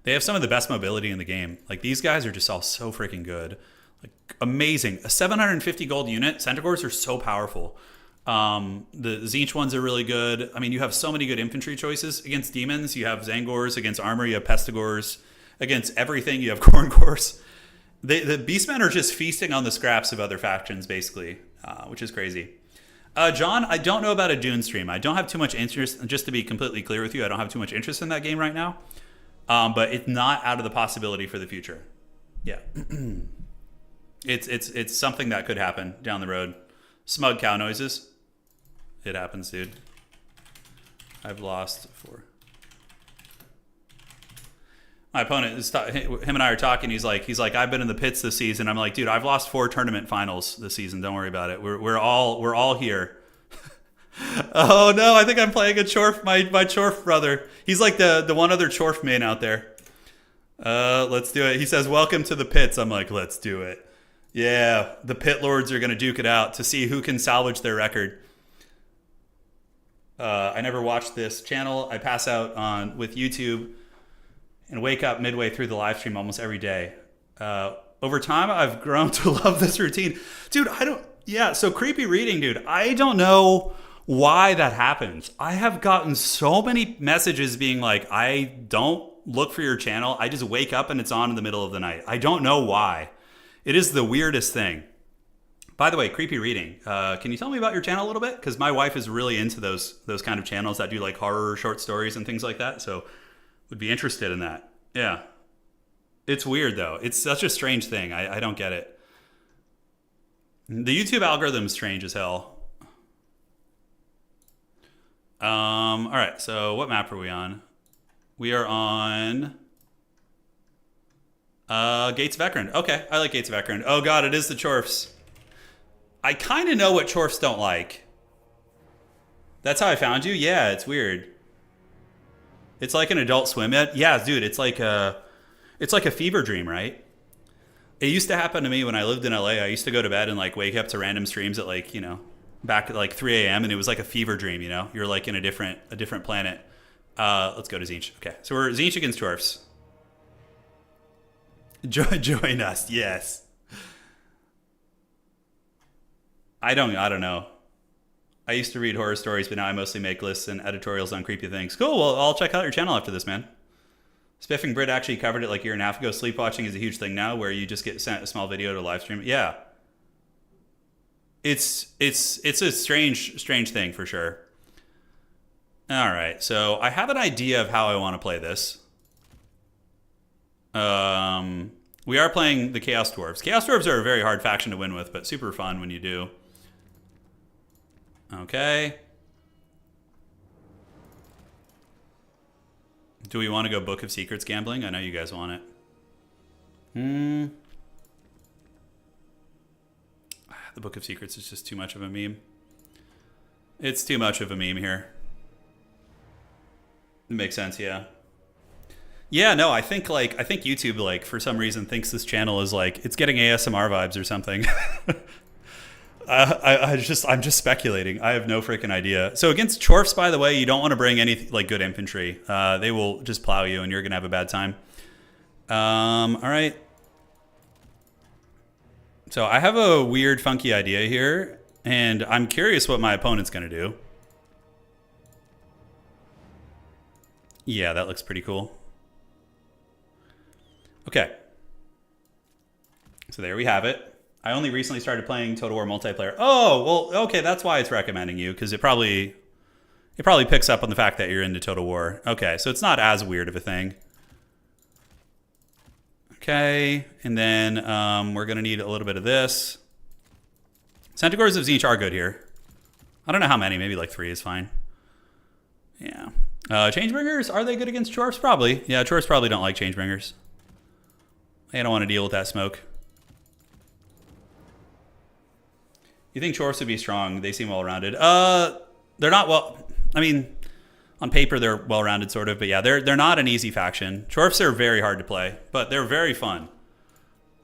They have some of the best mobility in the game. Like, these guys are just all so freaking good. Like, amazing. A 750 gold unit. Centaurs are so powerful. The Tzeentch ones are really good. I mean, you have so many good infantry choices. Against demons, you have Zangors. Against armor, you have Pestigors. Against everything, you have Khorngors. The Beastmen are just feasting on the scraps of other factions, basically, which is crazy. John, I don't know about a Dune stream. I don't have too much interest. Just to be completely clear with you, I don't have too much interest in that game right now. But it's not out of the possibility for the future. Yeah. It's something that could happen down the road. Smug cow noises. It happens, dude. I've lost 4. My opponent is him and I are talking. He's like, I've been in the pits this season. I'm like, dude, I've lost 4 tournament finals this season. Don't worry about it. We're all here. Oh no, I think I'm playing a Chorf, my Chorf brother. He's like the one other Chorf main out there. Let's do it. He says, welcome to the pits. I'm like, let's do it. Yeah, the pit lords are gonna duke it out to see who can salvage their record. I never watched this channel. I pass out with YouTube and wake up midway through the live stream almost every day. Over time, I've grown to love this routine. Dude, so creepy reading, dude. I don't know why that happens. I have gotten so many messages being like, I don't look for your channel. I just wake up and it's on in the middle of the night. I don't know why. It is the weirdest thing. By the way, creepy reading. Can you tell me about your channel a little bit? Because my wife is really into those kind of channels that do like horror short stories and things like that. So would be interested in that. Yeah. It's weird though. It's such a strange thing. I don't get it. The YouTube algorithm is strange as hell. All right. So what map are we on? We are on Gates of Ekron. Okay. I like Gates of Ekron. Oh God, it is the Chorfs. I kind of know what Chorfs don't like. That's how I found you? Yeah, it's weird. It's like an Adult Swim. Yeah, dude, it's like a fever dream, right? It used to happen to me when I lived in LA. I used to go to bed and like wake up to random streams at like, back at like 3 a.m. and it was like a fever dream, you know? You're like in a different planet. Let's go to Tzeentch. Okay, so we're Tzeentch against Dwarfs. Join us, yes. I don't know. I used to read horror stories, but now I mostly make lists and editorials on creepy things. Cool, well, I'll check out your channel after this, man. Spiffing Brit actually covered it like a year and a half ago. Sleepwatching is a huge thing now, where you just get sent a small video to live stream. Yeah. It's a strange thing for sure. All right, so I have an idea of how I want to play this. We are playing the Chaos Dwarves. Chaos Dwarves are a very hard faction to win with, but super fun when you do. Okay. Do we want to go Book of Secrets gambling? I know you guys want it. The Book of Secrets is just too much of a meme. It's too much of a meme here. It makes sense, yeah. Yeah, no, I think YouTube, like, for some reason thinks this channel is like, it's getting ASMR vibes or something. I'm just speculating. I have no freaking idea. So against Dwarfs, by the way, you don't want to bring any like good infantry. They will just plow you and you're gonna have a bad time. All right. So I have a weird, funky idea here, and I'm curious what my opponent's gonna do. Yeah, that looks pretty cool. Okay. So there we have it. I only recently started playing Total War multiplayer. Oh, well, okay, that's why it's recommending you, because it probably picks up on the fact that you're into Total War. Okay, so it's not as weird of a thing. Okay, and then we're going to need a little bit of this. Centaurs of Tzeentch are good here. I don't know how many, maybe like 3 is fine. Yeah. Changebringers, are they good against Dwarfs? Probably. Yeah, Dwarfs probably don't like Changebringers. They don't want to deal with that smoke. You think Dwarfs would be strong? They seem well-rounded. They're not well... I mean, on paper, they're well-rounded, sort of. But yeah, they're not an easy faction. Dwarfs are very hard to play, but they're very fun.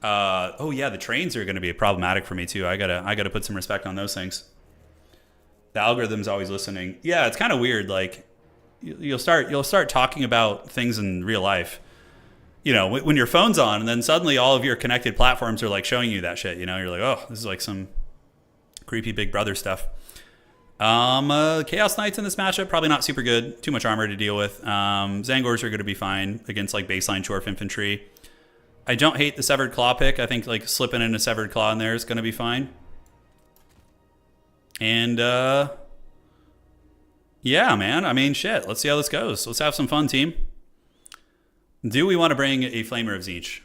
Oh, yeah, the trains are going to be problematic for me, too. I gotta put some respect on those things. The algorithm's always listening. Yeah, it's kind of weird. Like, you'll start talking about things in real life. You know, when your phone's on, and then suddenly all of your connected platforms are, like, showing you that shit. You know, you're like, oh, this is like some... creepy Big Brother stuff. Chaos Knights in this matchup, probably not super good. Too much armor to deal with. Zangors are going to be fine against like baseline Dwarf infantry. I don't hate the Severed Claw pick. I think like slipping in a Severed Claw in there is going to be fine. And yeah, man. I mean, shit. Let's see how this goes. Let's have some fun, team. Do we want to bring a Flamer of Tzeentch?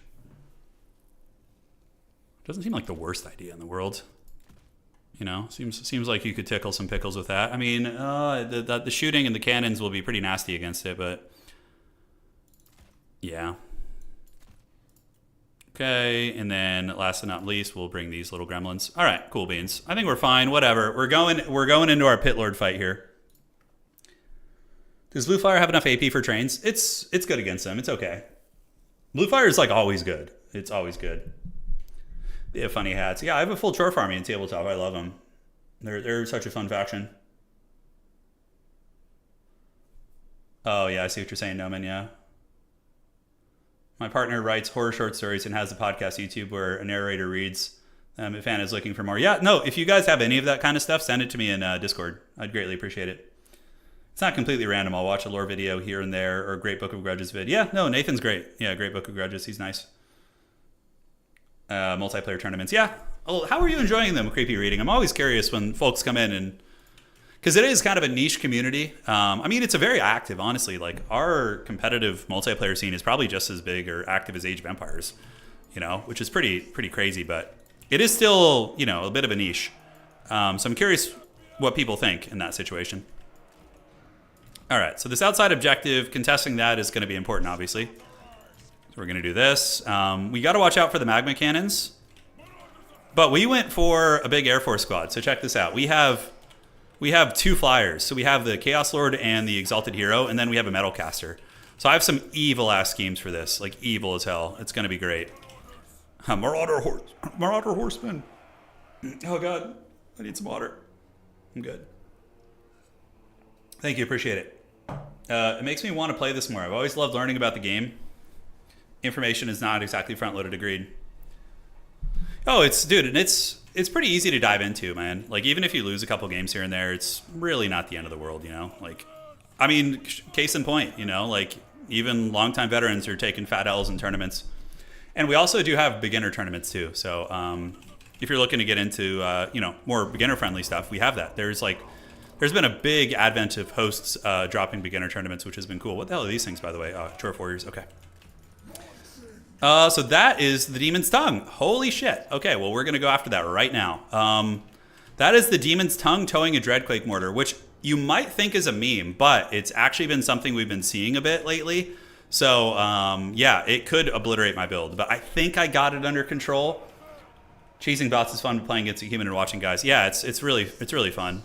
Doesn't seem like the worst idea in the world. You know, seems like you could tickle some pickles with that. I mean, the shooting and the cannons will be pretty nasty against it, but yeah. Okay, and then last but not least, we'll bring these little gremlins. All right, cool beans. I think we're fine. Whatever. We're going into our Pit Lord fight here. Does Blue Fire have enough AP for trains? It's good against them. It's okay. Blue Fire is like always good. It's always good. They have funny hats. Yeah, I have a full Dwarf army in tabletop. I love them. They're such a fun faction. Oh yeah, I see what you're saying, Noman. Yeah. My partner writes horror short stories and has a podcast YouTube where a narrator reads. A fan is looking for more. Yeah, no, if you guys have any of that kind of stuff, send it to me in Discord. I'd greatly appreciate it. It's not completely random. I'll watch a lore video here and there or a Great Book of Grudges vid. Yeah, no, Nathan's great. Yeah, Great Book of Grudges. He's nice. Multiplayer tournaments. Yeah. Oh, how are you enjoying them, Creepy Reading? I'm always curious when folks come in and... Because it is kind of a niche community. I mean, it's a very active, honestly. Like, our competitive multiplayer scene is probably just as big or active as Age of Empires, you know, which is pretty crazy, but it is still, you know, a bit of a niche. So I'm curious what people think in that situation. All right, so this outside objective, contesting that is going to be important, obviously. We're going to do this. We got to watch out for the magma cannons. But we went for a big Air Force squad. So check this out. We have 2 flyers. So we have the Chaos Lord and the Exalted Hero. And then we have a Metal Caster. So I have some evil-ass schemes for this. Like, evil as hell. It's going to be great. Marauder Horseman. Oh, God. I need some water. I'm good. Thank you, appreciate it. It makes me want to play this more. I've always loved learning about the game. Information is not exactly front-loaded, agreed. Oh, dude, and it's pretty easy to dive into, man. Like, even if you lose a couple games here and there, it's really not the end of the world, you know? Like, I mean, case in point, you know? Like, even longtime veterans are taking fat L's in tournaments. And we also do have beginner tournaments, too. So, if you're looking to get into, you know, more beginner-friendly stuff, we have that. There's been a big advent of hosts dropping beginner tournaments, which has been cool. What the hell are these things, by the way? Dwarf Warriors, okay. So that is the Demon's Tongue. Holy shit. Okay, well, we're going to go after that right now. That is the Demon's Tongue towing a Dreadquake Mortar, which you might think is a meme, but it's actually been something we've been seeing a bit lately. So, yeah, it could obliterate my build, but I think I got it under control. Chasing bots is fun, playing against a human and watching guys. Yeah, it's really fun.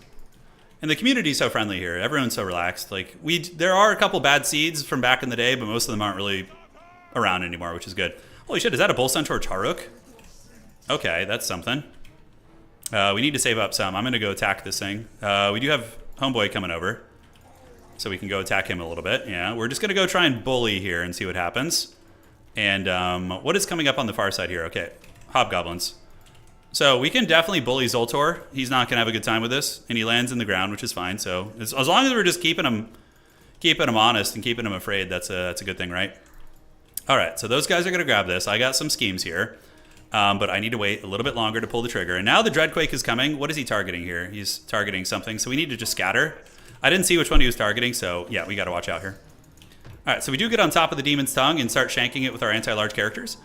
And the community's so friendly here. Everyone's so relaxed. Like, there are a couple bad seeds from back in the day, but most of them aren't really around anymore, which is good. Holy shit, is that a Bull Centaur Taruk? Okay, that's something. We need to save up some. I'm going to go attack this thing. We do have Homeboy coming over, so we can go attack him a little bit. Yeah, we're just going to go try and bully here and see what happens. And what is coming up on the far side here? Okay, Hobgoblins. So we can definitely bully Zoltor. He's not going to have a good time with this, and he lands in the ground, which is fine. So as long as we're just keeping him honest and keeping him afraid, that's a good thing, right? All right, so those guys are going to grab this. I got some schemes here, but I need to wait a little bit longer to pull the trigger. And now the Dreadquake is coming. What is he targeting here? He's targeting something, so we need to just scatter. I didn't see which one he was targeting, so yeah, we got to watch out here. All right, so we do get on top of the Demon's Tongue and start shanking it with our anti-large characters.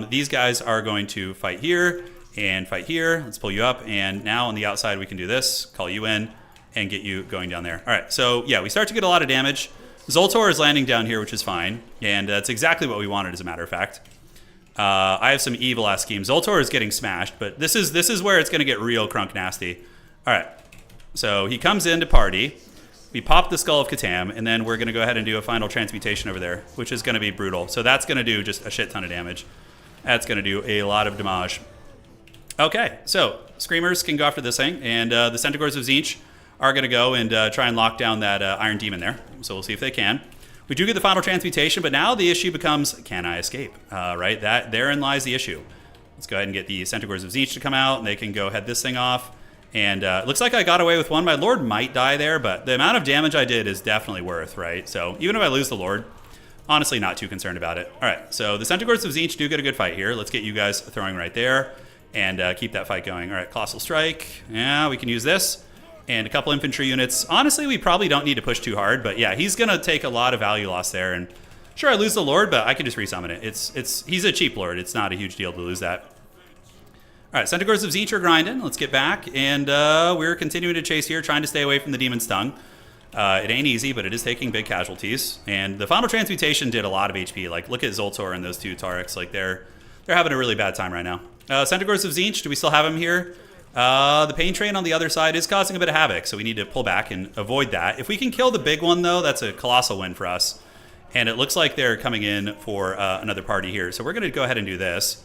These guys are going to fight here and fight here. Let's pull you up, and now on the outside we can do this, call you in, and get you going down there. All right, so yeah, we start to get a lot of damage. Zoltor is landing down here, which is fine, and that's exactly what we wanted, as a matter of fact. I have some evil-ass schemes. Zoltor is getting smashed, but this is where it's going to get real crunk nasty. All right, so he comes in to party. We pop the Skull of Catan, and then we're going to go ahead and do a final transmutation over there, which is going to be brutal. So that's going to do just a shit ton of damage. That's going to do a lot of damage. Okay, so Screamers can go after this thing, and the Centaurs of Tzeentch are going to go and try and lock down that Iron Demon there. So we'll see if they can. We do get the final transmutation, but now the issue becomes, can I escape? Right, therein lies the issue. Let's go ahead and get the Centaurs of Tzeentch to come out, and they can go head this thing off. And it looks like I got away with one. My Lord might die there, but the amount of damage I did is definitely worth, right? So even if I lose the Lord, honestly not too concerned about it. All right, so the Centaurs of Tzeentch do get a good fight here. Let's get you guys throwing right there and keep that fight going. All right, Colossal Strike. Yeah, we can use this. And a couple infantry units. Honestly, we probably don't need to push too hard, but yeah, he's going to take a lot of value loss there. And sure, I lose the Lord, but I can just resummon it. He's a cheap Lord. It's not a huge deal to lose that. All right, Centaurs of Tzeentch are grinding. Let's get back. And we're continuing to chase here, trying to stay away from the Demon's Tongue. It ain't easy, but it is taking big casualties. And the final transmutation did a lot of HP. Like, look at Zoltor and those two Tauriks. Like, they're having a really bad time right now. Centaurs of Tzeentch, do we still have him here? The Pain Train on the other side is causing a bit of havoc, so we need to pull back and avoid that. If we can kill the big one, though, that's a colossal win for us. And it looks like they're coming in for another party here. So we're going to go ahead and do this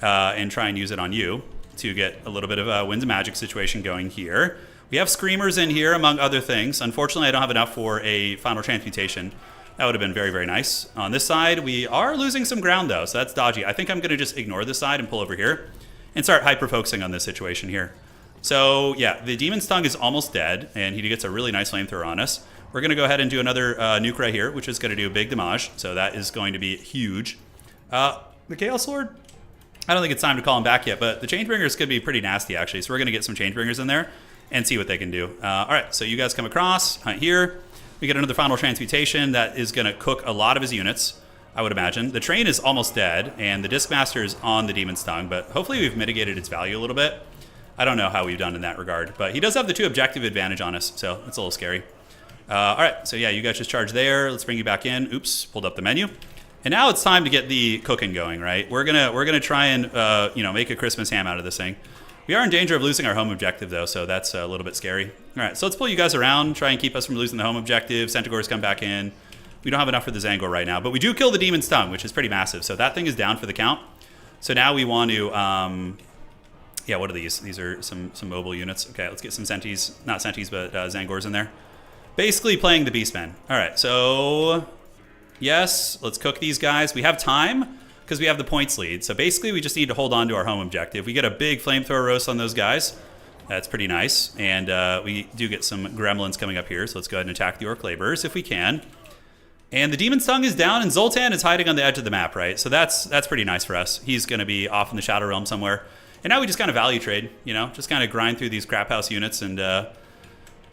and try and use it on you to get a little bit of a Winds of Magic situation going here. We have Screamers in here, among other things. Unfortunately, I don't have enough for a final transmutation. That would have been very, very nice. On this side, we are losing some ground, though, so that's dodgy. I think I'm going to just ignore this side and pull over here and start hyper-focusing on this situation here. So, yeah, the Demon's Tongue is almost dead, and he gets a really nice flamethrower on us. We're going to go ahead and do another nuke right here, which is going to do a big damage, so that is going to be huge. The Chaos Lord? I don't think it's time to call him back yet, but the Changebringers could be pretty nasty, actually, so we're going to get some Changebringers in there and see what they can do. All right, so you guys come across, hunt here. We get another final transmutation that is going to cook a lot of his units, I would imagine. The train is almost dead, and the Discmaster is on the Demon's Tongue, but hopefully we've mitigated its value a little bit. I don't know how we've done in that regard, but he does have the 2 objective advantage on us, so it's a little scary. All right, so yeah, you guys just charge there. Let's bring you back in. Oops, pulled up the menu. And now it's time to get the cooking going, right? We're gonna try and make a Christmas ham out of this thing. We are in danger of losing our home objective, though, so that's a little bit scary. All right, so let's pull you guys around, try and keep us from losing the home objective. Centaurs come back in. We don't have enough for the Zangor right now, but we do kill the Demon's Tongue, which is pretty massive. So that thing is down for the count. So now we want to Yeah, what are these? These are some mobile units. Okay, let's get some Sentis, not Sentis, but Zangors in there. Basically playing the Beastmen. All right, so yes, let's cook these guys. We have time because we have the points lead. So basically we just need to hold on to our home objective. We get a big flamethrower roast on those guys. That's pretty nice. And we do get some gremlins coming up here. So let's go ahead and attack the Orc Laborers if we can. And the Demon's Tongue is down, and Zoltan is hiding on the edge of the map, right? So that's pretty nice for us. He's going to be off in the Shadow Realm somewhere. And now we just kind of value trade, you know? Just kind of grind through these crap house units, and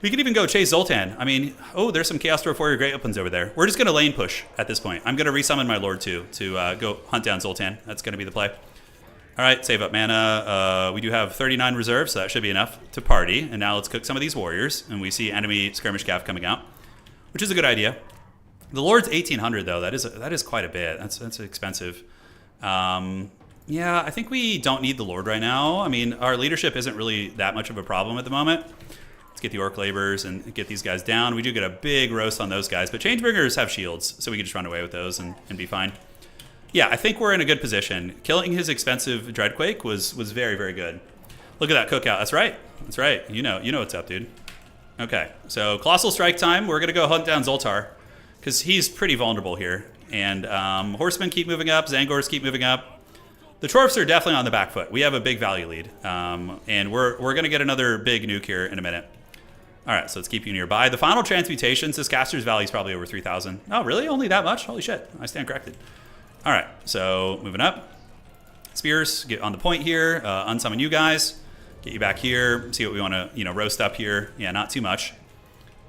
we could even go chase Zoltan. I mean, oh, there's some Chaos Dwarf Warrior Great Weapons over there. We're just going to lane push at this point. I'm going to resummon my Lord, too, to go hunt down Zoltan. That's going to be the play. All right, save up mana. We do have 39 reserves, so that should be enough to party. And now let's cook some of these warriors. And we see enemy skirmish cav coming out, which is a good idea. The Lord's 1,800 though. That is quite a bit. That's expensive. Yeah, I think we don't need the Lord right now. I mean, our leadership isn't really that much of a problem at the moment. Let's get the Orc Laborers and get these guys down. We do get a big roast on those guys, but Changebringers have shields, so we can just run away with those and be fine. Yeah, I think we're in a good position. Killing his expensive Dreadquake was very, very good. Look at that cookout. That's right. That's right. You know what's up, dude. Okay, so Colossal Strike time. We're going to go hunt down Zoltar, because he's pretty vulnerable here. And Horsemen keep moving up. Zangors keep moving up. The Dwarfs are definitely on the back foot. We have a big value lead. And we're going to get another big nuke here in a minute. All right, so let's keep you nearby. The final transmutations, this caster's value is probably over 3,000. Oh, really? Only that much? Holy shit. I stand corrected. All right, so moving up. Spears, get on the point here. Unsummon you guys. Get you back here. See what we want to, roast up here. Yeah, not too much.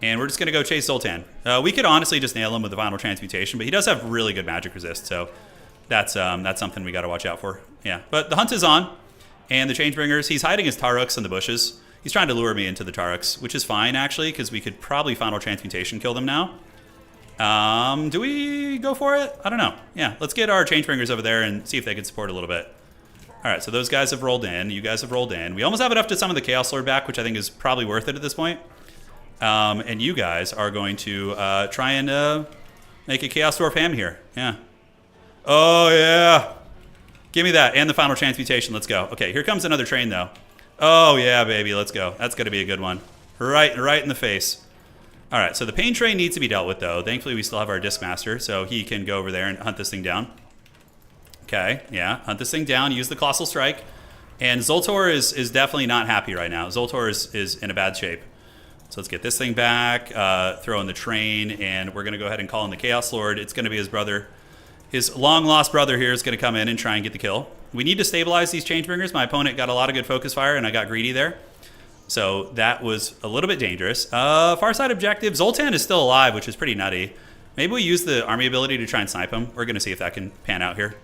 And we're just going to go chase Zoltan. We could honestly just nail him with the final transmutation, but he does have really good magic resist, so that's something we got to watch out for. Yeah, but the hunt is on, and the Changebringers, he's hiding his Taruks in the bushes. He's trying to lure me into the Taruks, which is fine, actually, because we could probably final transmutation kill them now. Do we go for it? I don't know. Yeah, let's get our Changebringers over there and see if they can support a little bit. All right, so those guys have rolled in. You guys have rolled in. We almost have enough to summon the Chaos Lord back, which I think is probably worth it at this point. And you guys are going to try and make a Chaos Dwarf ham here. Yeah. Oh, yeah. Give me that. And the final transmutation. Let's go. Okay, here comes another train, though. Oh, yeah, baby. Let's go. That's going to be a good one. Right in the face. All right, so the Pain Train needs to be dealt with, though. Thankfully, we still have our Discmaster, so he can go over there and hunt this thing down. Okay, yeah. Hunt this thing down. Use the Colossal Strike. And Zoltar is definitely not happy right now. Zoltar is in a bad shape. So let's get this thing back, throw in the train, and we're going to go ahead and call in the Chaos Lord. It's going to be his brother. His long-lost brother here is going to come in and try and get the kill. We need to stabilize these Changebringers. My opponent got a lot of good focus fire, and I got greedy there. So that was a little bit dangerous. Far side objective. Zoltan is still alive, which is pretty nutty. Maybe we use the army ability to try and snipe him. We're going to see if that can pan out here.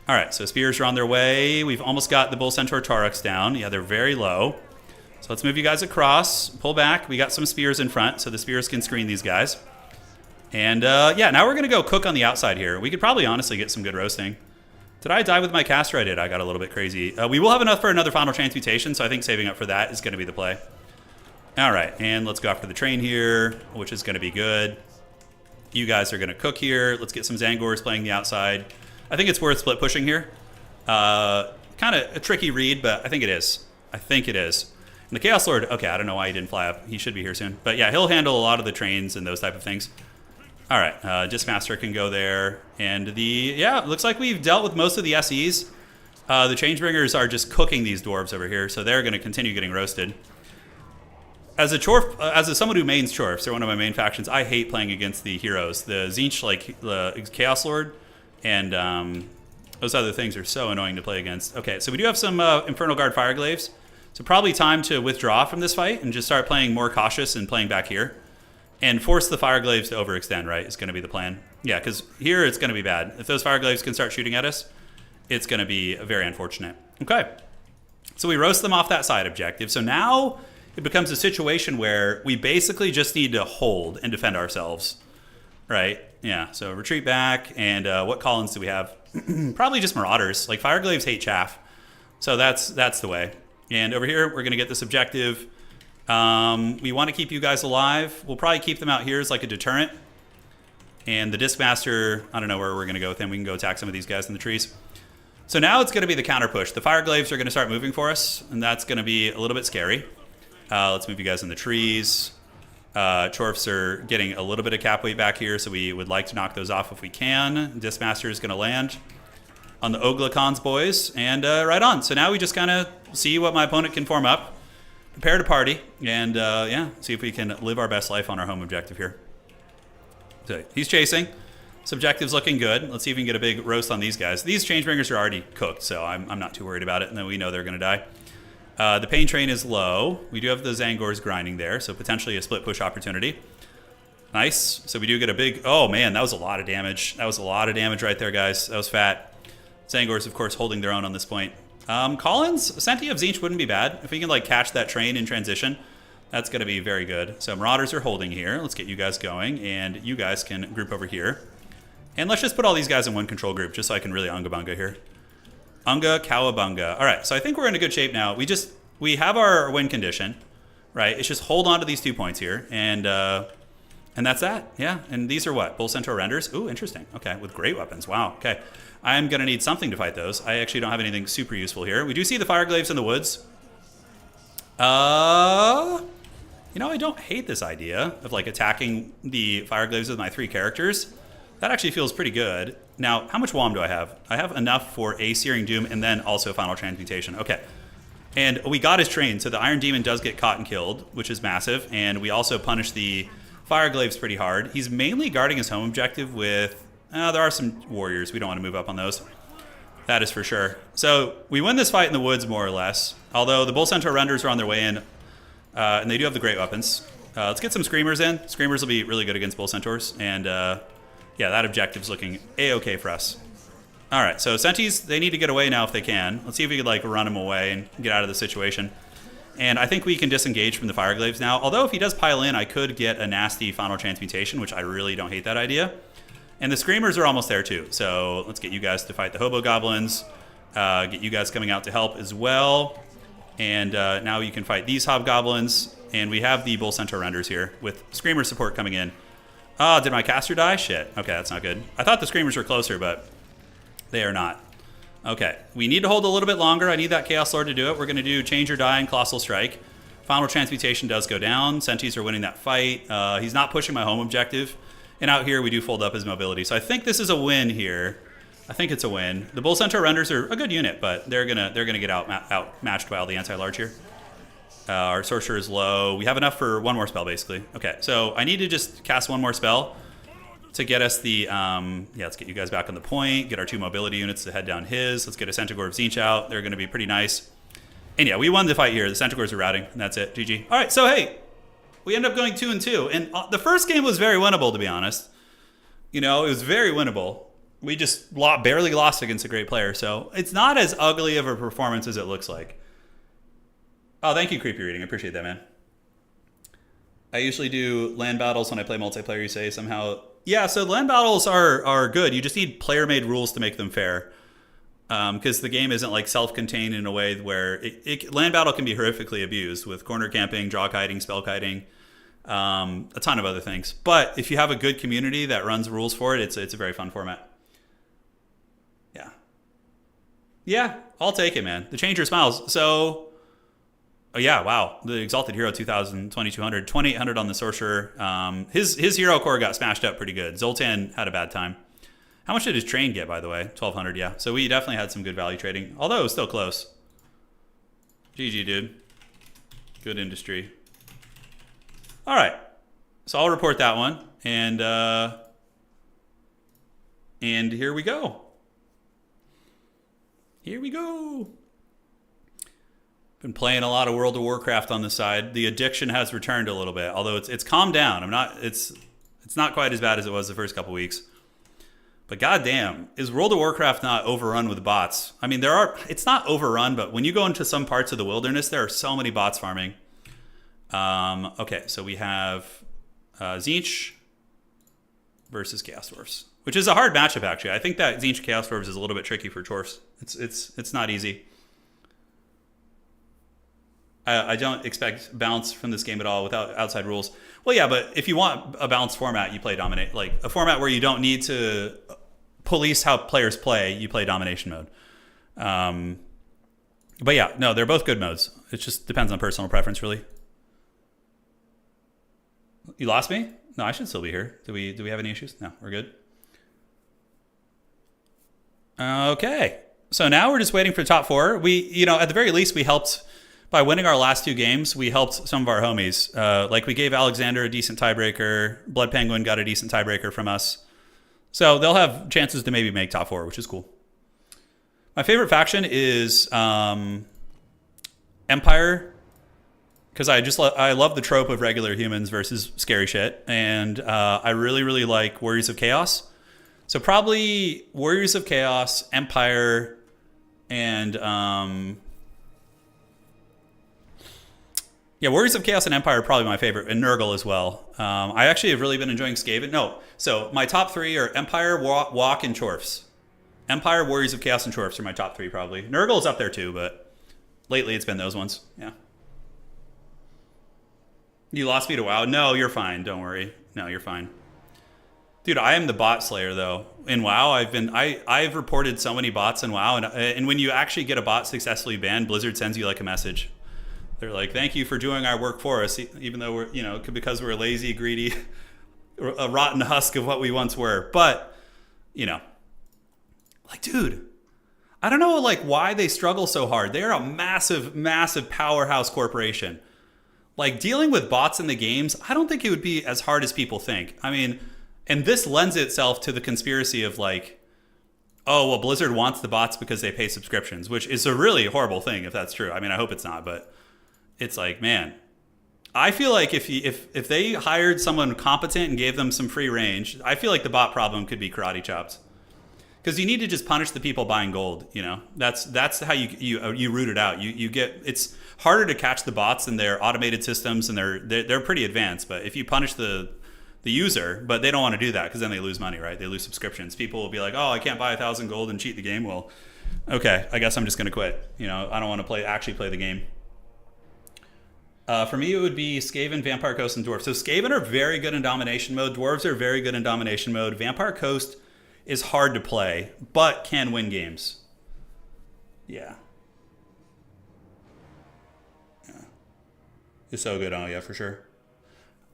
All right, so spears are on their way. We've almost got the Bull Centaur Taruks down. Yeah, they're very low. So let's move you guys across. Pull back. We got some spears in front, so the spears can screen these guys. And yeah, now we're going to go cook on the outside here. We could probably honestly get some good roasting. Did I die with my caster? I did. I got a little bit crazy. We will have enough for another final transmutation, so I think saving up for that is going to be the play. All right, and let's go after the train here, which is going to be good. You guys are going to cook here. Let's get some Zangors playing the outside. I think it's worth split pushing here. Kind of a tricky read, but I think it is. I think it is. And the Chaos Lord, okay, I don't know why he didn't fly up. He should be here soon. But yeah, he'll handle a lot of the trains and those type of things. All right, Discmaster can go there. And yeah, it looks like we've dealt with most of the SEs. The Changebringers are just cooking these dwarves over here, so they're going to continue getting roasted. As someone who mains Chorfs, they're one of my main factions, I hate playing against the heroes. The Tzeentch, like the Chaos Lord, and those other things are so annoying to play against. Okay, so we do have some Infernal Guard Fireglaves. So probably time to withdraw from this fight and just start playing more cautious and playing back here. And force the Fireglaves to overextend, right, is going to be the plan. Yeah, because here it's going to be bad. If those Fireglaves can start shooting at us, it's going to be very unfortunate. Okay, so we roast them off that side objective. So now it becomes a situation where we basically just need to hold and defend ourselves, right? Yeah, so retreat back, and what Collins do we have? Probably just Marauders. Like, Fireglaves hate chaff, so that's the way. And over here, we're going to get this objective. We want to keep you guys alive. We'll probably keep them out here as like a deterrent. And the Discmaster, I don't know where we're going to go with him. We can go attack some of these guys in the trees. So now it's going to be the counter push. The Fireglaves are going to start moving for us, and that's going to be a little bit scary. Let's move you guys in the trees. Dwarfs are getting a little bit of cap weight back here, so we would like to knock those off if we can. Dismaster is going to land on the Oglakons boys, and right on. So now we just kind of see what my opponent can form up, prepare to party, and yeah, see if we can live our best life on our home objective here. So he's chasing. This objective's looking good. Let's see if we can get a big roast on these guys. These Changebringers are already cooked, so I'm not too worried about it, and then we know they're going to die. The Pain Train is low. We do have the Zangors grinding there, so potentially a split push opportunity. Nice. So we do get a big... Oh, man, that was a lot of damage. That was a lot of damage right there, guys. That was fat. Zangors, of course, holding their own on this point. Collins, Senti of Tzeentch wouldn't be bad. If we can, like, catch that train in transition, that's going to be very good. So Marauders are holding here. Let's get you guys going, and you guys can group over here. And let's just put all these guys in one control group, just so I can really Unga Bunga here. Unga Cowabunga. All right, so I think we're in a good shape now. We have our win condition, right? It's just hold on to these 2 points here, and that's that. Yeah, and these are what? Bull Centaur Renders? Ooh, interesting. Okay, with great weapons. Wow, okay. I'm going to need something to fight those. I actually don't have anything super useful here. We do see the Fireglaves in the woods. You know, I don't hate this idea of, like, attacking the Fireglaves with my 3 characters. That actually feels pretty good. Now, how much WOM do I have? I have enough for a Searing Doom and then also Final Transmutation. Okay. And we got his train, so the Iron Demon does get caught and killed, which is massive. And we also punish the Fireglaves pretty hard. He's mainly guarding his home objective with... there are some warriors. We don't want to move up on those. That is for sure. So we win this fight in the woods, more or less. Although the Bull Centaur Renders are on their way in. And they do have the great weapons. Let's get some Screamers in. Screamers will be really good against Bull Centaurs. And... yeah, that objective's looking A-okay for us. All right, so Sentis, they need to get away now if they can. Let's see if we could, like, run them away and get out of the situation. And I think we can disengage from the Fireglaves now. Although if he does pile in, I could get a nasty Final Transmutation, which I really don't hate that idea. And the Screamers are almost there, too. So let's get you guys to fight the Hobo Goblins. Get you guys coming out to help as well. And now you can fight these Hobgoblins. And we have the Bull Centaur Renders here with Screamer support coming in. Oh, did my caster die? Shit. Okay, that's not good. I thought the Screamers were closer, but they are not. Okay, we need to hold a little bit longer. I need that Chaos Lord to do it. We're going to do Change or Die and Colossal Strike. Final Transmutation does go down. Sentis are winning that fight. He's not pushing my home objective. And out here, we do fold up his mobility. So I think this is a win here. I think it's a win. The Bull Centaur Renders are a good unit, but they're gonna get outmatched by all the anti-large here. Our Sorcerer is low. We have enough for one more spell, basically. Okay, so I need to just cast one more spell to get us the... yeah, let's get you guys back on the point. Get our 2 mobility units to head down his. Let's get a Centaur of Tzeentch out. They're going to be pretty nice. And yeah, we won the fight here. The Centaurs are routing, and that's it. GG. All right, so hey, we end up going 2-2. And the first game was very winnable, to be honest. You know, it was very winnable. We just barely lost against a great player. So it's not as ugly of a performance as it looks like. Oh, thank you, Creepy Reading. I appreciate that, man. I usually do land battles when I play multiplayer, you say, somehow. Yeah, so land battles are good. You just need player-made rules to make them fair. Because the game isn't like self-contained in a way where... land battle can be horrifically abused with corner camping, draw kiting, spell kiting, a ton of other things. But if you have a good community that runs rules for it, it's a very fun format. Yeah. Yeah, I'll take it, man. The Changer smiles. So... Oh, yeah, wow. The Exalted Hero 2000, 2200, 2800 on the Sorcerer. His hero core got smashed up pretty good. Zoltan had a bad time. How much did his train get, by the way? 1200, yeah. So we definitely had some good value trading, although it was still close. GG, dude. Good industry. All right. So I'll report that one. And here we go. Here we go. Been playing a lot of World of Warcraft on the side. The addiction has returned a little bit, although it's calmed down. It's not quite as bad as it was the first couple weeks. But goddamn, is World of Warcraft not overrun with bots? I mean, it's not overrun, but when you go into some parts of the wilderness, there are so many bots farming. Okay, so we have Tzeentch versus Chaos Dwarfs, which is a hard matchup, actually. I think that Tzeentch Chaos Dwarfs is a little bit tricky for Dwarfs. It's not easy. I don't expect balance from this game at all without outside rules. Well, yeah, but if you want a balanced format, you play Dominate. Like a format where you don't need to police how players play, you play Domination mode. But yeah, no, they're both good modes. It just depends on personal preference, really. You lost me? No, I should still be here. Do we have any issues? No, we're good. Okay. So now we're just waiting for top four. We, at the very least, we helped by winning our last two games. We helped some of our homies. Like we gave Alexander a decent tiebreaker. Blood Penguin got a decent tiebreaker from us. So they'll have chances to maybe make top four, which is cool. My favorite faction is Empire, because I love the trope of regular humans versus scary shit, and I really, really like Warriors of Chaos. So probably Warriors of Chaos, Empire, and Warriors of Chaos and Empire are probably my favorite, and Nurgle as well. I actually have really been enjoying Skaven. No, so my top three are Empire, Walk, and Dwarfs. Empire, Warriors of Chaos, and Dwarfs are my top three probably. Nurgle's up there too, but lately it's been those ones. Yeah. You lost me to WoW? No, you're fine. Don't worry. No, you're fine. Dude, I am the bot slayer though. In WoW, I've reported so many bots in WoW, and when you actually get a bot successfully banned, Blizzard sends you like a message. They're like, "Thank you for doing our work for us," even though we're because we're lazy, greedy, a rotten husk of what we once were. But like, dude, I don't know why they struggle so hard. They are a massive, massive powerhouse corporation. Like, dealing with bots in the games, I don't think it would be as hard as people think. I mean, and this lends itself to the conspiracy of Blizzard wants the bots because they pay subscriptions, which is a really horrible thing if that's true. I mean, I hope it's not, but it's like, man, I feel like if they hired someone competent and gave them some free range, I feel like the bot problem could be karate chopped. Because you need to just punish the people buying gold, That's how you root it out. You get, it's harder to catch the bots in their automated systems, and they're pretty advanced. But if you punish the user, but they don't want to do that because then they lose money, right? They lose subscriptions. People will be like, "Oh, I can't buy 1,000 gold and cheat the game." Well, okay, I guess I'm just gonna quit. I don't want to actually play the game. For me, it would be Skaven, Vampire Coast, and Dwarf. So Skaven are very good in domination mode. Dwarves are very good in domination mode. Vampire Coast is hard to play, but can win games. Yeah. It's so good. Oh, yeah, for sure.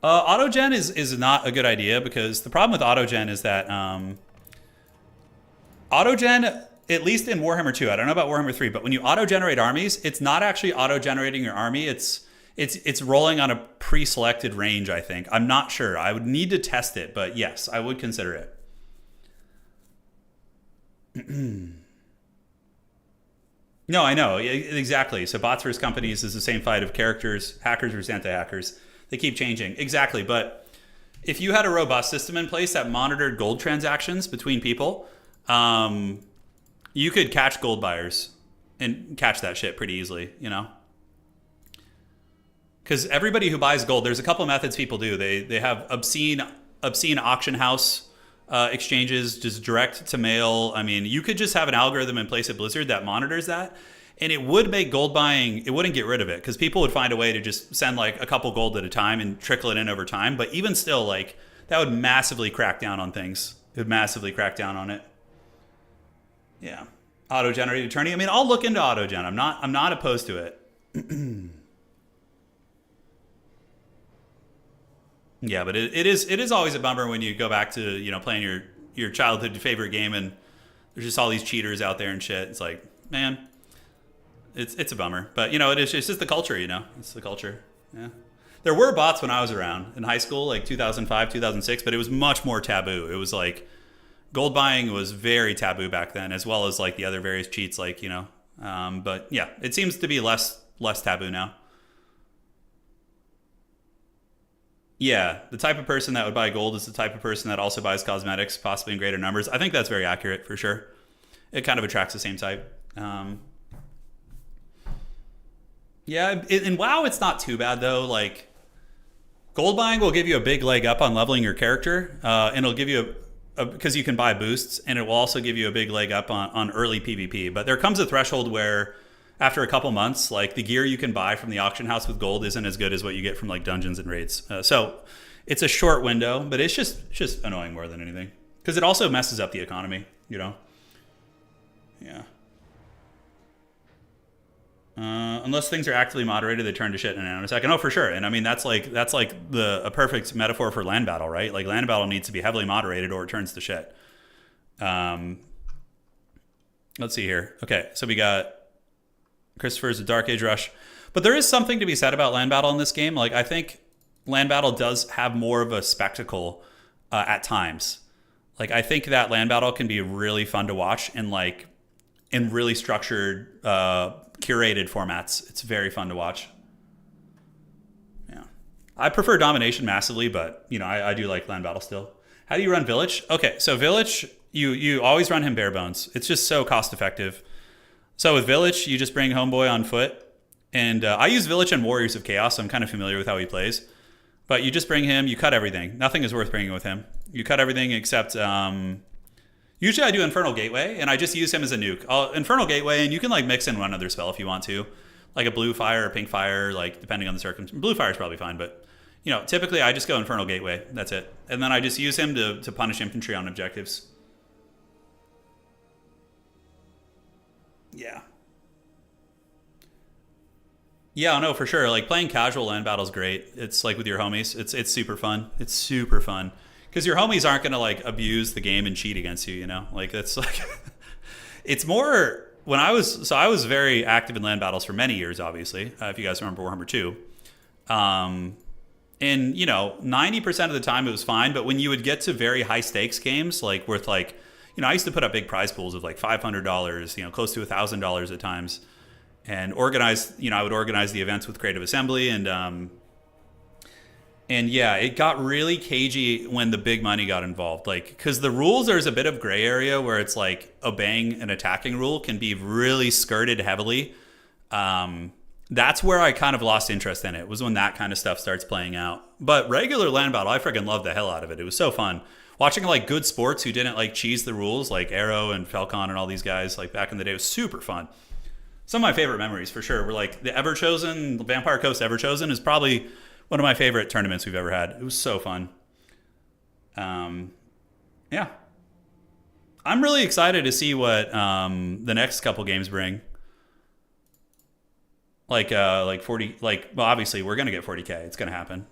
Autogen is not a good idea, because the problem with autogen is that autogen, at least in Warhammer 2, I don't know about Warhammer 3, but when you auto-generate armies, it's not actually auto-generating your army. It's rolling on a pre-selected range, I think. I'm not sure. I would need to test it, but yes, I would consider it. No, I know. Exactly. So bots versus companies is the same fight of characters, hackers versus anti-hackers. They keep changing. Exactly. But if you had a robust system in place that monitored gold transactions between people, you could catch gold buyers and catch that shit pretty easily, Because everybody who buys gold, there's a couple of methods people do. They have obscene auction house exchanges, just direct to mail. I mean, you could just have an algorithm in place at Blizzard that monitors that, and it would make gold buying, it wouldn't get rid of it, because people would find a way to just send a couple gold at a time and trickle it in over time. But even still, that would massively crack down on things. It would massively crack down on it. Yeah. Auto-generated tourney. I mean, I'll look into auto-gen. I'm not opposed to it. Yeah, but it is always a bummer when you go back to playing your childhood favorite game, and there's just all these cheaters out there and shit. It's like, man, it's a bummer. But it's just the culture. It's the culture. Yeah, there were bots when I was around in high school, 2005, 2006, but it was much more taboo. It was gold buying was very taboo back then, as well as the other various cheats, but yeah, it seems to be less taboo now. Yeah, the type of person that would buy gold is the type of person that also buys cosmetics, possibly in greater numbers. I think that's very accurate, for sure. It kind of attracts the same type. Yeah, in WoW, it's not too bad, though. Gold buying will give you a big leg up on leveling your character, and it'll give you because you can buy boosts, and it will also give you a big leg up on early PvP. But there comes a threshold where, after a couple months, the gear you can buy from the auction house with gold isn't as good as what you get from dungeons and raids. So it's a short window, but it's just annoying more than anything, because it also messes up the economy. Yeah. Unless things are actively moderated, they turn to shit in a nanosecond. Oh, for sure. And I mean, that's like a perfect metaphor for land battle, right? Like land battle needs to be heavily moderated or it turns to shit. Let's see here. Okay, so we got Christopher's a Dark Age Rush. But there is something to be said about land battle in this game. Like, I think land battle does have more of a spectacle at times. Like, I think that land battle can be really fun to watch in really structured, curated formats. It's very fun to watch. Yeah, I prefer domination massively, but I do like land battle still. How do you run Village? Okay, so Village, you always run him bare bones. It's just so cost effective. So with Village, you just bring Homeboy on foot. And I use Village and Warriors of Chaos, so I'm kind of familiar with how he plays. But you just bring him, you cut everything. Nothing is worth bringing with him. You cut everything except... usually I do Infernal Gateway, and I just use him as a nuke. Infernal Gateway, and you can mix in one other spell if you want to. Like a Blue Fire or Pink Fire, depending on the circumstance. Blue Fire is probably fine, but... typically I just go Infernal Gateway. That's it. And then I just use him to punish infantry on objectives. Yeah. Yeah, no, for sure. Playing casual land battle is great. It's with your homies. It's super fun. It's super fun because your homies aren't gonna abuse the game and cheat against you. That's it's more when I was very active in land battles for many years. Obviously, if you guys remember Warhammer 2, and 90% of the time it was fine. But when you would get to very high stakes games, worth I used to put up big prize pools of $500, close to $1,000 at times. And organize, I would organize the events with Creative Assembly, and yeah, it got really cagey when the big money got involved. Because the rules, there's a bit of gray area where it's obeying an attacking rule can be really skirted heavily. That's where I kind of lost interest in it. Was when that kind of stuff starts playing out. But regular land battle, I freaking loved the hell out of it. It was so fun watching good sports who didn't cheese the rules, like Arrow and Falcon and all these guys. Back in the day, it was super fun. Some of my favorite memories, for sure, were the Everchosen, the Vampire Coast Everchosen is probably one of my favorite tournaments we've ever had. It was so fun. Yeah. I'm really excited to see what the next couple games bring. 40, well, obviously, we're going to get 40K. It's going to happen.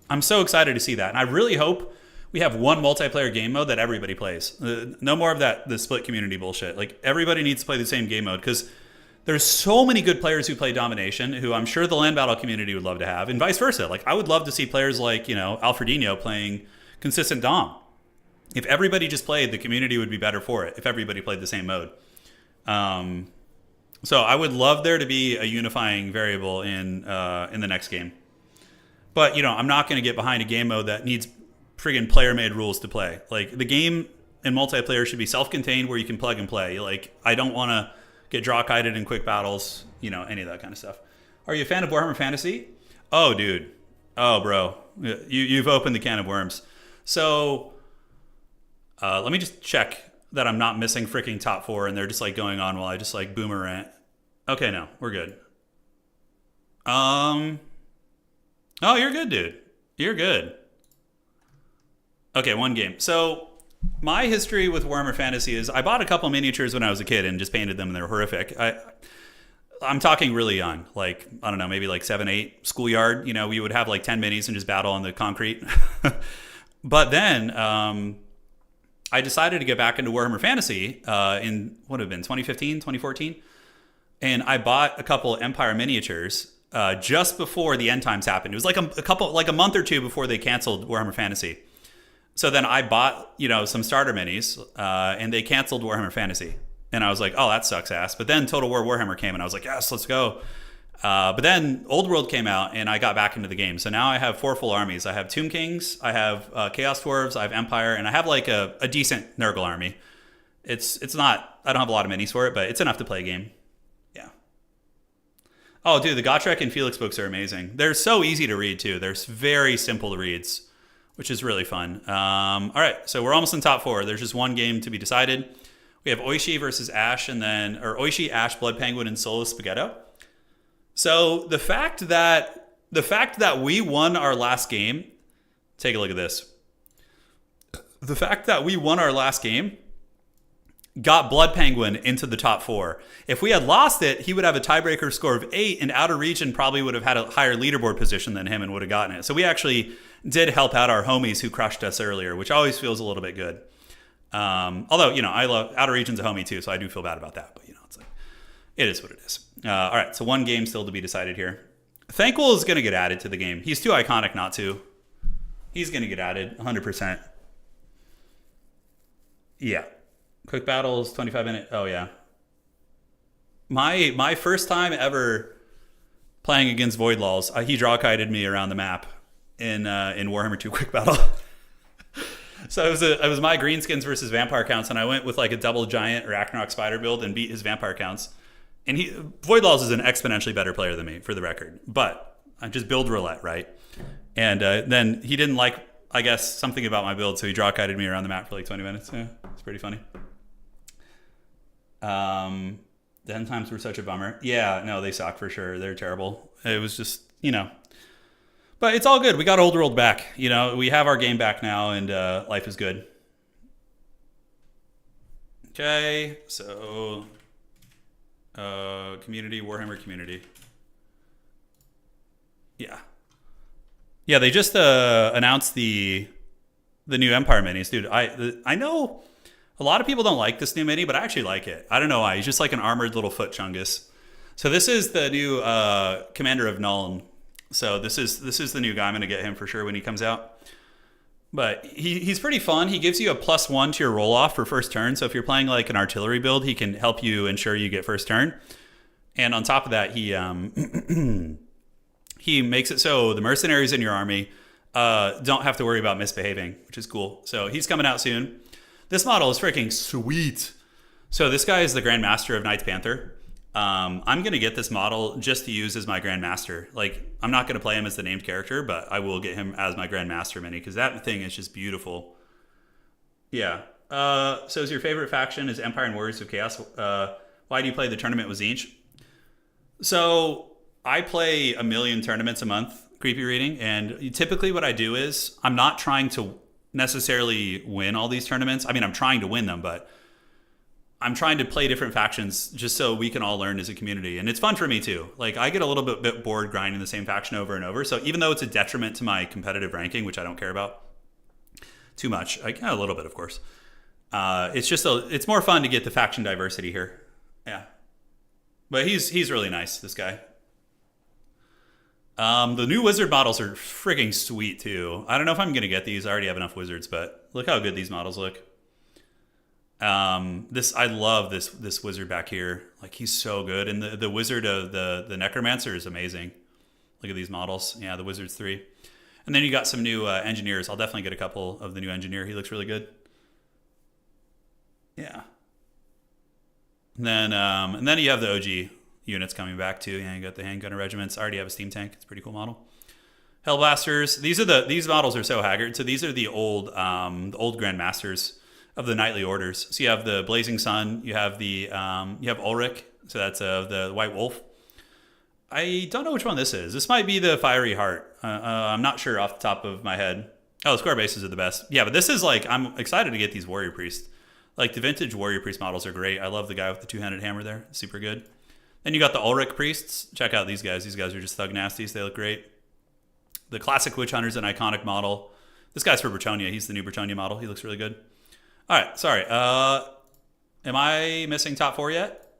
I'm so excited to see that. And I really hope we have one multiplayer game mode that everybody plays. No more of the split community bullshit. Everybody needs to play the same game mode because there's so many good players who play Domination who I'm sure the land battle community would love to have, and vice versa. I would love to see players Alfredino playing consistent Dom. If everybody just played, the community would be better for it if everybody played the same mode. So I would love there to be a unifying variable in the next game. But, I'm not going to get behind a game mode that needs friggin' player-made rules to play. The game in multiplayer should be self-contained where you can plug and play. I don't want to get draw-kited in quick battles, any of that kind of stuff. Are you a fan of Warhammer Fantasy? Oh, dude. Oh, bro. You've opened the can of worms. So, let me just check that I'm not missing freaking top 4 and they're just going on while I just boomerant. Okay, no, we're good. Oh, you're good, dude. You're good. Okay, one game. So my history with Warhammer Fantasy is I bought a couple miniatures when I was a kid and just painted them and they were horrific. I'm talking really young, I don't know, maybe 7, 8, schoolyard. We would have 10 minis and just battle on the concrete. But then I decided to get back into Warhammer Fantasy in, what would have been, 2015, 2014. And I bought a couple Empire miniatures just before the end times happened. It was a month or two before they canceled Warhammer Fantasy. So then I bought, some starter minis, and they canceled Warhammer Fantasy. And I was like, oh, that sucks ass. But then Total War Warhammer came, and I was like, yes, let's go. But then Old World came out, and I got back into the game. So now I have 4 full armies. I have Tomb Kings, I have Chaos Dwarves, I have Empire, and I have a decent Nurgle army. It's not, I don't have a lot of minis for it, but it's enough to play a game. Yeah. Oh, dude, the Gotrek and Felix books are amazing. They're so easy to read, too. They're very simple reads, which is really fun. All right, so we're almost in top 4. There's just one game to be decided. We have Oishi versus Ash, or Oishi, Ash, Blood Penguin, and Solo Spaghetto. So the fact that we won our last game, take a look at this. The fact that we won our last game got Blood Penguin into the top 4. If we had lost it, he would have a tiebreaker score of 8, and Outer Region probably would have had a higher leaderboard position than him and would have gotten it. So we actually did help out our homies who crushed us earlier, which always feels a little bit good. Although, I love Outer Region's a homie too, so I do feel bad about that. But, it's like, it is what it is. All right, so one game still to be decided here. Thankful is going to get added to the game. He's too iconic not to. He's going to get added, 100%. Yeah. Quick battles, 25-minute. Oh, yeah. My first time ever playing against Void Laws, he draw-kited me around the map in Warhammer 2 Quick Battle. So it was my greenskins versus vampire counts, and I went with like a double giant or Ragnarok spider build and beat his vampire counts. And Void Laws is an exponentially better player than me, for the record. But I just build roulette, right? And then he didn't like, I guess, something about my build, so he draw-kited me around the map for like 20 minutes. Yeah, it's pretty funny. The end times were such a bummer. Yeah, no, they suck for sure. They're terrible. It was just, But it's all good. We got Old World back. We have our game back now, and life is good. Okay, so community, Warhammer community. Yeah, they just announced the new Empire minis. Dude, I know a lot of people don't like this new mini, but I actually like it. I don't know why. He's just like an armored little foot chungus. So this is the new Commander of Nuln. So this is the new guy. I'm going to get him for sure when he comes out. But he's pretty fun. He gives you a +1 to your roll-off for first turn. So if you're playing like an artillery build, he can help you ensure you get first turn. And on top of that, he he makes it so the mercenaries in your army don't have to worry about misbehaving, which is cool. So he's coming out soon. This model is freaking sweet. So this guy is the Grand Master of Knights Panther. I'm going to get this model just to use as my Grand Master. Like, I'm not going to play him as the named character, but I will get him as my Grand Master mini because that thing is just beautiful. Yeah. So is your favorite faction is Empire and Warriors of Chaos? Why do you play the tournament with Tzeentch? So I play a million tournaments a month, creepy reading, and typically what I do is I'm not trying to necessarily win all these tournaments. I mean, I'm trying to win them, but I'm trying to play different factions just so we can all learn as a community. And it's fun for me too. Like, I get a little bit bored grinding the same faction over and over. So even though it's a detriment to my competitive ranking, which I don't care about too much, a little bit, of course. It's more fun to get the faction diversity here. Yeah. But he's really nice, this guy. The new wizard models are freaking sweet too. I don't know if I'm going to get these. I already have enough wizards, but look how good these models look. I love this wizard back here. Like, he's so good. And the wizard of the necromancer is amazing. Look at these models. Yeah, the wizard's 3. And then you got some new engineers. I'll definitely get a couple of the new engineer. He looks really good. Yeah. And then you have the OG units coming back too. Yeah, you got the handgunner regiments. I already have a steam tank. It's a pretty cool model. Hellblasters. These models are so haggard. So these are the old Grand Masters of the knightly orders. So you have the Blazing Sun. You have you have Ulrich. So that's the White Wolf. I don't know which one this is. This might be the Fiery Heart. I'm not sure off the top of my head. Oh, the square bases are the best. Yeah, but this is like, I'm excited to get these Warrior Priests. Like, the vintage Warrior Priest models are great. I love the guy with the two-handed hammer there. Super good. Then you got the Ulrich Priests. Check out these guys. These guys are just thug nasties. They look great. The classic Witch Hunter's an iconic model. This guy's for Bretonnia. He's the new Bretonnia model. He looks really good. All right, sorry. Am I missing top 4 yet?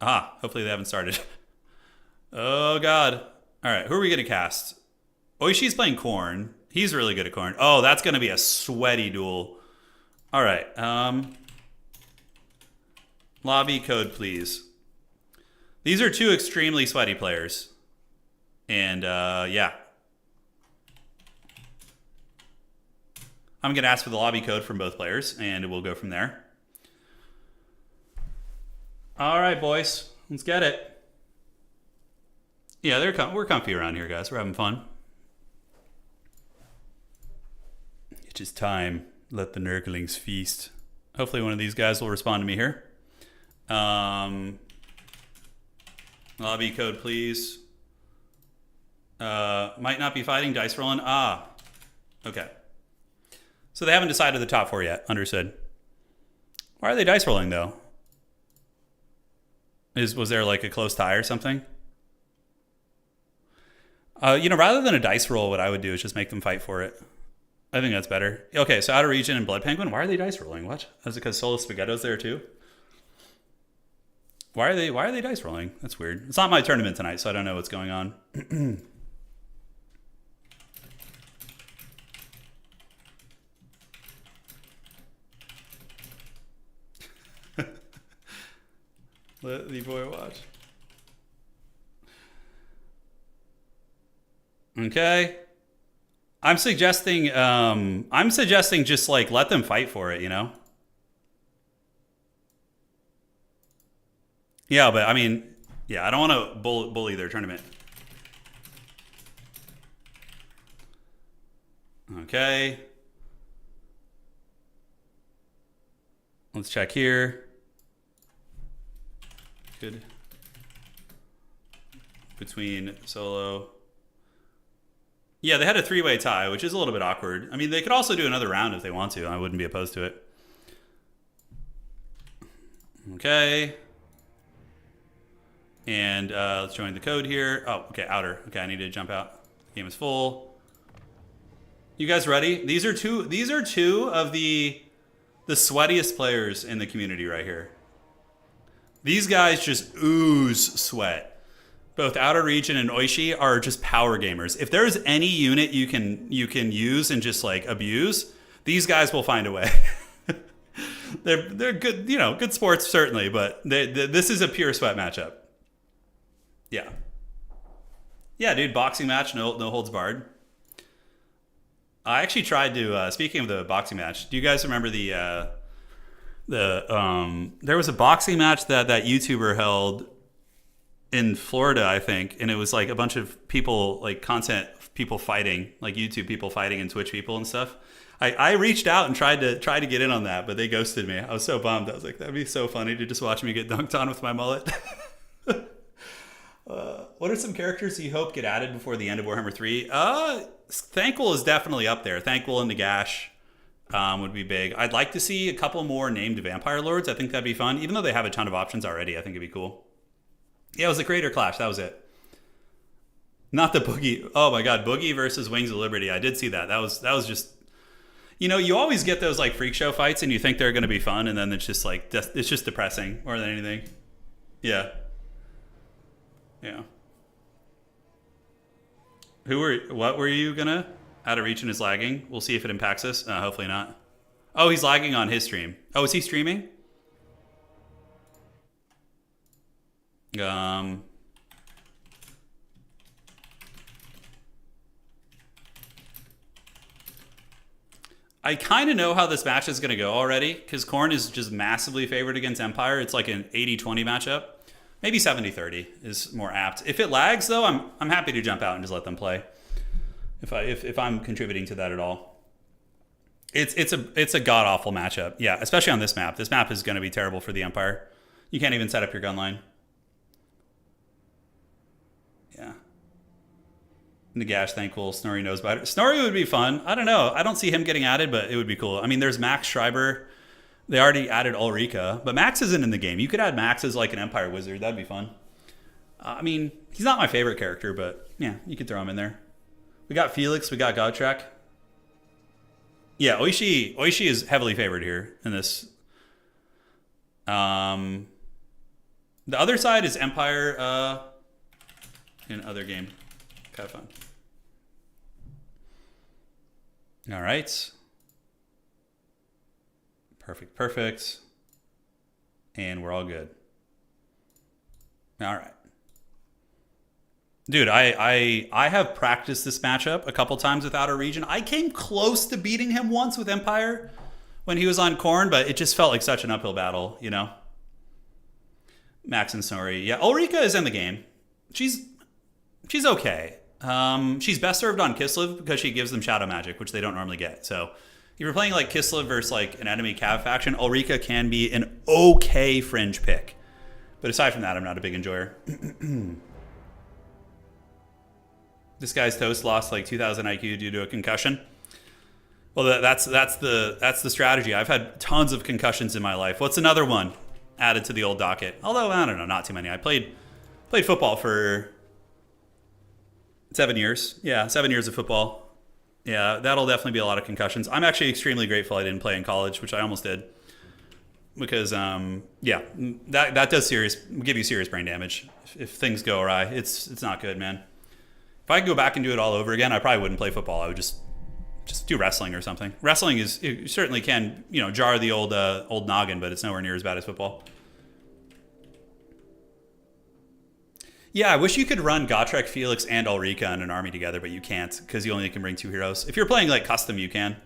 Hopefully they haven't started. Oh, God. All right, who are we going to cast? Oishi's playing Khorne. He's really good at Khorne. Oh, that's going to be a sweaty duel. All right. Lobby code, please. These are 2 extremely sweaty players. And, yeah. I'm going to ask for the lobby code from both players, and we'll go from there. All right, boys. Let's get it. Yeah, we're comfy around here, guys. We're having fun. It's just time. Let the Nurglings feast. Hopefully one of these guys will respond to me here. Lobby code, please. Might not be fighting. Dice rolling. Okay. So they haven't decided the top 4 yet. Understood. Why are they dice rolling though? Was there like a close tie or something? Rather than a dice roll, what I would do is just make them fight for it. I think that's better. Okay, so Outer Region and Blood Penguin. Why are they dice rolling? What? Is it because Solo Spaghetto's there too? Why are they dice rolling? That's weird. It's not my tournament tonight, so I don't know what's going on. Let the boy watch. Okay. I'm suggesting just like let them fight for it, you know? Yeah, but I mean, yeah, I don't want to bully their tournament. Okay. Let's check here. Good. Between Solo. Yeah, they had a three-way tie, which is a little bit awkward. I mean, they could also do another round if they want to. I wouldn't be opposed to it. Okay. And let's join the code here. Oh, okay, outer. Okay, I need to jump out. The game is full. You guys ready? These are two of the sweatiest players in the community right here. These guys just ooze sweat. Both Outer Region and Oishi are just power gamers. If there's any unit you can use and just like abuse, these guys will find a way. They're good, good sports certainly, but this is a pure sweat matchup. Yeah. Yeah, dude, boxing match, no holds barred. I actually tried to speaking of the boxing match, do you guys remember there was a boxing match that YouTuber held in Florida, I think, and it was like a bunch of people, like content people fighting, like YouTube people fighting and Twitch people and stuff. I reached out and tried to get in on that, but they ghosted me. I was so bummed. I was like, that'd be so funny to just watch me get dunked on with my mullet. What are some characters you hope get added before the end of Warhammer 3? Thankful is definitely up there. Thankful and Nagash would be big. I'd like to see a couple more named Vampire Lords. I think that'd be fun. Even though they have a ton of options already, I think it'd be cool. Yeah, it was the Creator Clash. That was it. Not the Boogie. Oh my God, Boogie versus Wings of Liberty. I did see that. That was just, you always get those like freak show fights and you think they're going to be fun, and then it's just like it's just depressing more than anything. Yeah. Yeah. What were you gonna? Outer Region is lagging. We'll see if it impacts us. Hopefully not. Oh, he's lagging on his stream. Oh, is he streaming? I kind of know how this match is going to go already, because Khorne is just massively favored against Empire. It's like an 80-20 matchup. Maybe 70-30 is more apt. If it lags, though, I'm happy to jump out and just let them play. If I'm contributing to that at all. It's a god-awful matchup. Yeah, especially on this map. This map is going to be terrible for the Empire. You can't even set up your gun line. Yeah. Nagash, thankful. Snorri knows about it. Snorri would be fun. I don't know. I don't see him getting added, but it would be cool. I mean, there's Max Schreiber. They already added Ulrika, but Max isn't in the game. You could add Max as like an Empire Wizard. That'd be fun. I mean, he's not my favorite character, but yeah, you could throw him in there. We got Felix. We got Godtrek. Yeah, Oishi is heavily favored here in this. The other side is Empire in other game. Kind of fun. All right. Perfect. And we're all good. All right. Dude, I have practiced this matchup a couple times with Outer Region. I came close to beating him once with Empire when he was on Khorne, but it just felt like such an uphill battle, Max and Snorri. Yeah, Ulrika is in the game. She's okay. She's best served on Kislev because she gives them shadow magic, which they don't normally get. So if you're playing like Kislev versus like an enemy Cav faction, Ulrika can be an okay fringe pick. But aside from that, I'm not a big enjoyer. This guy's toast lost like 2,000 IQ due to a concussion. Well, that's the strategy. I've had tons of concussions in my life. What's another one added to the old docket? Although I don't know, not too many. I played football for 7 years. Yeah, 7 years of football. Yeah, that'll definitely be a lot of concussions. I'm actually extremely grateful I didn't play in college, which I almost did, because yeah, that does give you serious brain damage if things go awry. It's not good, man. If I could go back and do it all over again, I probably wouldn't play football. I would just do wrestling or something. Wrestling it certainly can, jar the old noggin, but it's nowhere near as bad as football. Yeah, I wish you could run Gotrek, Felix, and Ulrika in an army together, but you can't because you only can bring 2 heroes. If you're playing like custom, you can.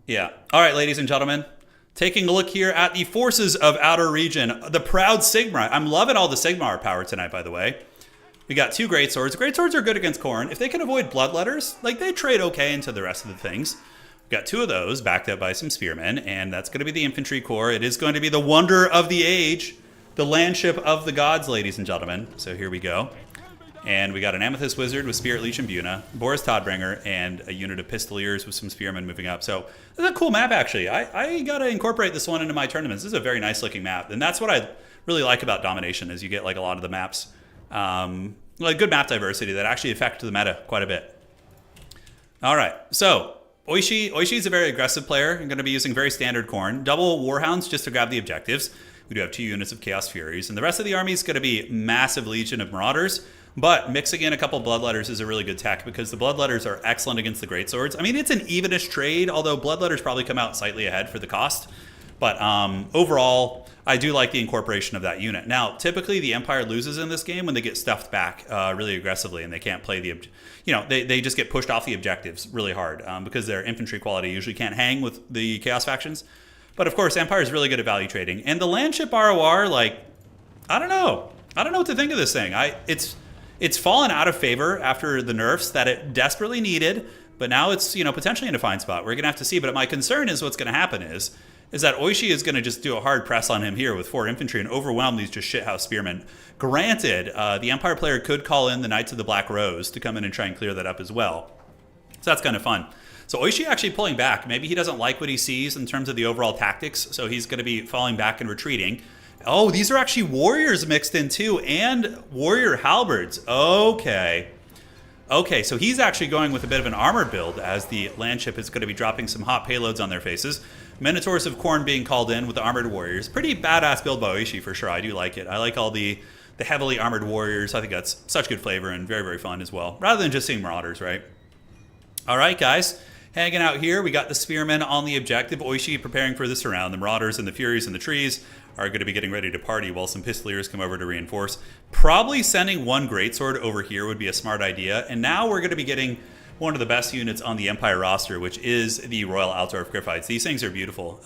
Yeah. All right, ladies and gentlemen, taking a look here at the forces of Outer Region, the proud Sigmar. I'm loving all the Sigmar power tonight, by the way. We got 2 greatswords. Greatswords are good against Khorne. If they can avoid bloodletters, like they trade okay into the rest of the things. We got 2 of those backed up by some spearmen, and that's going to be the infantry corps. It is going to be the wonder of the age, the landship of the gods, ladies and gentlemen. So here we go. And we got an Amethyst Wizard with Spirit Leech and Buna, Boris Todbringer, and a unit of Pistoliers with some spearmen moving up. So this is a cool map, actually. I got to incorporate this one into my tournaments. This is a very nice looking map. And that's what I really like about Domination, is you get like a lot of the maps, like good map diversity that actually affect the meta quite a bit. All right, so Oishi is a very aggressive player. I'm going to be using very standard Khorne. Double Warhounds just to grab the objectives. We do have 2 units of Chaos Furies. And the rest of the army is going to be massive Legion of Marauders. But mixing in a couple Bloodletters is a really good tech because the Bloodletters are excellent against the Greatswords. I mean, it's an evenish trade, although Bloodletters probably come out slightly ahead for the cost. But overall, I do like the incorporation of that unit. Now, typically the Empire loses in this game when they get stuffed back really aggressively and they can't play the, they just get pushed off the objectives really hard because their infantry quality usually can't hang with the Chaos factions. But of course, Empire is really good at value trading. And the Landship ROR, like, I don't know what to think of this thing. It's fallen out of favor after the nerfs that it desperately needed, but now it's, potentially in a fine spot. We're going to have to see. But my concern is what's going to happen is that Oishi is going to just do a hard press on him here with 4 infantry and overwhelm these just shithouse spearmen. Granted, the Empire player could call in the Knights of the Black Rose to come in and try and clear that up as well. So that's kind of fun. So Oishi actually pulling back. Maybe he doesn't like what he sees in terms of the overall tactics, so he's going to be falling back and retreating. Oh, these are actually warriors mixed in too, and warrior halberds. Okay, so he's actually going with a bit of an armored build as the landship is going to be dropping some hot payloads on their faces. Minotaurs of Khorne being called in with the armored warriors. Pretty badass build by Oishi for sure. I do like it. I like all the heavily armored warriors. I think that's such good flavor and very, very fun as well, rather than just seeing marauders, right? All right, guys. Hanging out here, we got the spearmen on the objective. Oishi preparing for the surround. The marauders and the furies in the trees are going to be getting ready to party while some pistoliers come over to reinforce. Probably sending 1 greatsword over here would be a smart idea. And now we're going to be getting one of the best units on the Empire roster, which is the Royal Altdorf Griffites. These things are beautiful.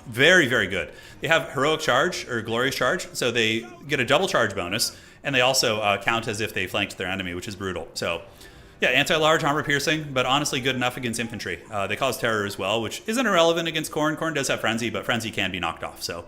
Very, very good. They have Heroic Charge or Glorious Charge, so they get a double charge bonus, and they also count as if they flanked their enemy, which is brutal. So yeah, anti-large, armor piercing, but honestly good enough against infantry. They cause terror as well, which isn't irrelevant against Khorne. Khorne does have frenzy, but frenzy can be knocked off, so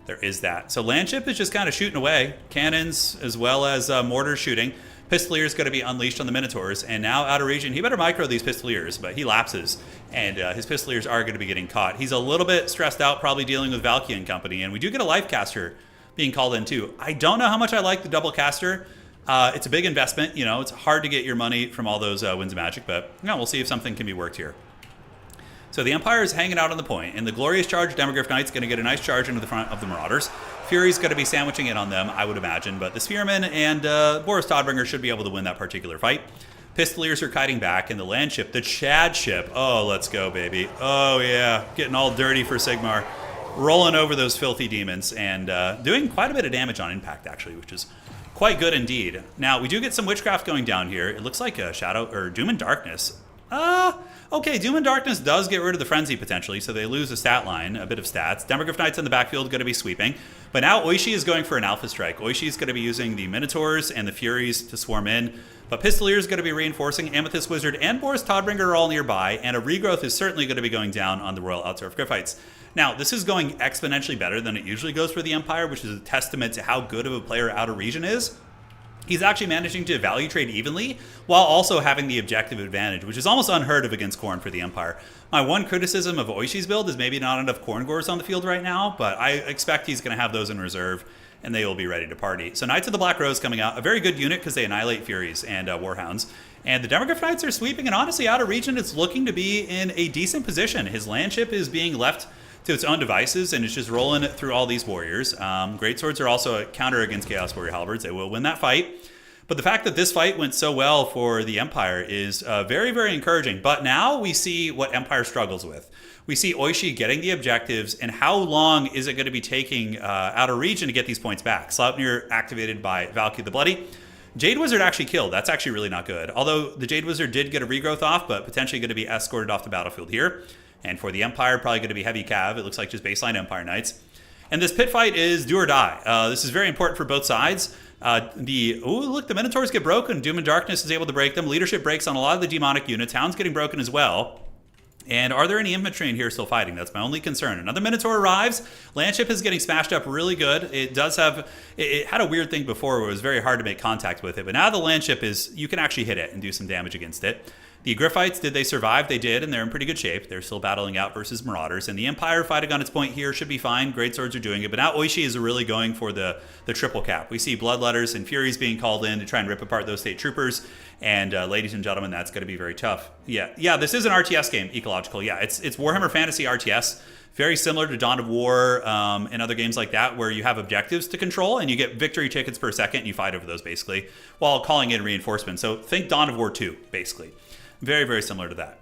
there is that. So landship is just kind of shooting away. Cannons as well as mortars shooting. Pistoliers going to be unleashed on the Minotaurs, and now Outer Region, he better micro these Pistoliers, but he lapses, and his Pistoliers are going to be getting caught. He's a little bit stressed out, probably dealing with Valky and company, and we do get a life caster being called in too. I don't know how much I like the double caster. It's a big investment, it's hard to get your money from all those Winds of Magic, but we'll see if something can be worked here. So the Empire is hanging out on the point, and the Glorious Charge Demogryph Knight's going to get a nice charge into the front of the Marauders. Fury's going to be sandwiching in on them, I would imagine, but the Spearmen and Boris Todbringer should be able to win that particular fight. Pistoliers are kiting back, and the landship, the Chad ship, oh, let's go, baby. Oh, yeah, getting all dirty for Sigmar, rolling over those filthy demons, and doing quite a bit of damage on impact, actually, which is quite good indeed. Now, we do get some witchcraft going down here. It looks like a Shadow, or Doom and Darkness. Okay, Doom and Darkness does get rid of the Frenzy, potentially, so they lose a stat line, a bit of stats. Demogryph Knights in the backfield going to be sweeping. But now Oishi is going for an Alpha Strike. Oishi is going to be using the Minotaurs and the Furies to swarm in. But Pistolier is going to be reinforcing. Amethyst Wizard and Boris Todbringer are all nearby, and a regrowth is certainly going to be going down on the Royal Altdorf Griffites. Now, this is going exponentially better than it usually goes for the Empire, which is a testament to how good of a player Outer Region is. he's actually managing to value trade evenly while also having the objective advantage, which is almost unheard of against Khorne for the Empire. My one criticism of Oishi's build is maybe not enough Khorne Gores on the field right now, but I expect he's going to have those in reserve, and they will be ready to party. So Knights of the Black Rose coming out, a very good unit because they annihilate Furies and Warhounds. And the Demogryph Knights are sweeping, and honestly, out of region, it's looking to be in a decent position. His landship is being left to its own devices, and it's just rolling through all these warriors. Greatswords are also a counter against Chaos Warrior Halberds. They will win that fight. But the fact that this fight went so well for the Empire is very, very encouraging. But now we see what Empire struggles with. We see Oishi getting the objectives, and how long is it going to be taking out of region to get these points back? Sleipnir activated by Valky the Bloody. Jade Wizard actually killed. That's actually really not good. Although the Jade Wizard did get a regrowth off, but potentially going to be escorted off the battlefield here. And for the Empire, probably going to be heavy cav. It looks like just baseline Empire Knights. And this pit fight is do or die. This is very important for both sides. Look, the Minotaurs get broken. Doom and Darkness is able to break them. Leadership breaks on a lot of the demonic units. Hound's getting broken as well. And are there any infantry in here still fighting? That's my only concern. Another Minotaur arrives. Landship is getting smashed up really good. It does have... It had a weird thing before where it was very hard to make contact with it. But now the Landship is... You can actually hit it and do some damage against it. The Griffites, did they survive? They did, and they're in pretty good shape. They're still battling out versus Marauders. And the Empire fighting on its point here should be fine. Greatswords are doing it. But now Oishi is really going for the triple cap. We see Bloodletters and Furies being called in to try and rip apart those state troopers. And ladies and gentlemen, that's going to be very tough. Yeah, this is an RTS game, Ecological. Yeah, it's Warhammer Fantasy RTS. Very similar to Dawn of War and other games like that, where you have objectives to control and you get victory tickets per second and you fight over those, basically, while calling in reinforcements. So think Dawn of War 2, basically. Very, very similar to that.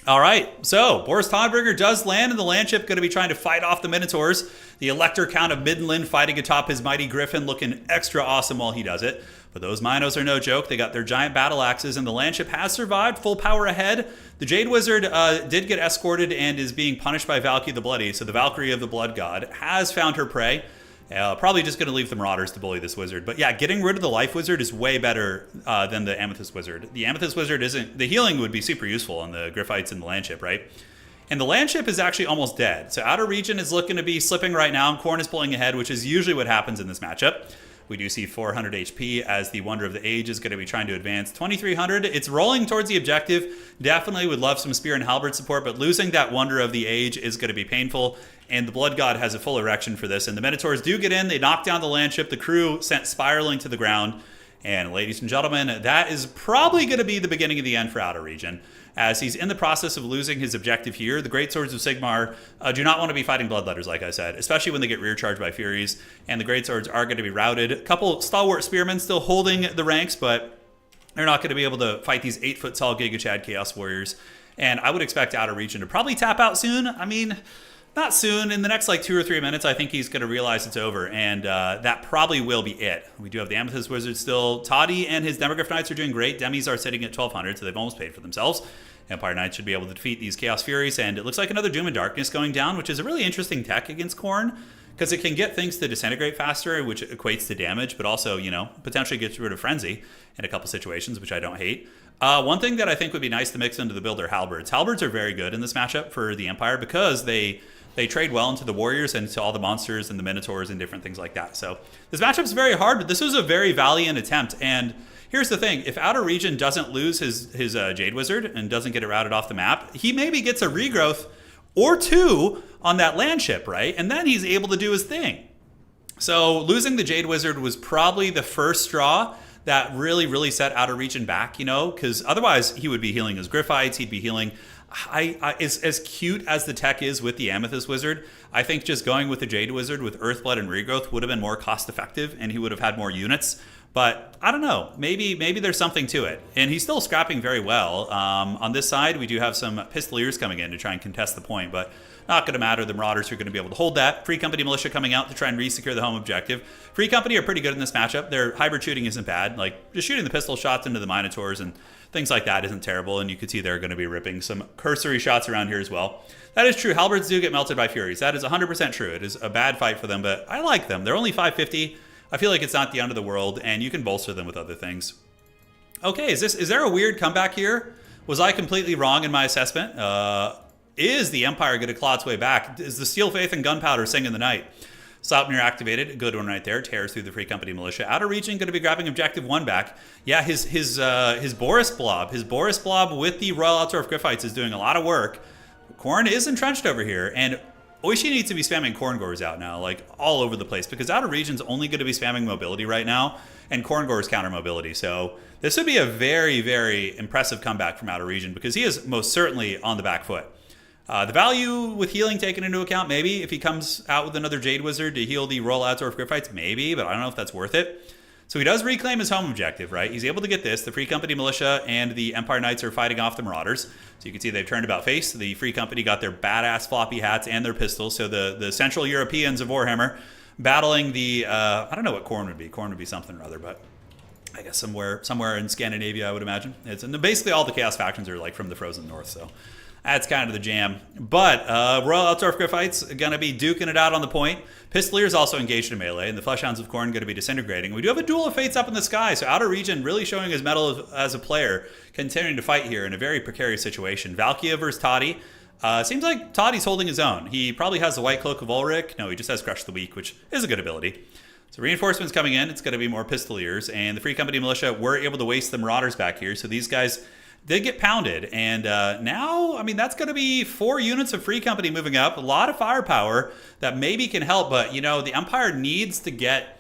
All right, so Boris Todbrigger does land, and the Landship going to be trying to fight off the Minotaurs. The Elector Count of Midland fighting atop his mighty Griffin, looking extra awesome while he does it. But those Minos are no joke. They got their giant battle axes, and the Landship has survived, full power ahead. The Jade Wizard did get escorted and is being punished by Valky the Bloody, so the Valkyrie of the Blood God has found her prey. Probably just going to leave the Marauders to bully this wizard. But yeah, getting rid of the Life Wizard is way better than the Amethyst Wizard. The Amethyst Wizard isn't... The healing would be super useful on the Griffites and the Landship, right? And the Landship is actually almost dead. So Outer Region is looking to be slipping right now, and Khorne is pulling ahead, which is usually what happens in this matchup. We do see 400 HP as the Wonder of the Age is going to be trying to advance 2,300. It's rolling towards the objective. Definitely would love some Spear and Halberd support, but losing that Wonder of the Age is going to be painful. And the Blood God has a full erection for this. And the Minotaurs do get in. They knock down the Landship. The crew sent spiraling to the ground. And ladies and gentlemen, that is probably going to be the beginning of the end for Outer Region. As he's in the process of losing his objective here, the Great Swords of Sigmar do not want to be fighting Bloodletters, like I said, especially when they get rear charged by Furies. And the Great Swords are going to be routed. A couple stalwart spearmen still holding the ranks, but they're not going to be able to fight these 8-foot tall Giga Chad Chaos Warriors. And I would expect Outer Region to probably tap out soon. I mean, not soon. In the next 2 or 3 minutes, I think he's going to realize it's over, and that probably will be it. We do have the Amethyst Wizard still. Toddy and his Demogryph Knights are doing great. Demis are sitting at 1,200, so they've almost paid for themselves. Empire Knights should be able to defeat these Chaos Furies, and it looks like another Doom and Darkness going down, which is a really interesting tech against Khorne, because it can get things to disintegrate faster, which equates to damage, but also, potentially gets rid of Frenzy in a couple situations, which I don't hate. One thing that I think would be nice to mix into the build are Halberds. Halberds are very good in this matchup for the Empire because they trade well into the Warriors and to all the monsters and the Minotaurs and different things like that. So this matchup's very hard, but this was a very valiant attempt. And here's the thing. If Outer Region doesn't lose his Jade Wizard and doesn't get it routed off the map, he maybe gets a regrowth or 2 on that Landship, right? And then he's able to do his thing. So losing the Jade Wizard was probably the first straw that really, really set Outer Region back, because otherwise he would be healing his Griffites, he'd be healing... as cute as the tech is with the Amethyst Wizard, I think just going with the Jade Wizard with Earthblood and Regrowth would have been more cost effective, and he would have had more units. But I don't know. Maybe there's something to it. And he's still scrapping very well. On this side, we do have some Pistoliers coming in to try and contest the point, but not going to matter. The Marauders are going to be able to hold that. Free Company Militia coming out to try and re-secure the home objective. Free Company are pretty good in this matchup. Their hybrid shooting isn't bad. Just shooting the pistol shots into the Minotaurs and things like that isn't terrible, and you could see they're going to be ripping some cursory shots around here as well. That is true. Halberds do get melted by Furies. That is 100% true. It is a bad fight for them, but I like them. They're only 550. I feel like it's not the end of the world, and you can bolster them with other things. Okay, is there a weird comeback here? Was I completely wrong in my assessment? Is the Empire going to claw its way back? Is the Steel Faith and Gunpowder singing the night? Sleipnir activated, a good one right there. Tears through the Free Company militia. Outer region going to be grabbing objective 1 back. Yeah, his Boris blob with the Royal Altdorf Griffites is doing a lot of work. Khorne is entrenched over here, and Oishi needs to be spamming Khorngors out now, like all over the place, because outer region's only going to be spamming mobility right now, and Khorngors counter mobility. So this would be a very, very impressive comeback from outer region, because he is most certainly on the back foot. The value with healing taken into account, maybe, if he comes out with another Jade Wizard to heal the Royal Altdorf Griffites, maybe, but I don't know if that's worth it. So he does reclaim his home objective, right? He's able to get this. The Free Company militia and the Empire Knights are fighting off the Marauders. So you can see they've turned about face. The Free Company got their badass floppy hats and their pistols. So the Central Europeans of Warhammer battling the, I don't know what Khorne would be. Khorne would be something or other, but I guess somewhere in Scandinavia, I would imagine. And basically all the Chaos factions are like from the frozen north, so that's kind of the jam. But Royal Altdorf Griffites are going to be duking it out on the point. Pistolier is also engaged in melee, and the Fleshhounds of Khorne going to be disintegrating. We do have a Duel of Fates up in the sky, so outer region really showing his mettle as a player, continuing to fight here in a very precarious situation. Valkia versus Toddy. Seems like Toddy's holding his own. He probably has the White Cloak of Ulrich. No, he just has Crush the Weak, which is a good ability. So reinforcements coming in. It's going to be more Pistoliers, and the Free Company militia were able to waste the Marauders back here, so these guys did get pounded, and now, I mean, that's going to be 4 units of Free Company moving up. A lot of firepower that maybe can help, but, you know, the Empire needs to get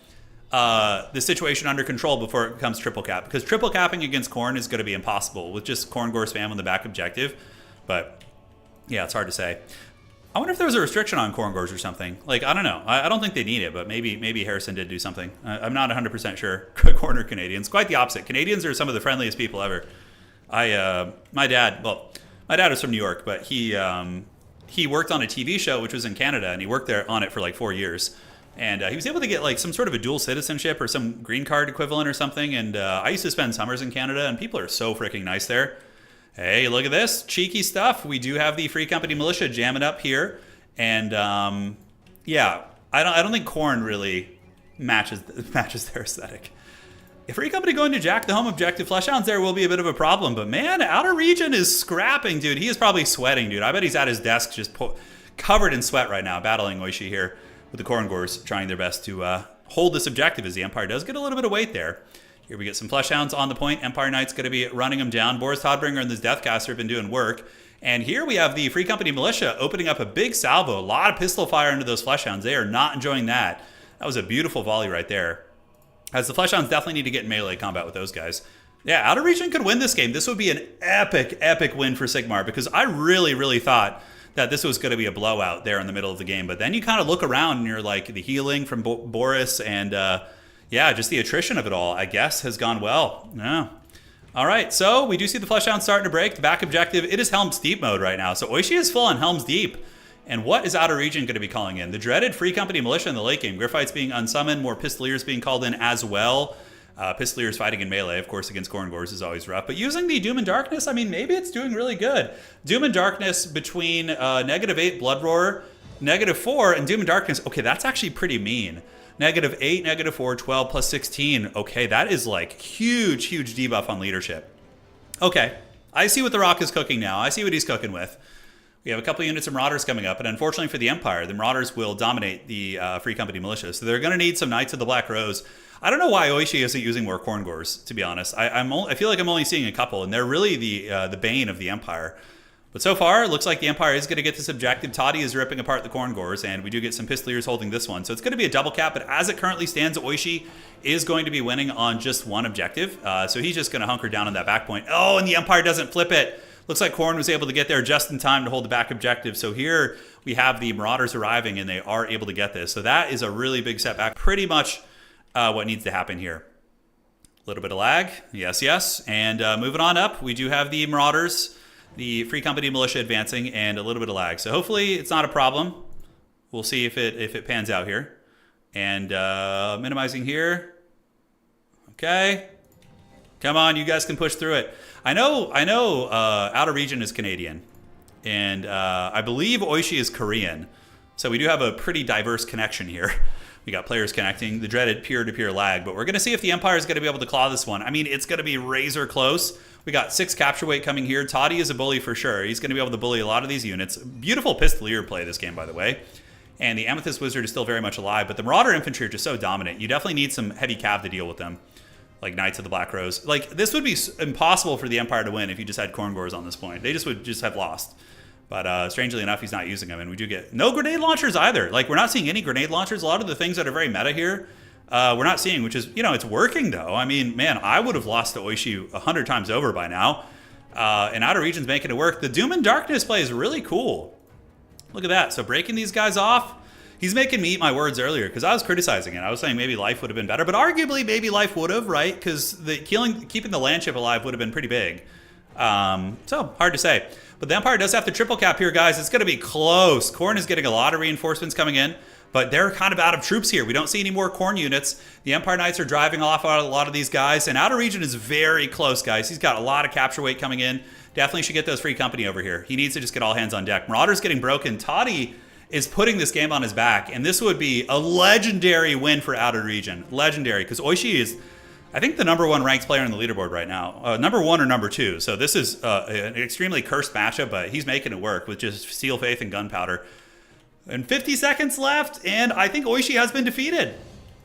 the situation under control before it becomes triple cap, because triple capping against Khorne is going to be impossible with just Khorngor spam on the back objective. But, yeah, it's hard to say. I wonder if there was a restriction on Khorngors or something. Like, I don't know. I don't think they need it, but maybe Harrison did do something. I'm not 100% sure. Corner Canadians. Quite the opposite. Canadians are some of the friendliest people ever. My dad was from New York, but he worked on a TV show which was in Canada, and he worked there on it for like 4 years, and he was able to get like some sort of a dual citizenship or some green card equivalent or something. And I used to spend summers in Canada, and people are so freaking nice there. Hey, look at this cheeky stuff. We do have the Free Company militia jamming up here, and yeah, I don't think Khorne really matches their aesthetic. If Free Company going to jack the home objective, Fleshhounds there will be a bit of a problem. But man, outer region is scrapping, dude. He is probably sweating, dude. I bet he's at his desk just covered in sweat right now, battling Oishi here with the Khorngors, trying their best to hold this objective as the Empire does get a little bit of weight there. Here we get some Fleshhounds on the point. Empire Knight's going to be running them down. Boris Todbringer and this Deathcaster have been doing work. And here we have the Free Company militia opening up a big salvo. A lot of pistol fire into those Fleshhounds. They are not enjoying that. That was a beautiful volley right there, as the Fleshhounds definitely need to get in melee combat with those guys. Yeah, outer region could win this game. This would be an epic, epic win for Sigmar, because I really, really thought that this was going to be a blowout there in the middle of the game. But then you kind of look around and you're like, the healing from Boris and, yeah, just the attrition of it all, I guess, has gone well. Yeah. All right, so we do see the Fleshhounds starting to break. The back objective, it is Helm's Deep mode right now. So Oishi is full on Helm's Deep. And what is outer region going to be calling in? The dreaded Free Company militia in the late game. Griffites being unsummoned, more Pistoliers being called in as well. Pistoliers fighting in melee, of course, against Khorngors is always rough. But using the Doom and Darkness, I mean, maybe it's doing really good. Doom and Darkness between -8 Blood Roar, -4, and Doom and Darkness. Okay, that's actually pretty mean. -8, -4, 12 plus 16. Okay, that is like huge, huge debuff on leadership. Okay, I see what the Rock is cooking now. I see what he's cooking with. We have a couple units of Marauders coming up, and unfortunately for the Empire, the Marauders will dominate the Free Company militia. So they're going to need some Knights of the Black Rose. I don't know why Oishi isn't using more Khorngors, to be honest. I feel like I'm only seeing a couple, and they're really the bane of the Empire. But so far, it looks like the Empire is going to get this objective. Toddy is ripping apart the Khorngors, and we do get some Pistoliers holding this one. So it's going to be a double cap, but as it currently stands, Oishi is going to be winning on just one objective. So he's just going to hunker down on that back point. Oh, and the Empire doesn't flip it. Looks like Khorne was able to get there just in time to hold the back objective. So here we have the Marauders arriving, and they are able to get this. So that is a really big setback. Pretty much what needs to happen here. A little bit of lag. Yes, yes. And moving on up, we do have the Marauders, the Free Company militia advancing, and a little bit of lag. So hopefully it's not a problem. We'll see if it pans out here. And minimizing here. Okay. Come on, you guys can push through it. I know outer region is Canadian, and I believe Oishi is Korean. So we do have a pretty diverse connection here. We got players connecting, the dreaded peer-to-peer lag, but we're going to see if the Empire is going to be able to claw this one. I mean, it's going to be razor close. We got 6 capture weight coming here. Toddy is a bully for sure. He's going to be able to bully a lot of these units. Beautiful Pistolier play this game, by the way. And the Amethyst Wizard is still very much alive, but the Marauder Infantry are just so dominant. You definitely need some heavy cav to deal with them, like Knights of the Black Rose. Like, this would be impossible for the Empire to win if you just had Khorngors on this point. They just would just have lost. But strangely enough, he's not using them, and we do get no grenade launchers either. Like, we're not seeing any grenade launchers. A lot of the things that are very meta here, we're not seeing, which is, you know, it's working, though. I mean, man, I would have lost to Oishi 100 times over by now. And Outer Region's making it work. The Doom and Darkness play is really cool. Look at that. So breaking these guys off, he's making me eat my words earlier because I was criticizing it. I was saying maybe life would have been better, but arguably maybe life would have, right? Because keeping the land ship alive would have been pretty big. So hard to say. But the Empire does have to triple cap here, guys. It's going to be close. Khorne is getting a lot of reinforcements coming in, but they're kind of out of troops here. We don't see any more Khorne units. The Empire Knights are driving off a lot of these guys, and Outer Region is very close, guys. He's got a lot of capture weight coming in. Definitely should get those free company over here. He needs to just get all hands on deck. Marauder's getting broken. Toddy is putting this game on his back, and this would be a legendary win for Outer Region. Legendary, because Oishi is, I think, the #1 ranked player on the leaderboard right now. #1 or #2. So this is an extremely cursed matchup, but he's making it work with just Steel Faith and Gunpowder. And 50 seconds left, and I think Oishi has been defeated.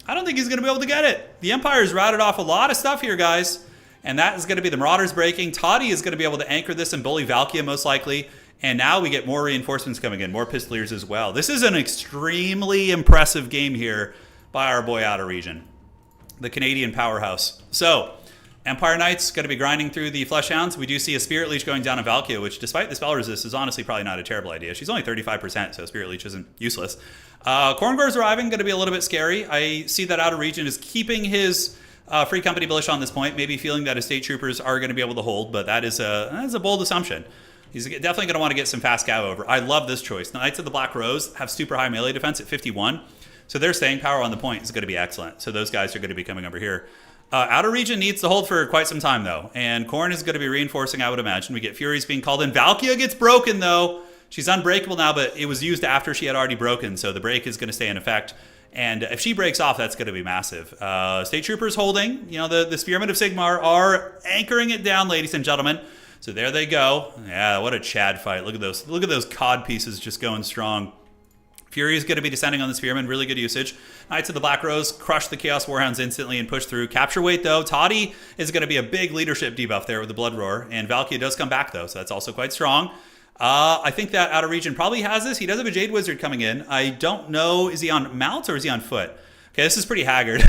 I don't think he's going to be able to get it. The Empire's routed off a lot of stuff here, guys. And that is going to be the Marauders breaking. Toddy is going to be able to anchor this and bully Valkia most likely. And now we get more reinforcements coming in, more Pistoliers as well. This is an extremely impressive game here by our boy Outer Region, the Canadian powerhouse. So, Empire Knights going to be grinding through the Fleshhounds. We do see a Spirit Leech going down on Valkia, which despite the spell resist is honestly probably not a terrible idea. She's only 35%, so Spirit Leech isn't useless. Khorngors arriving, going to be a little bit scary. I see that Outer Region is keeping his free company bullish on this point, maybe feeling that his state troopers are going to be able to hold, but that is a bold assumption. He's definitely going to want to get some fast cav over. I love this choice. The Knights of the Black Rose have super high melee defense at 51, so their staying power on the point is going to be excellent. So those guys are going to be coming over here. Outer Region needs to hold for quite some time, though, and Khorne is going to be reinforcing, I would imagine. We get Furies being called in. Valkia gets broken, though. She's unbreakable now, but it was used after she had already broken, so the break is going to stay in effect. And if she breaks off, that's going to be massive. State Troopers holding. You know, the Spearmen of Sigmar are anchoring it down, ladies and gentlemen. So there they go. Yeah, what a Chad fight. Look at those. Look at those COD pieces just going strong. Fury is going to be descending on the Spearmen. Really good usage. Knights of the Black Rose crush the Chaos Warhounds instantly and push through. Capture weight, though. Toddy is going to be a big leadership debuff there with the Blood Roar. And Valkia does come back, though, so that's also quite strong. I think that Outer Region probably has this. He does have a Jade Wizard coming in. I don't know, is he on mount or is he on foot? Okay, this is pretty haggard.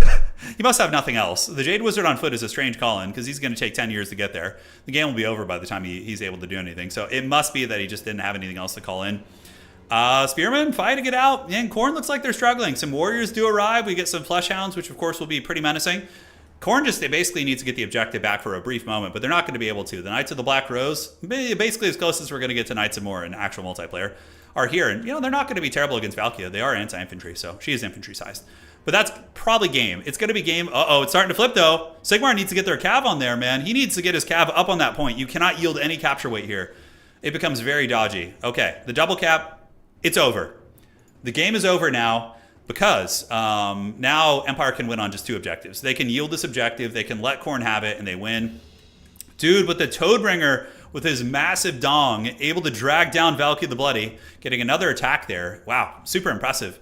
He must have nothing else. The Jade Wizard on foot is a strange call-in because he's going to take 10 years to get there. The game will be over by the time he's able to do anything. So it must be that he just didn't have anything else to call in. Spearmen fighting it out. And Khorne looks like they're struggling. Some warriors do arrive. We get some Fleshhounds, which of course will be pretty menacing. Khorne just basically needs to get the objective back for a brief moment, but they're not going to be able to. The Knights of the Black Rose, basically as close as we're going to get to Knights of More in actual multiplayer, are here. And, you know, they're not going to be terrible against Valkia. They are anti-infantry, so she is infantry-sized. But that's probably game. It's going to be game. Uh-oh, it's starting to flip, though. Sigmar needs to get their cav on there, man. He needs to get his cav up on that point. You cannot yield any capture weight here. It becomes very dodgy. Okay, the double cap, it's over. The game is over now. Because now Empire can win on just 2 objectives. They can yield this objective, they can let Khorne have it, and they win. Dude, with the Toadbringer, with his massive dong, able to drag down Valkia the Bloody, getting another attack there. Wow, super impressive.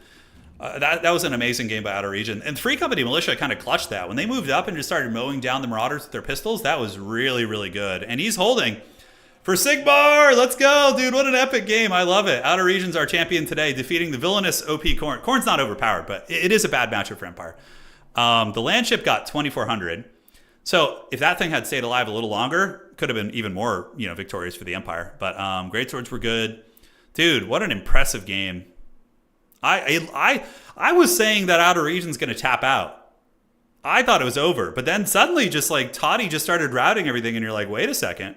That was an amazing game by Outer Region. And Free Company Militia kind of clutched that. When they moved up and just started mowing down the Marauders with their pistols, that was really, really good. And he's holding. For Sigmar, let's go, dude. What an epic game. I love it. Outer Region's our champion today, defeating the villainous OP Khorne. Khorne's not overpowered, but it is a bad matchup for Empire. The land ship got 2,400. So if that thing had stayed alive a little longer, could have been even more, you know, victorious for the Empire. But greatswords were good. Dude, what an impressive game. I was saying that Outer Region's going to tap out. I thought it was over. But then suddenly just like Toddy just started routing everything and you're like, wait a second.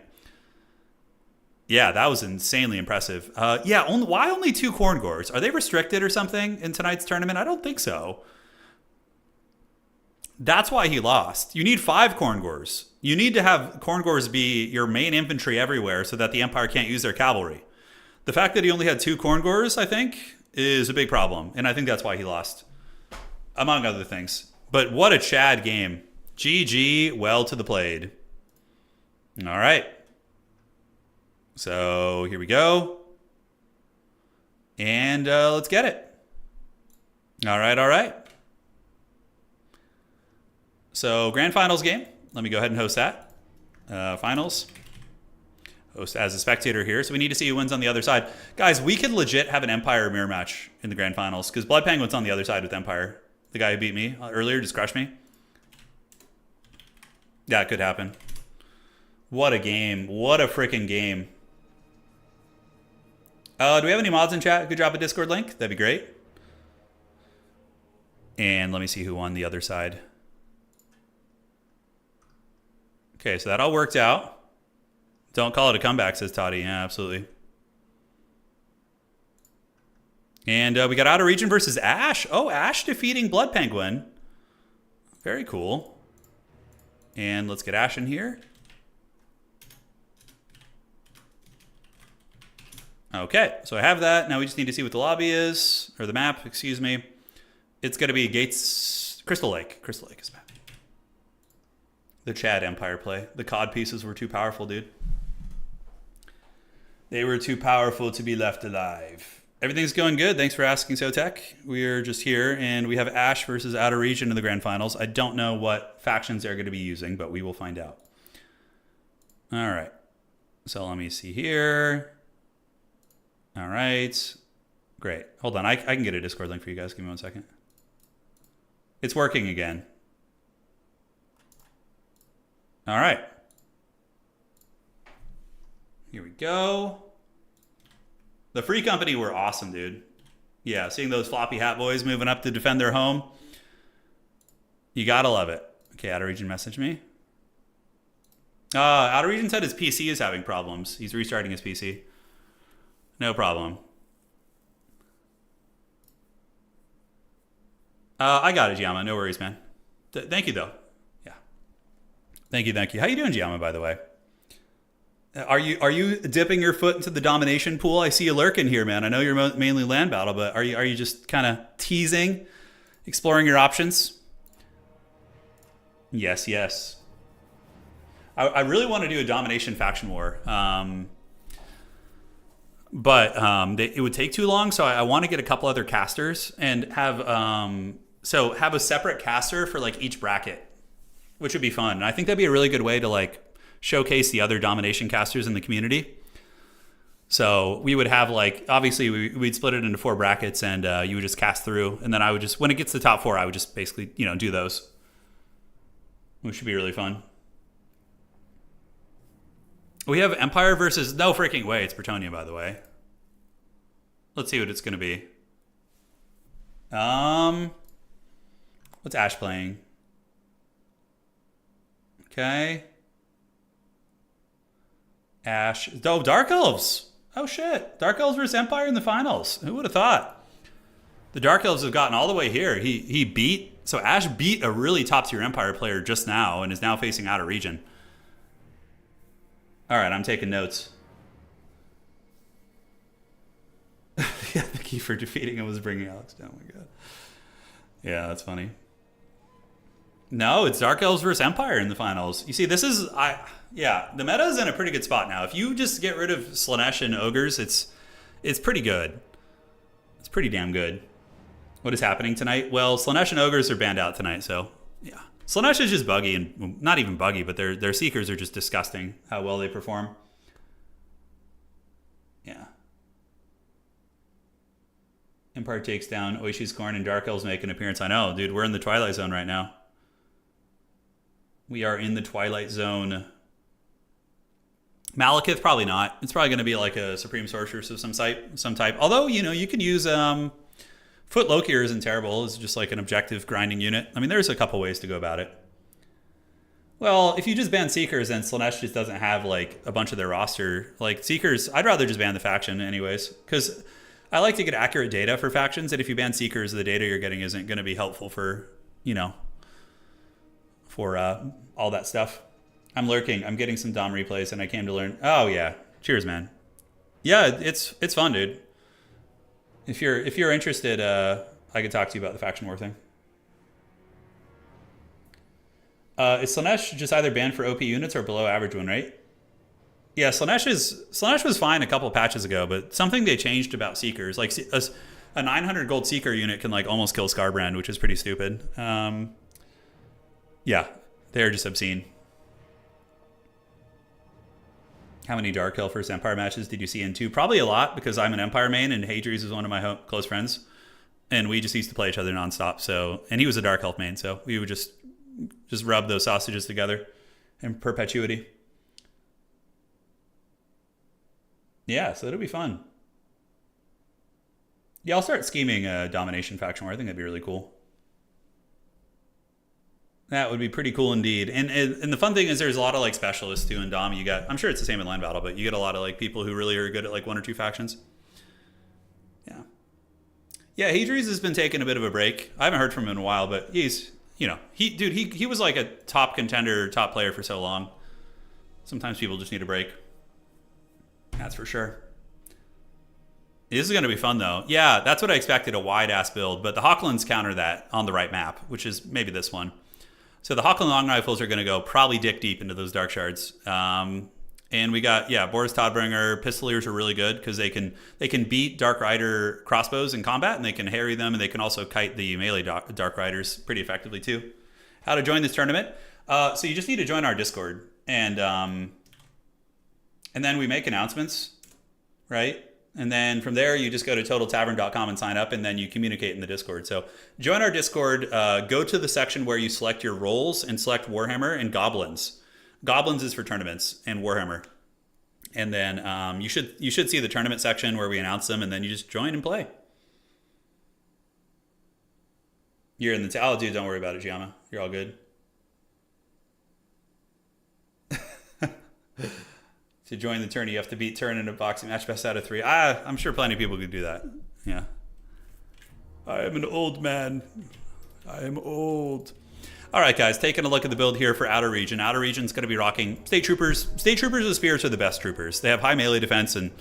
Yeah, that was insanely impressive. Yeah, why only 2 Khorngors? Are they restricted or something in tonight's tournament? I don't think so. That's why he lost. You need 5 Khorngors. You need to have Khorngors be your main infantry everywhere so that the Empire can't use their cavalry. The fact that he only had 2 Khorngors, I think, is a big problem. And I think that's why he lost, among other things. But what a Chad game. GG, well to the played. All right. So here we go. And let's get it. All right, all right. So grand finals game. Let me go ahead and host that. Finals. Host as a spectator here. So we need to see who wins on the other side. Guys, we could legit have an Empire mirror match in the grand finals because Blood Penguin's on the other side with Empire. The guy who beat me earlier just crushed me. Yeah, it could happen. What a game. What a freaking game. Do we have any mods in chat who could drop a Discord link? That'd be great. And let me see who won the other side. Okay, so that all worked out. Don't call it a comeback, says Toddy. Yeah, absolutely. And we got Outer Region versus Ash. Oh, Ash defeating Blood Penguin. Very cool. And let's get Ash in here. Okay, so I have that. Now we just need to see what the lobby is, or the map, excuse me. It's going to be Gates, Crystal Lake. Crystal Lake is the map. The Chad Empire play. The COD pieces were too powerful, dude. They were too powerful to be left alive. Everything's going good. Thanks for asking, Sotech. We're just here, and we have Ash versus Outer Region in the grand finals. I don't know what factions they're going to be using, but we will find out. All right. So let me see here. All right. Great. Hold on. I can get a Discord link for you guys. Give me 1 second. It's working again. All right. Here we go. The Free Company were awesome, dude. Yeah, seeing those floppy hat boys moving up to defend their home. You gotta love it. Okay, Outer Region messaged me. Outer Region said his PC is having problems. He's restarting his PC. No problem. I got it, Giamma. No worries, man. Thank you, though. Yeah. Thank you, thank you. How you doing, Giamma, by the way? Are you dipping your foot into the domination pool? I see you lurking here, man. I know you're mainly land battle, but are you just kind of teasing, exploring your options? Yes, yes. I really want to do a domination faction war, but it would take too long. So I want to get a couple other casters and have have a separate caster for like each bracket, which would be fun. And I think that'd be a really good way to like showcase the other domination casters in the community. So we would have like, obviously we'd split it into 4 brackets and you would just cast through. And then I would just, when it gets to the top 4, I would just basically, do those. Which should be really fun. We have Empire versus, no freaking way, it's Bretonnia, by the way. Let's see what it's going to be. What's Ash playing? Okay. Ash. Oh, Dark Elves. Oh, shit. Dark Elves versus Empire in the finals. Who would have thought? The Dark Elves have gotten all the way here. He beat... So Ash beat a really top-tier Empire player just now and is now facing Outer Region. All right, I'm taking notes. Yeah, the key for defeating him was bringing Alex down. Oh, my God. Yeah, that's funny. No, it's Dark Elves versus Empire in the finals. You see, this is... Yeah, the meta is in a pretty good spot now. If you just get rid of Slaanesh and Ogres, it's pretty good. It's pretty damn good. What is happening tonight? Well, Slaanesh and Ogres are banned out tonight, so yeah. Slaanesh is just buggy, and well, not even buggy, but their Seekers are just disgusting how well they perform. Yeah. Empire takes down Oishi's Corn and Dark Elves make an appearance. I know, dude, we're in the Twilight Zone right now. We are in the Twilight Zone. Malekith, probably not. It's probably going to be like a Supreme Sorceress of some type. Although, you could use Foot Lokier isn't terrible. It's just like an objective grinding unit. I mean, there's a couple ways to go about it. Well, if you just ban Seekers, then Slaanesh just doesn't have like a bunch of their roster. Like Seekers, I'd rather just ban the faction anyways, because I like to get accurate data for factions. And if you ban Seekers, the data you're getting isn't going to be helpful for, for all that stuff. I'm lurking. I'm getting some Dom replays, and I came to learn. Oh yeah, cheers, man. Yeah, it's fun, dude. If you're interested, I could talk to you about the faction war thing. Is Slaanesh just either banned for OP units or below average win rate? Yeah, Slaanesh was fine a couple patches ago, but something they changed about Seekers, like a 900 gold Seeker unit can like almost kill Scarbrand, which is pretty stupid. Yeah, they're just obscene. How many Dark Elf versus Empire matches did you see in 2? Probably a lot, because I'm an Empire main and Hadri's is one of my close friends. And we just used to play each other nonstop. So, and he was a Dark Elf main, so we would just rub those sausages together in perpetuity. Yeah, so it'll be fun. Yeah, I'll start scheming a domination faction war. I think that'd be really cool. That would be pretty cool indeed. And the fun thing is there's a lot of like specialists too in Dom. You got, I'm sure it's the same in Land Battle, but you get a lot of like people who really are good at like 1 or 2 factions. Yeah. Yeah, Hadri's has been taking a bit of a break. I haven't heard from him in a while, but he's, you know, he was like a top contender, top player for so long. Sometimes people just need a break. That's for sure. This is going to be fun though. Yeah, that's what I expected, a wide ass build, but the Hawklands counter that on the right map, which is maybe this one. So the Hawkland Long Rifles are going to go probably dick deep into those Dark Shards. And we got, yeah, Boris Todbringer Pistoliers are really good because they can beat Dark Rider crossbows in combat, and they can harry them, and they can also kite the melee Dark Riders pretty effectively too. How to join this tournament? So you just need to join our Discord, and then we make announcements, right? And then from there, you just go to totaltavern.com and sign up, and then you communicate in the Discord. So join our Discord, go to the section where you select your roles and select Warhammer and Goblins. Goblins is for tournaments and Warhammer. And then you should see the tournament section where we announce them, and then you just join and play. You're in the... Oh, dude, don't worry about it, Giamma. You're all good. To join the tourney, you have to beat Turin in a boxing match, best out of 3. I'm sure plenty of people could do that. Yeah. I am an old man. I am old. All right, guys, taking a look at the build here for Outer Region. Outer Region's going to be rocking State Troopers. State Troopers with Spears are the best troopers. They have high melee defense, and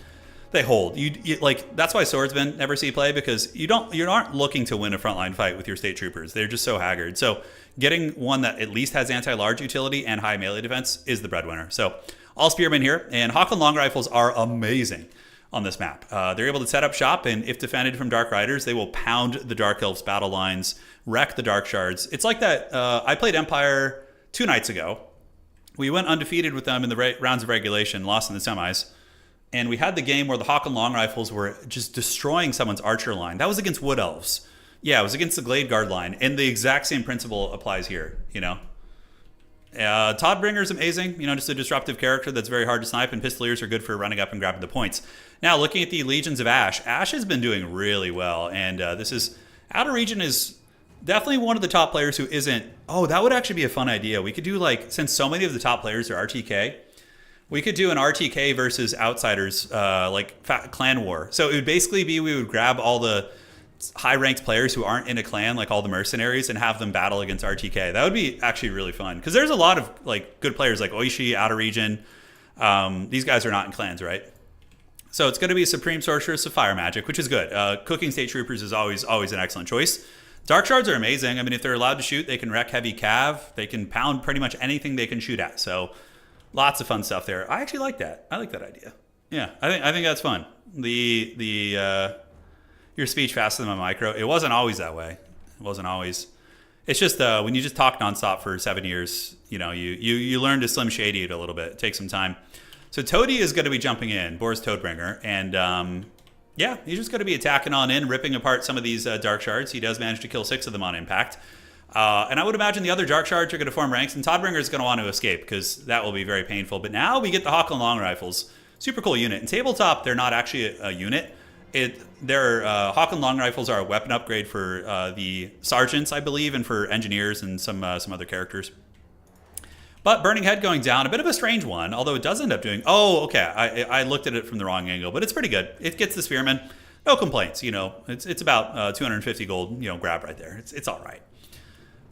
they hold. You like, that's why Swordsmen never see play, because you aren't looking to win a frontline fight with your State Troopers. They're just so haggard. So getting one that at least has anti-large utility and high melee defense is the breadwinner. So all Spearmen here, and Hawkland Long Rifles are amazing on this map. They're able to set up shop, and if defended from Dark Riders, they will pound the Dark Elves battle lines, wreck the Dark Shards. It's like that. I played Empire 2 nights ago. We went undefeated with them in the rounds of regulation, lost in the semis, and we had the game where the Hawkland Long Rifles were just destroying someone's archer line. That was against Wood Elves. Yeah, it was against the Glade Guard line, and the exact same principle applies here, you know? Todbringer's amazing, you know, just a disruptive character that's very hard to snipe, and Pistoliers are good for running up and grabbing the points. Now, looking at the Legions of Ash, Ash has been doing really well, and Outer Region is definitely one of the top players who isn't... Oh, that would actually be a fun idea. We could do, like, since so many of the top players are RTK, we could do an RTK versus Outsiders, clan war. So it would basically be, we would grab all the high-ranked players who aren't in a clan, like all the mercenaries, and have them battle against RTK. That would be actually really fun, because there's a lot of like good players like Oishi, Outer Region. These guys are not in clans, right? So it's going to be Supreme Sorceress of Fire Magic, which is good. Cooking State Troopers is always an excellent choice. Dark Shards are amazing. I mean, if they're allowed to shoot, they can wreck heavy cav. They can pound pretty much anything they can shoot at. So lots of fun stuff there. I actually like that. I like that idea. Yeah, I think that's fun. Your speech faster than my micro. It wasn't always that way. It wasn't always. It's just when you just talk nonstop for 7 years, you know, you learn to Slim Shady it a little bit. It takes some time. So Toady is going to be jumping in, Boris Toadbringer, and yeah, he's just going to be attacking on in, ripping apart some of these Dark Shards. He does manage to kill 6 of them on impact. And I would imagine the other Dark Shards are going to form ranks, and Todbringer is going to want to escape, because that will be very painful. But now we get the Hawkland Long Rifles. Super cool unit. In tabletop, they're not actually a unit. Their Hawkland Long Rifles are a weapon upgrade for the sergeants, I believe, and for engineers and some other characters. But Burning Head going down, a bit of a strange one, although it does end up doing... Oh, okay, I looked at it from the wrong angle, but it's pretty good. It gets the Spearman. No complaints, you know. It's about 250 gold, you know, grab right there. It's all right.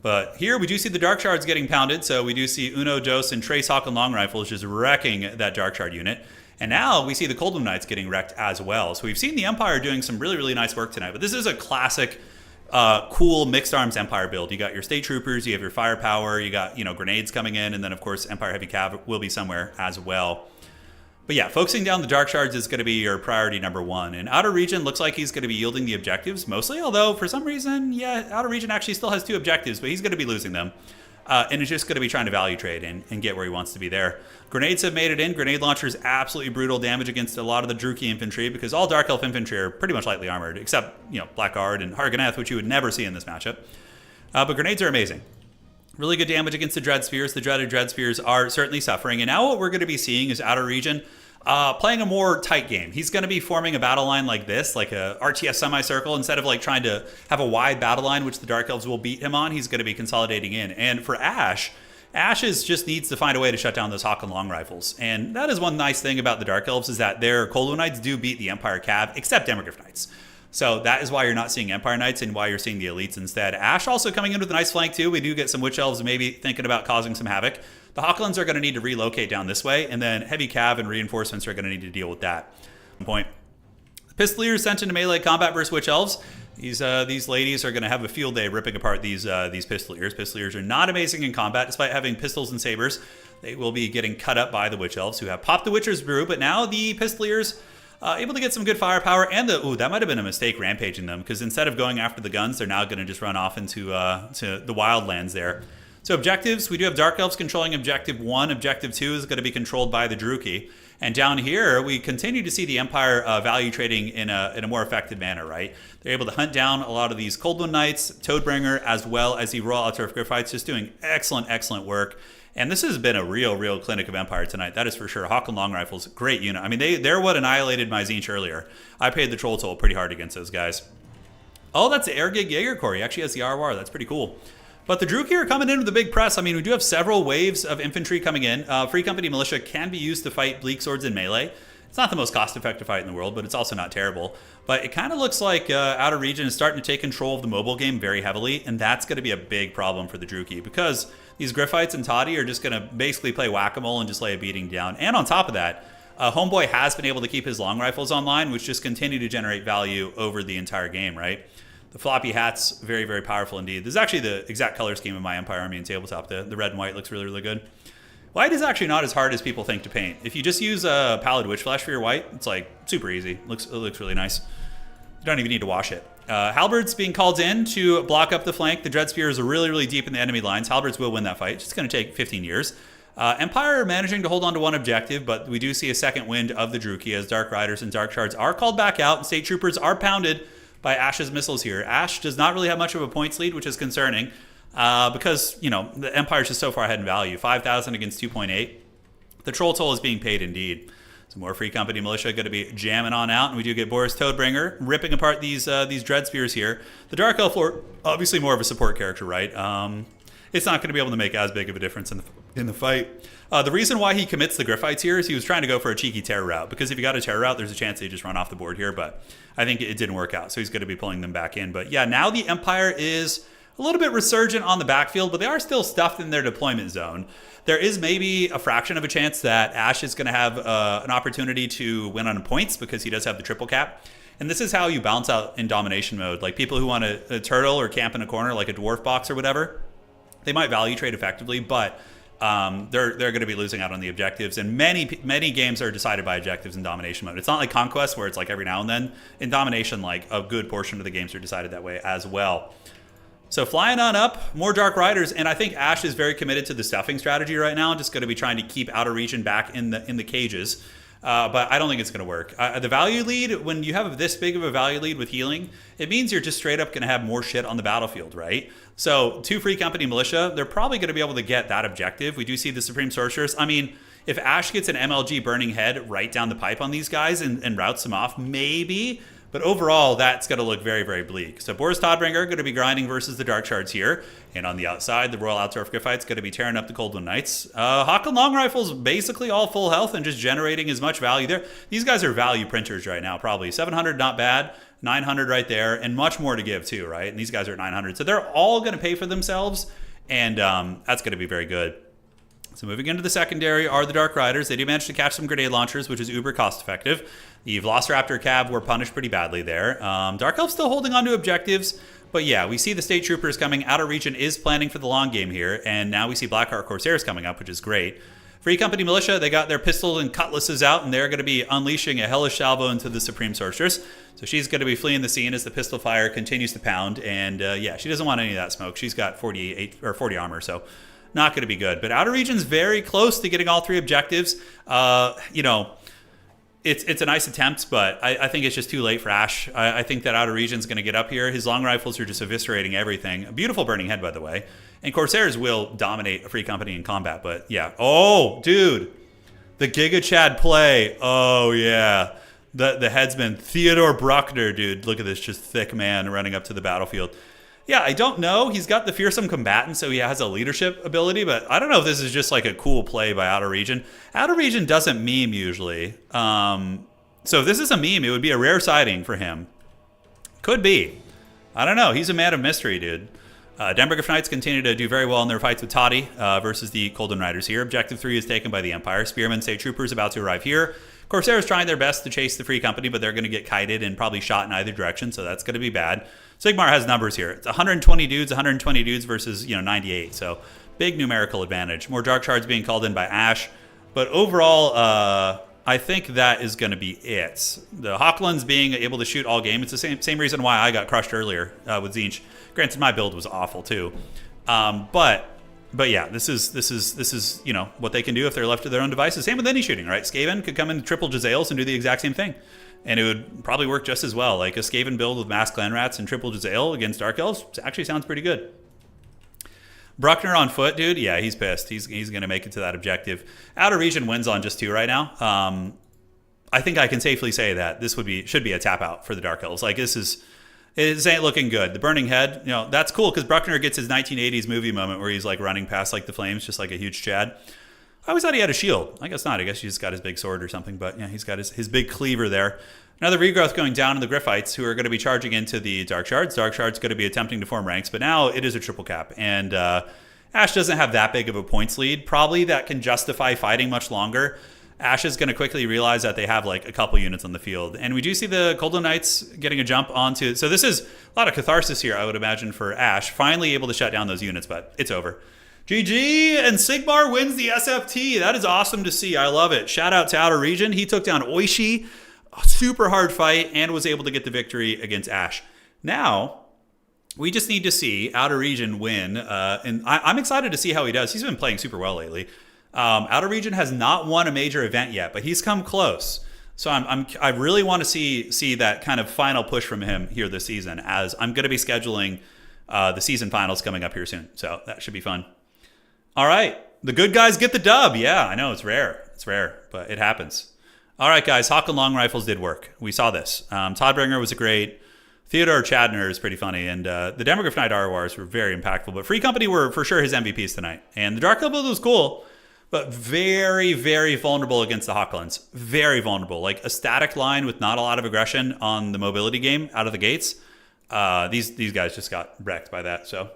But here we do see the Dark Shards getting pounded, so we do see Uno, Dos, and Trace Hawkland Long Rifles just wrecking that Dark Shard unit. And now we see the Coldham Knights getting wrecked as well. So we've seen the Empire doing some really, really nice work tonight. But this is a classic, cool mixed arms Empire build. You got your State Troopers, you have your firepower, you got, you know, grenades coming in, and then of course Empire Heavy Cav will be somewhere as well. But yeah, focusing down the Dark Shards is going to be your priority number one. And Outer Region looks like he's going to be yielding the objectives mostly, although for some reason, yeah, Outer Region actually still has 2 objectives, but he's going to be losing them. And is just going to be trying to value trade and get where he wants to be there. Grenades have made it in. Grenade launchers, absolutely brutal damage against a lot of the Druchii infantry, because all Dark Elf infantry are pretty much lightly armored, except, Blackguard and Harganeth, which you would never see in this matchup. But grenades are amazing. Really good damage against the Dread Spheres. The dreaded Dread Spheres are certainly suffering. And now what we're going to be seeing is Outer Region playing a more tight game. He's going to be forming a battle line like this, like a RTS semicircle. Instead of like trying to have a wide battle line, which the Dark Elves will beat him on, he's going to be consolidating in. And for Ash just needs to find a way to shut down those Hawk and Long Rifles. And that is one nice thing about the Dark Elves, is that their Cold War Knights do beat the Empire Cav, except Demogryph Knights. So that is why you're not seeing Empire Knights and why you're seeing the Elites instead. Ash also coming in with a nice flank too. We do get some Witch Elves maybe thinking about causing some havoc. The Hawklands are going to need to relocate down this way, and then heavy cav and reinforcements are going to need to deal with that. Point. The Pistoliers sent into melee combat versus Witch Elves. These ladies are going to have a field day ripping apart these Pistoliers. Pistoliers are not amazing in combat, despite having pistols and sabers. They will be getting cut up by the Witch Elves, who have popped the Witcher's Brew, but now the Pistoliers able to get some good firepower, and that might have been a mistake rampaging them, because instead of going after the guns, they're now going to just run off into to the wildlands there. So objectives, we do have Dark Elves controlling Objective 1. Objective 2 is going to be controlled by the Druchii. And down here, we continue to see the Empire value trading in a more effective manner, right? They're able to hunt down a lot of these Coldwind Knights, Toadbringer, as well as the Royal Altar of Griffites, just doing excellent work. And this has been a real clinic of Empire tonight. That is for sure. Hawk and Long Rifles, great unit. I mean, they're what annihilated my Tzeentch earlier. I paid the Troll Toll pretty hard against those guys. Oh, that's the Air Gig Jaeger Corps. He actually has the RWR. That's pretty cool. But the Druchii are coming in with a big press. I mean, we do have several waves of infantry coming in. Free Company Militia can be used to fight Bleak Swords in melee. It's not the most cost-effective fight in the world, but it's also not terrible. But it kind of looks like Outer Region is starting to take control of the mobile game very heavily, and that's going to be a big problem for the Druchii, because these Griffites and Toddy are just going to basically play whack-a-mole and just lay a beating down. And on top of that, Homeboy has been able to keep his long rifles online, which just continue to generate value over the entire game, right? The floppy hat's very powerful indeed. This is actually the exact color scheme of my Empire Army in Tabletop. The red and white looks really good. White is actually not as hard as people think to paint. If you just use a Pallid Witch Flesh for your white, it's like super easy. It looks really nice. You don't even need to wash it. Halberds being called in to block up the flank. The Dread Spears are really deep in the enemy lines. Halberds will win that fight. It's just going to take 15 years. Empire managing to hold on to one objective, but we do see a second wind of the Druchii as Dark Riders and Dark Shards are called back out, and State Troopers are pounded by Ash's missiles here. Ash does not really have much of a points lead, which is concerning, because, the Empire's just so far ahead in value. 5,000 against 2.8. The Troll Toll is being paid indeed. Some more Free Company Militia going to be jamming on out, and we do get Boris Toadbringer ripping apart these Dread Spears here. The Dark Elf are obviously more of a support character, right? It's not going to be able to make as big of a difference in the fight. The reason why he commits the Griffites here is he was trying to go for a cheeky terror route, because if you got a terror route, there's a chance they just run off the board here, but I think it didn't work out, so he's going to be pulling them back in. But yeah, now the Empire is a little bit resurgent on the backfield, but they are still stuffed in their deployment zone. There is maybe a fraction of a chance that Ash is going to have an opportunity to win on points, because he does have the triple cap. And this is how you balance out in domination mode. Like people who want a turtle or camp in a corner, like a dwarf box or whatever, they might value trade effectively, but they're going to be losing out on the objectives. And many games are decided by objectives in domination mode. It's not like Conquest, where it's like every now and then. In domination, like a good portion of the games are decided that way as well. So flying on up, more Dark Riders, and I think Ash is very committed to the stuffing strategy right now, just going to be trying to keep Outer Region back in the cages. But I don't think it's going to work. The value lead, when you have this big of a value lead with healing, it means you're just straight up going to have more shit on the battlefield, right? So 2 Free Company Militia, they're probably going to be able to get that objective. We do see the Supreme Sorceress. I mean, if Ash gets an MLG Burning Head right down the pipe on these guys and routes them off, maybe. But overall, that's going to look very bleak. So Boris Todbringer going to be grinding versus the Dark Shards here. And on the outside, the Royal Altar of Griffite's going to be tearing up the Coldwind Knights. Hawk and Long Rifles basically all full health and just generating as much value there. These guys are value printers right now, probably. 700, not bad. 900 right there. And much more to give too, right? And these guys are at 900. So they're all going to pay for themselves. And that's going to be very good. So moving into the secondary are the Dark Riders. They do manage to catch some grenade launchers, which is uber cost effective. The Velociraptor Cav were punished pretty badly there. Dark Elf's still holding on to objectives. But yeah, we see the State Troopers coming. Outer Region is planning for the long game here. And now we see Blackheart Corsairs coming up, which is great. Free Company Militia, they got their pistols and cutlasses out, and they're going to be unleashing a hellish salvo into the Supreme Sorceress. So she's going to be fleeing the scene as the pistol fire continues to pound. And yeah, she doesn't want any of that smoke. She's got 40 armor, so not going to be good. But Outer Region's very close to getting all 3 objectives. You know, it's a nice attempt, but I think it's just too late for Ash. I think that Outer Region's going to get up here. His long rifles are just eviscerating everything. A beautiful burning head, by the way. And Corsairs will dominate a Free Company in combat, but yeah. Oh, dude. The Giga Chad play. Oh, yeah. The headsman, Theodore Bruckner, dude. Look at this just thick man running up to the battlefield. Yeah, I don't know. He's got the fearsome combatant, so he has a leadership ability, but I don't know if this is just like a cool play by Outer Region. Outer Region doesn't meme usually. So if this is a meme, it would be a rare sighting for him. Could be. I don't know. He's a man of mystery, dude. Denberger Knights continue to do very well in their fights with Toddy versus the Colden Riders here. Objective 3 is taken by the Empire. Spearmen, State Troopers about to arrive here. Corsairs trying their best to chase the Free Company, but they're going to get kited and probably shot in either direction, so that's going to be bad. Sigmar has numbers here. It's 120 dudes versus 98, so big numerical advantage. More Dark Shards being called in by Ash, but overall, I think that is going to be it. The Hawklands being able to shoot all game, it's the same reason why I got crushed earlier with Tzeentch. Granted, my build was awful too, but yeah, this is what they can do if they're left to their own devices. Same with any shooting, right? Skaven could come into triple Jezzails and do the exact same thing, and it would probably work just as well. Like a Skaven build with mass clan rats and triple Jezzail against Dark Elves actually sounds pretty good. Bruckner on foot, dude. Yeah, he's pissed. He's going to make it to that objective. Outer Region wins on just 2 right now. I think I can safely say that this should be a tap out for the Dark Elves. Like this ain't looking good. The Burning Head, that's cool because Bruckner gets his 1980s movie moment where he's like running past like the flames, just like a huge Chad. I always thought he had a shield. I guess not. I guess he just got his big sword or something. But yeah, he's got his big cleaver there. Another regrowth going down in the Griffites, who are going to be charging into the Dark Shards. Dark Shards going to be attempting to form ranks, but now it is a triple cap. And Ash doesn't have that big of a points lead, probably, that can justify fighting much longer. Ash is going to quickly realize that they have like a couple units on the field. And we do see the Colden Knights getting a jump onto... So this is a lot of catharsis here, I would imagine, for Ash. Finally able to shut down those units, but it's over. GG, and Sigmar wins the SFT. That is awesome to see. I love it. Shout out to Outer Region. He took down Oishi. A super hard fight and was able to get the victory against Ash. Now, we just need to see Outer Region win. And I'm excited to see how he does. He's been playing super well lately. Outer Region has not won a major event yet, but he's come close. So I really want to see that kind of final push from him here this season, as I'm going to be scheduling the season finals coming up here soon. So that should be fun. All right. The good guys get the dub. Yeah, I know. It's rare. It's rare, but it happens. All right, guys. Hawk and Long Rifles did work. We saw this. Toddbringer was a great. Theodore Chadner is pretty funny. And the Demograph Knight Arwars were very impactful. But Free Company were for sure his MVPs tonight. And the Dark Elf build was cool, but very, very vulnerable against the Hawklands. Very vulnerable. Like a static line with not a lot of aggression on the mobility game out of the gates. These guys just got wrecked by that. So,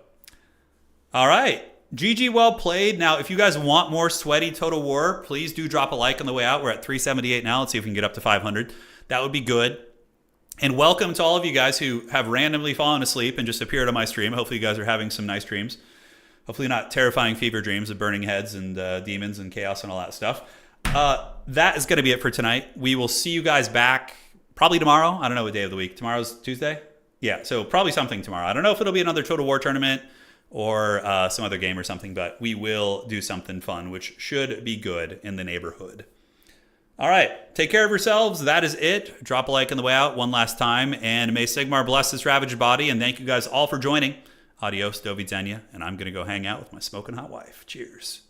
all right. GG, well played. Now, if you guys want more sweaty Total War, please do drop a like on the way out. We're at 378 now. Let's see if we can get up to 500. That would be good. And welcome to all of you guys who have randomly fallen asleep and just appeared on my stream. Hopefully you guys are having some nice dreams. Hopefully not terrifying fever dreams of burning heads and demons and chaos and all that stuff. That is going to be it for tonight. We will see you guys back probably tomorrow. I don't know what day of the week. Tomorrow's Tuesday? Yeah, so probably something tomorrow. I don't know if it'll be another Total War tournament or some other game or something, but we will do something fun, which should be good in the neighborhood. All right, take care of yourselves. That is it. Drop a like on the way out one last time, and may Sigmar bless this ravaged body, and thank you guys all for joining. Adios, do widzenia, and I'm going to go hang out with my smoking hot wife. Cheers.